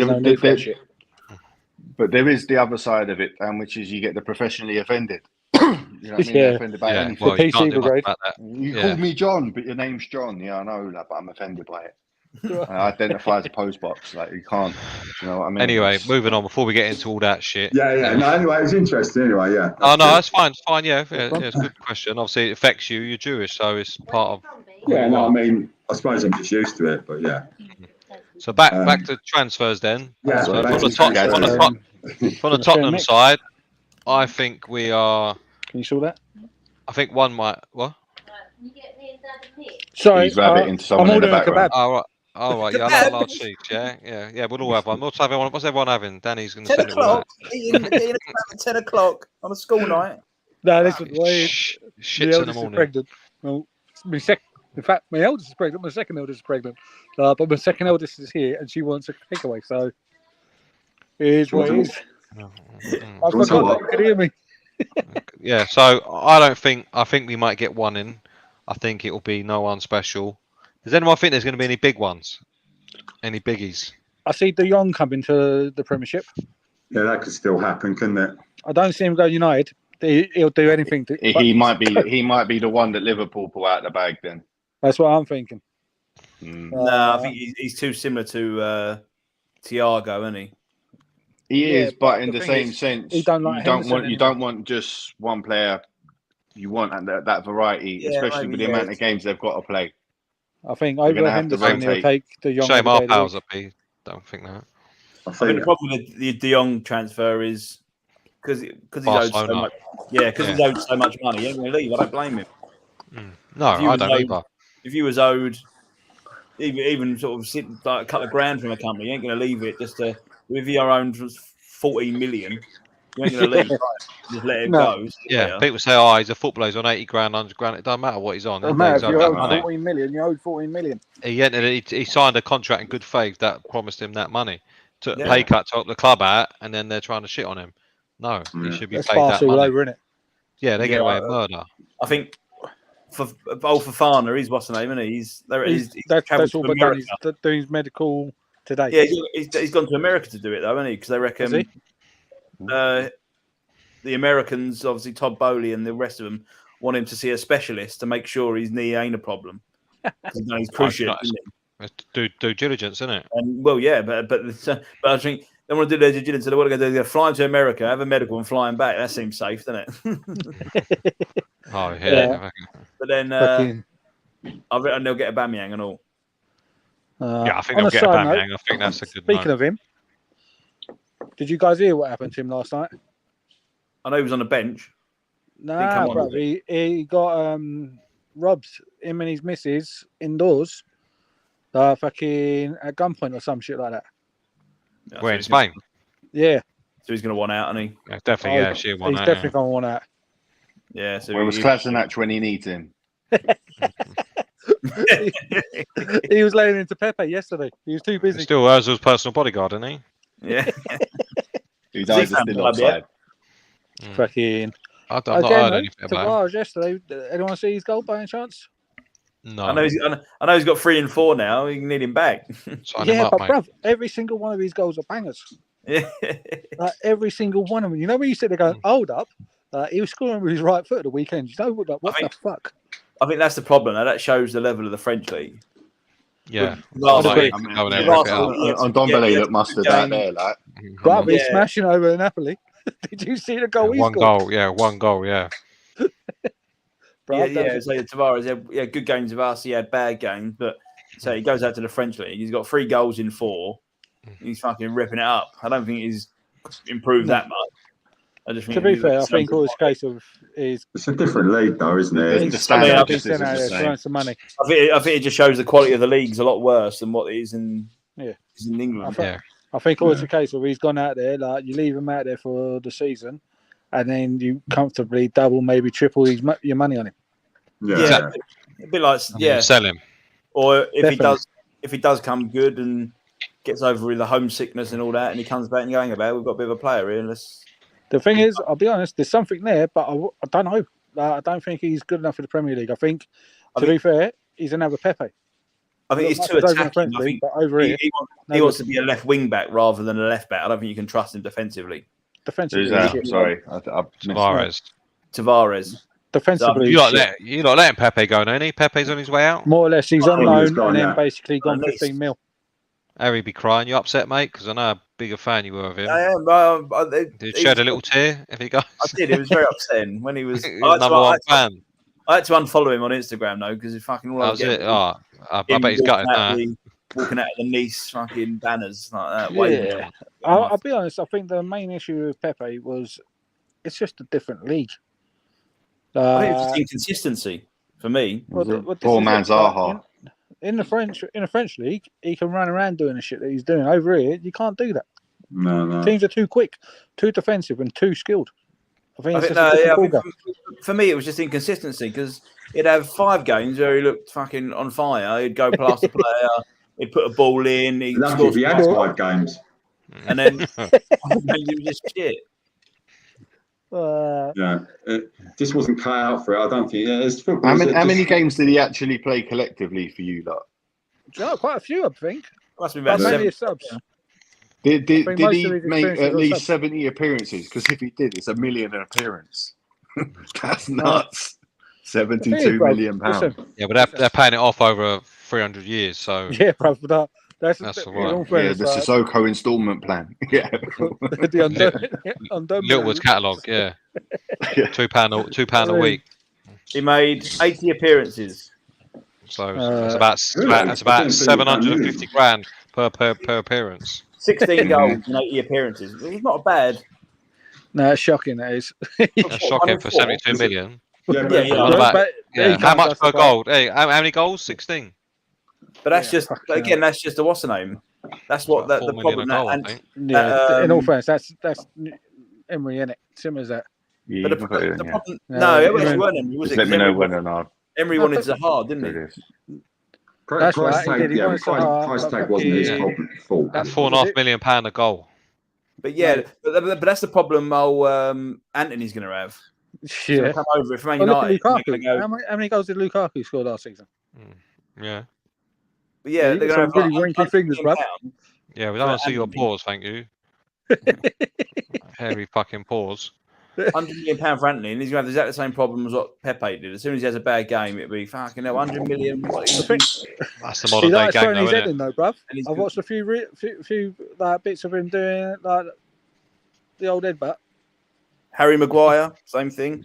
but there is the other side of it, which is you get the professionally offended. You know what I mean? They're offended by anything. Well, the PC brigade. You called me John, but your name's John. Yeah, I know that, but I'm offended by it. I identify as a postbox. Like, you can't. You know what I mean? Anyway, moving on before we get into all that shit. Yeah. No, anyway, it's interesting. Anyway, yeah. Oh no, that's fine. It's fine. Yeah, it's a good question. Obviously, it affects you. You're Jewish, so it's part of. Yeah, no, I mean, I suppose I'm just used to it, but yeah. So back to transfers then. Yeah. So from the Tottenham side, I think we are. Can you show that? I think one might. What? Sorry, he's rabbit into someone in the background. Oh right, yeah, I like large sheets. Yeah. We'll all have one. What's everyone having? Danny's going to send it all out. 10 o'clock. Eating at 10 o'clock on a school night. No, this is shits in the morning. Pregnant. Well, my In fact, my eldest is pregnant. My second eldest is pregnant. But my second eldest is here, and she wants a takeaway. So it is what it is. I forgot that you could hear me. Yeah. So I think we might get one in. I think it will be no one special. Does anyone think there's going to be any big ones? Any biggies? I see De Jong coming to the Premiership. Yeah, that could still happen, couldn't it? I don't see him go United. He'll do anything. He might be the one that Liverpool pull out of the bag. Then that's what I'm thinking. No, I think he's too similar to Thiago, isn't he? He is, but in the same sense, you don't want just one player. You want that variety, especially with the amount of games they've got to play. I think over Henderson, he'll take De Jong. Shame our pals up here. Don't think that. I think the problem with the De Jong transfer is because he's owed so much. Yeah, because he's owed so much money. He ain't going to leave. I don't blame him. No, I don't either. If you was owed even sort of like a couple of grand from a company, you ain't going to leave it just to. If you're owned 14 million, you ain't going to leave. Right? Just let it go. Yeah, people say, he's a footballer. He's on 80 grand, 100 grand. It doesn't matter what he's on. Doesn't matter. If you're owed 14 million, you're owed 14 million. He signed a contract in good faith that promised him that money. Took a pay cut to help the club out, and then they're trying to shit on him. No, he should be paid that money. Over, innit? Yeah, they get away with murder. I think for Fofana, he's what's the name, isn't he? He's that's all done. He's doing his medical today. Yeah, he's gone to America to do it though, hasn't he? Because they reckon the Americans, obviously Todd Bowley and the rest of them, want him to see a specialist to make sure his knee ain't a problem. He's crucial. Due diligence, isn't it? And well, yeah, but I think they want to do their due diligence. So they want to go. They're flying to America, have a medical, and flying back. That seems safe, doesn't it? But then I reckon they'll get a Aubameyang and all. I think they'll get a Aubameyang. I think that's a good. Speaking of him, did you guys hear what happened to him last night? I know he was on the bench. Nah, bro, he got robbed. Him and his missus indoors. Fucking at gunpoint or some shit like that. Where in Spain? Yeah. So he's going to want out, isn't he? Yeah, definitely, yeah. She'll want he's out. He's definitely going to want out. Yeah. So it was Kolasinac when he needs him. He was laying into Pepe yesterday. He was too busy. He's still Ozil's personal bodyguard, isn't he? Yeah. His eyes are still offside. Fucking. I've not heard anything about him. Yesterday. Anyone see his goal by any chance? No. I know he's got 3 and 4 now. You need him back. Bruv, every single one of his goals are bangers. Yeah. Every single one of them. You know when you sit there going, hold up, he was scoring with his right foot at the weekend. You know what the fuck? I think that's the problem. Now that shows the level of the French league. Yeah. On Dombele looked mustard out there, like. Bruv, he's smashing over Napoli. Did you see the goal he scored? One goal, yeah. So Tavares, he had good games of us. He had bad games, but so he goes out to the French league. He's got 3 goals in 4. He's fucking ripping it up. I don't think he's improved that much. I just think to be fair, I think all this case of is it's a different league, though, isn't it? He's some money. I think it just shows the quality of the league's a lot worse than what it is in England. I think all it's a case of he's gone out there, like you leave him out there for the season, and then you comfortably double, maybe triple your money on him. Yeah. A bit like sell him. Or if he does come good and gets over with the homesickness and all that, and he comes back and going about, we've got a bit of a player here. The thing is, I'll be honest, there's something there, but I don't know. I don't think he's good enough for the Premier League. I think, to be fair, he's another Pepe. I think he's too attacking. He wants to be a left wing back rather than a left back. I don't think you can trust him defensively. Sorry, Tavares. Defensively, you're not letting Pepe go, ain't he? Pepe's on his way out. More or less, he's on loan and then basically gone 15 mil. Harry be crying. You upset, mate? Because I know how big a fan you were of him. I am. Did you shed a little tear if he goes? I did. It was very upsetting when he was. Number one fan. I had to unfollow him on Instagram though because he's fucking all over. I bet he's gutted now. Walking out of the Nice fucking banners like that. I'll be honest. I think the main issue with Pepe was it's just a different league. I think it's just inconsistency for me. Poor man's Zaha. In the French league, he can run around doing the shit that he's doing. Over here, you can't do that. No. Teams are too quick, too defensive, and too skilled. I think for me, it was just inconsistency because he'd have 5 games where he looked fucking on fire. He'd go past the player, he'd put a ball in, he'd Lucky if he had 5 games. And then he was just shit. This wasn't cut out for it. I don't think. How many games did he actually play collectively for you, lot? Quite a few, I think. Must be about 7 subs. Did he make at least 70 appearances? Because if he did, it's £1 million an appearance. That's nuts. £72 million. Yeah, but they're paying it off over 300 years. So yeah, bro. That's right. Yeah, the Sissoko instalment plan. Yeah. Littlewood's catalogue. Yeah. £2 a week. He made 80 appearances. So that's about 750 grand per appearance. 16 goals and 80 appearances. It's not bad. No, it's shocking. That is. That's shocking for 72 million. Yeah. How much per goal? Hey, how many goals? 16. But that's just that's just a what's the name? That's what the problem. In all fairness, that's Emery, innit? Simple as that. Yeah, but the problem, Emery weren't Emery, was it? Let me know when and I'll. Emery wanted Zaha, didn't he? That's right. Price tag wasn't his fault. That's £4.5 million a goal. But but that's the problem. Anthony's going to have. Yeah. Come over if Man United. How many goals did Lukaku score last season? Yeah. But yeah, they're going to have really ranky fingers, bro. Yeah, we don't want to see your paws, thank you. Hairy fucking paws. £100 million for Anthony, and he's going to have exactly the same problem as what Pepe did. As soon as he has a bad game, it'll be fucking hell, 100 million. That's the modern day game, though, isn't it? Though, bruv. I've watched a few bits of him doing like the old headbutt. Harry Maguire, same thing.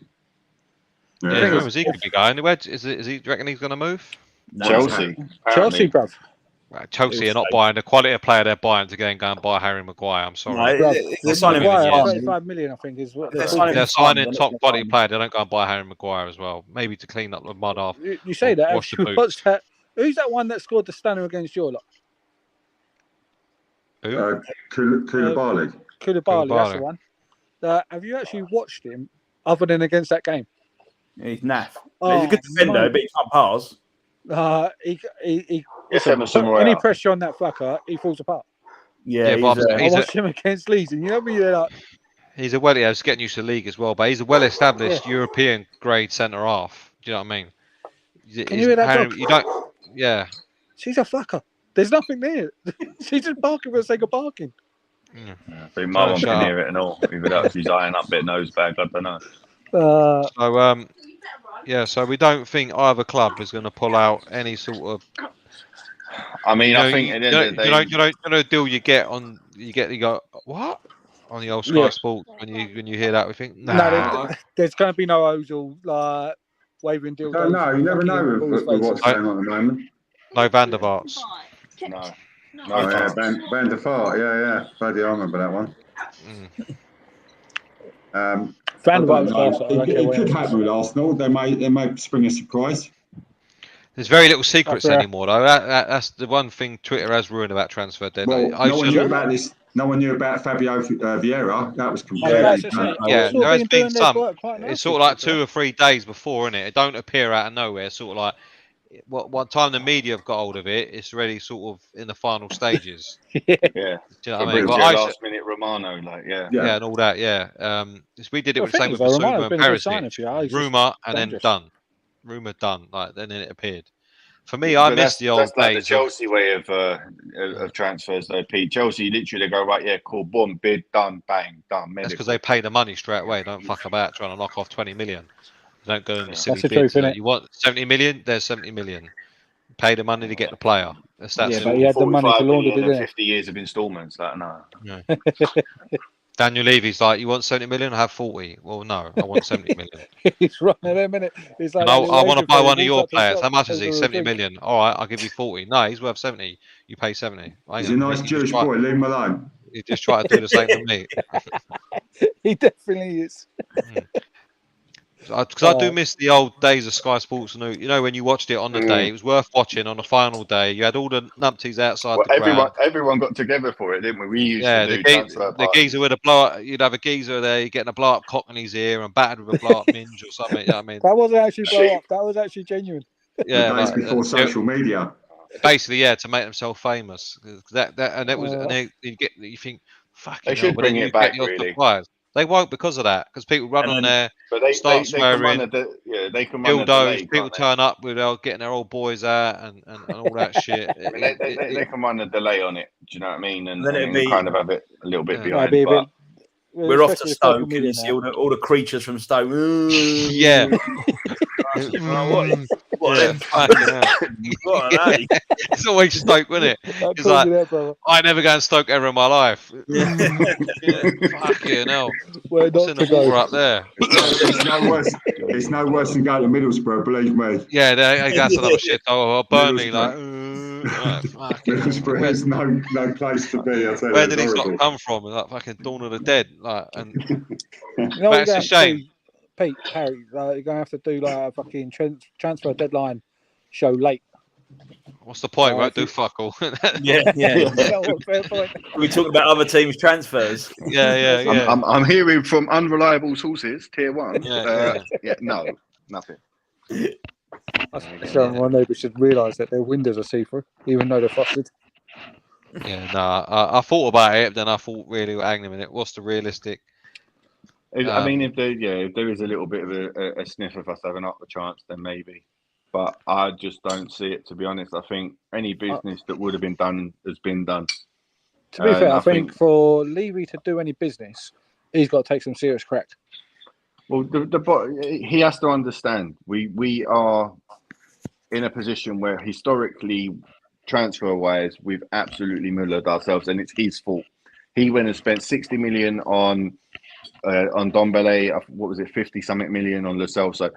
Yeah, where was he going to be going? Do you reckon he's going to move? No, Chelsea, bruv. Chelsea are not buying the quality of player they're buying to go and buy Harry Maguire. I'm sorry. They're signing 35 million, I think, is what they're signing top quality player. They don't go and buy Harry Maguire as well. Maybe to clean up the mud off. You say that. What's that? Who's that one that scored the stunner against your lot? Who? Koulibaly. That's the one. Have you actually watched him other than against that game? Yeah, he's naff. He's a good defender, but he can't pass. Any pressure on that fucker, he falls apart. Yeah, I watched him against Leeds, and you know me, like, he's he's getting used to the league as well, but he's a well-established European grade centre half. Do you know what I mean? Can you hear that dog? You don't. Yeah. She's a fucker. There's nothing there. She's just barking for the sake of barking. I think my one can hear it and all. Even she's eyeing up bit nose bag, I don't know. So we don't think either club is going to pull out any sort of. I mean, I think at the end of the day, you know the deal you go what on the old Sky Sports when you hear that we think no, there's going to be no Ozil like waving deal. No, you never know with what's going on at the moment. No Van der Vaarts. No. Van der Vaart, yeah. Bloody, I remember that one. Van der Vaart. It could happen with Arsenal. They may spring a surprise. There's very little secrets anymore, though. That's the one thing Twitter has ruined about transfer deadline. Well, no one knew about this. No one knew about Fabio Vieira. That was completely. There has been some. It's sort of like 2 or 3 days before, isn't it? It don't appear out of nowhere. Sort of like what time the media have got hold of it, it's already sort of in the final stages. Yeah. Do you know what I mean? Last minute Romano, and all that. Yeah. We did it with the same with Zuma and Perisic. Rumour and then done. Rumour done. Then it appeared. For me, I miss the old days. That's the Chelsea way of transfers, though, Pete. Chelsea literally go right, cool, boom, bid, done, bang, done. That's because they pay the money straight away. Don't fuck about trying to knock off 20 million. Don't go in silly bids. You want 70 million? There's 70 million. Pay the money to get the player. That's but he had the money to launder it. 50 years of instalments. No. Yeah. Daniel Levy's like, you want 70 million? I have 40. Well, no, I want 70 million. He's running there a minute. He's like, I want to buy one of your players. How much is he? 70 million. All right, I'll give you 40. No, he's worth 70. You pay 70. He's a nice Jewish boy. Leave him alone. You just try to do the same to me. He definitely is. Because I do miss the old days of Sky Sports, and you know when you watched it on the day, it was worth watching. On the final day, you had all the numpties outside the ground. Everyone got together for it, didn't we? We used to do transfer the geezer with a blow up. You'd have a geezer there, getting a blow up cock in his ear and battered with a blow up minge or something. You know what I mean, that wasn't actually blow up. That was actually genuine. Yeah, the days before social media. Basically, to make themselves famous. You think, fucking they should bring it back. Really, they won't because of that. Because people run on there, but they start swearing. They can run dildos. People turn up with getting their old boys out and all that shit. They can run a delay on it. Do you know what I mean? And then it'd kind of have it a little bit behind. We're off to Stoke, and you see all the creatures from Stoke. Yeah. What it's always Stoke, isn't it? It's like, I never go and Stoke ever in my life. Fucking hell. What's in the water up there? It's no worse than going to Middlesbrough, believe me. Yeah, that's another shit. Oh, Burnley, Middlesbrough is no place to be. Where did he not come from? Like fucking Dawn of the Dead. But it's a shame. Pete, Harry, you're going to have to do a fucking transfer deadline show late. What's the point? Won't do fuck all. Yeah. Fair point. We talking about other teams' transfers. Yeah. I'm hearing from unreliable sources, tier 1. No, nothing. So my neighbours should realise that their windows are see-through, even though they're frosted. Yeah, I thought about it, then I thought, really, hang on a minute, what's the realistic? I mean, if there is a little bit of a sniff of us having up the chance, then maybe. But I just don't see it, to be honest. I think any business that would have been done has been done. To be fair, I think for Levy to do any business, he's got to take some serious crack. Well, he has to understand we are in a position where historically, transfer-wise, we've absolutely mullered ourselves, and it's his fault. He went and spent 60 million on Ndombele, what was it, 50-something million on Lo Celso.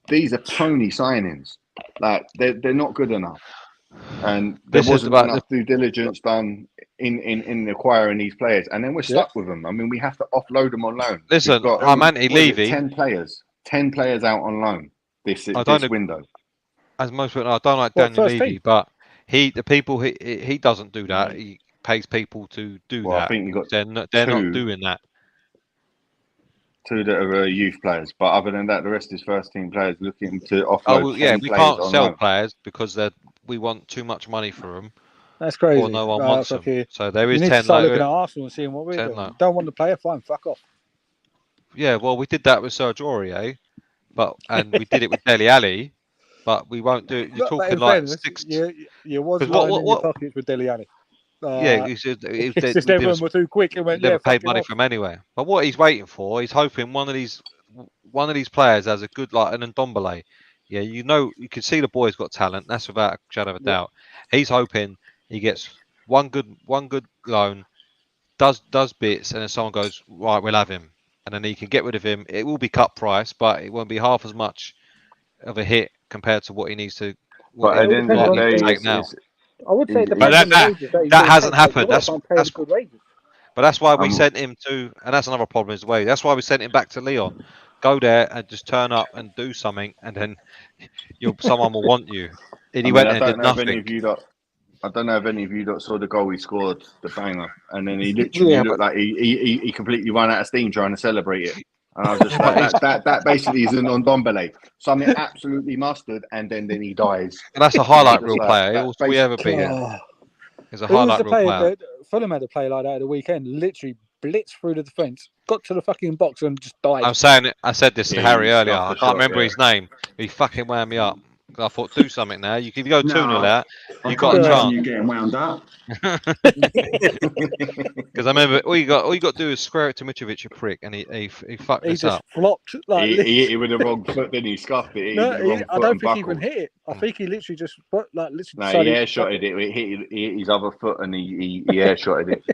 These are pony signings. Like, they're not good enough. And there wasn't enough due diligence done in acquiring these players. And then we're stuck with them. I mean, we have to offload them on loan. Listen, I'm anti-Levy. 10 players out on loan this window. As most people know, I don't like Daniel Levy, but he doesn't do that. He pays people to do that. I think you got they're not doing that. 2 that are youth players, but other than that, the rest is first team players looking to offload. We can't sell players because we want too much money for them. That's crazy. Or no one wants them. So there is 10. You need 10. to start looking at Arsenal and seeing what we're doing. Don't want the player, fine, fuck off. Yeah, well, we did that with Serge Aurier, and we did it with Dele Alli, but we won't do it. You're talking like 6. You was lying in your pockets with Dele Alli. It's just everyone were too quick and went. Never paid money from anywhere. But what he's waiting for, he's hoping one of these players has a good an Ndombele. Yeah, you can see the boy's got talent. That's without a shadow of a doubt. He's hoping he gets one good loan, does bits, and then someone goes, right, we'll have him, and then he can get rid of him. It will be cut price, but it won't be half as much of a hit compared to what he needs to. But at the end of the day, now. I would say that hasn't happened. But that's why we sent him to, and that's another problem is the way. That's why we sent him back to Lyon. Go there and just turn up and do something, and then someone will want you. And he went and did nothing. I don't know if any of you that saw the goal he scored, the banger, and then he literally looked like he completely ran out of steam trying to celebrate it. And I was just like, that basically is an Ndombele. Something absolutely mustard, and then he dies. And that's a highlight reel player. All we ever be. Is a highlight reel player. Fulham had a play like that at the weekend. Literally blitzed through the defence, got to the fucking box, and just died. I'm saying it. I said this to Harry earlier. I can't remember his name. He fucking wound me up. I thought, do something now. You can go 2-0 out. You got a chance. You're getting wound up. Because I remember all you got to do is square it to Mitrovic, you prick, and he fucked this up. He just flopped. He hit it with the wrong foot, then he scuffed it. I don't think he even hit it. I think he literally just literally. No, he air-shotted it. He hit his other foot and he air-shotted it.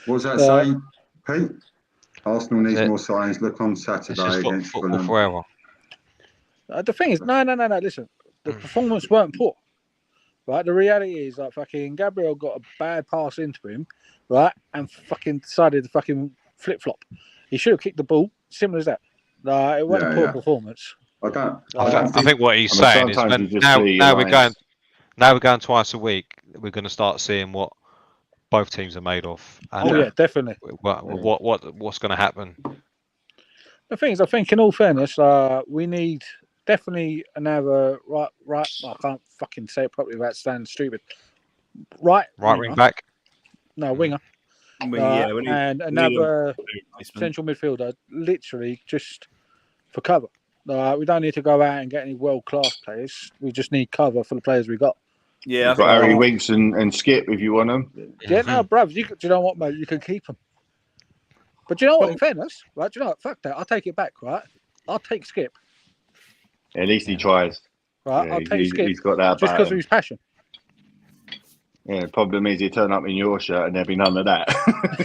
What was that saying, Pete? Arsenal needs more signs. Look on Saturday against Fulham. Forever. The thing is, no. Listen, the performance weren't poor, right? The reality is, fucking Gabriel got a bad pass into him, right, and fucking decided to fucking flip flop. He should have kicked the ball. Simple as that. No, it wasn't a poor performance. I think what he's saying is when now we're going twice a week. We're going to start seeing what both teams are made of. And definitely. What's going to happen? The thing is, I think in all fairness, we need definitely another right. I can't fucking say it properly without sounding stupid. Right wing back. No, winger. And another central midfielder, literally just for cover. We don't need to go out and get any world-class players. We just need cover for the players we got. Yeah, I've got Harry Winks and Skip if you want them. Yeah, no, bruv. Do you know what, mate? You can keep them. But do you know what? In fairness, right? Do you know what? Fuck that. I'll take it back, right? I'll take Skip. At least he tries. Right, yeah, I'll take Skip. He's got that just because of his passion. Yeah, the problem is he'd turn up in your shirt and there'd be none of that.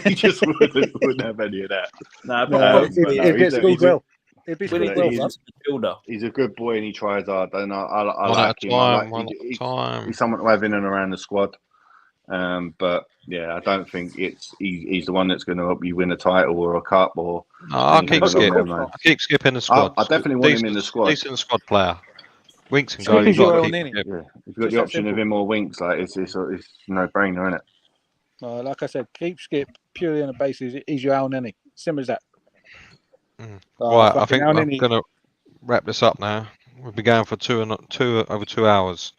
He just wouldn't have any of that. It'd be school well. It'd be school well. He's a good boy and he tries hard. And I like him. He's someone to have in and around the squad. But yeah, I don't think he's the one that's going to help you win a title or a cup or. No, I'll keep Skip. I'll keep Skip in the squad. I definitely want him in the squad. Decent squad player. Winks and go. If you've got the option of him or Winks, like it's no brainer, isn't it? Like I said, keep Skip purely on the basis he's your Al Nenny. Simple as that. Right, I think I'm going to wrap this up now. We've been going for over 2 hours.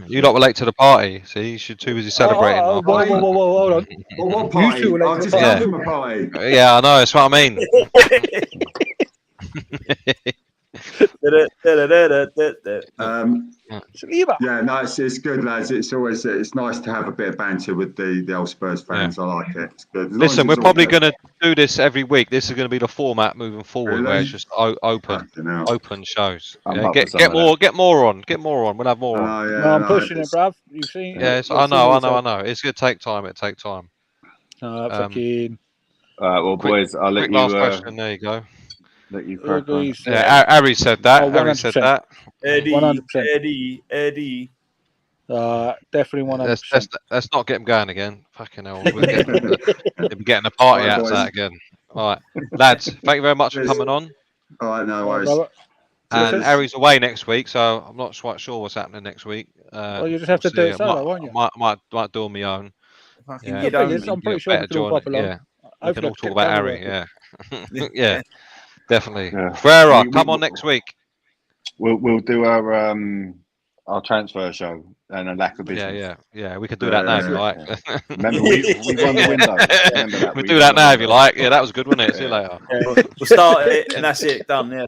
You lot were late to the party, see? You should too busy celebrating. Whoa, hold on. What party? You two were late to the party. Yeah, I know. That's what I mean. Yeah, no, it's good, lads. It's nice to have a bit of banter with the old Spurs fans. I like it. It's good. Listen, we're probably going to do this every week. This is going to be the format moving forward, where it's just open shows. Yeah, get more on. We'll have more on. I'm pushing it, bruv. You've seen. Yes, I know. It's going to take time. It takes time. Fucking. Well, boys, I'll let you. Last question. There you go. Let you crack on. Yeah, Harry said that. Harry said that. Eddie. 100%. Let's not get him going again. Fucking hell. We'll be getting a party out of that again. All right. Lads, thank you very much for coming on. All right, no worries. And Harry's away next week, so I'm not quite sure what's happening next week. Well, you just have to do it solo, won't you? Might do on my own. Yeah. I'm pretty sure we can all pop along. Yeah. We can all talk about Harry, yeah. Yeah. Definitely. Yeah. Ferreira, come on next week. We'll do our transfer show and a lack of business. Yeah. We can do that now if you like. Remember, we won the window. We'll do that now if you like. Yeah, that was good, wasn't it? See you later. Yeah, we'll start it and that's it. Done. Yeah.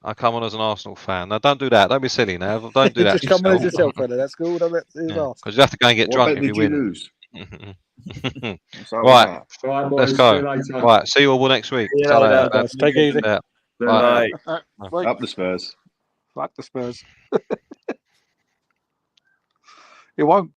I come on as an Arsenal fan. Now, don't do that. Don't be silly now. Don't do that. Just come on as yourself, brother. That's cool. Because you have to go and get drunk if you win. Lose? Right, let's go. Right, see you all next week. Take it easy. Bye. Up the Spurs. Fuck the Spurs. It won't.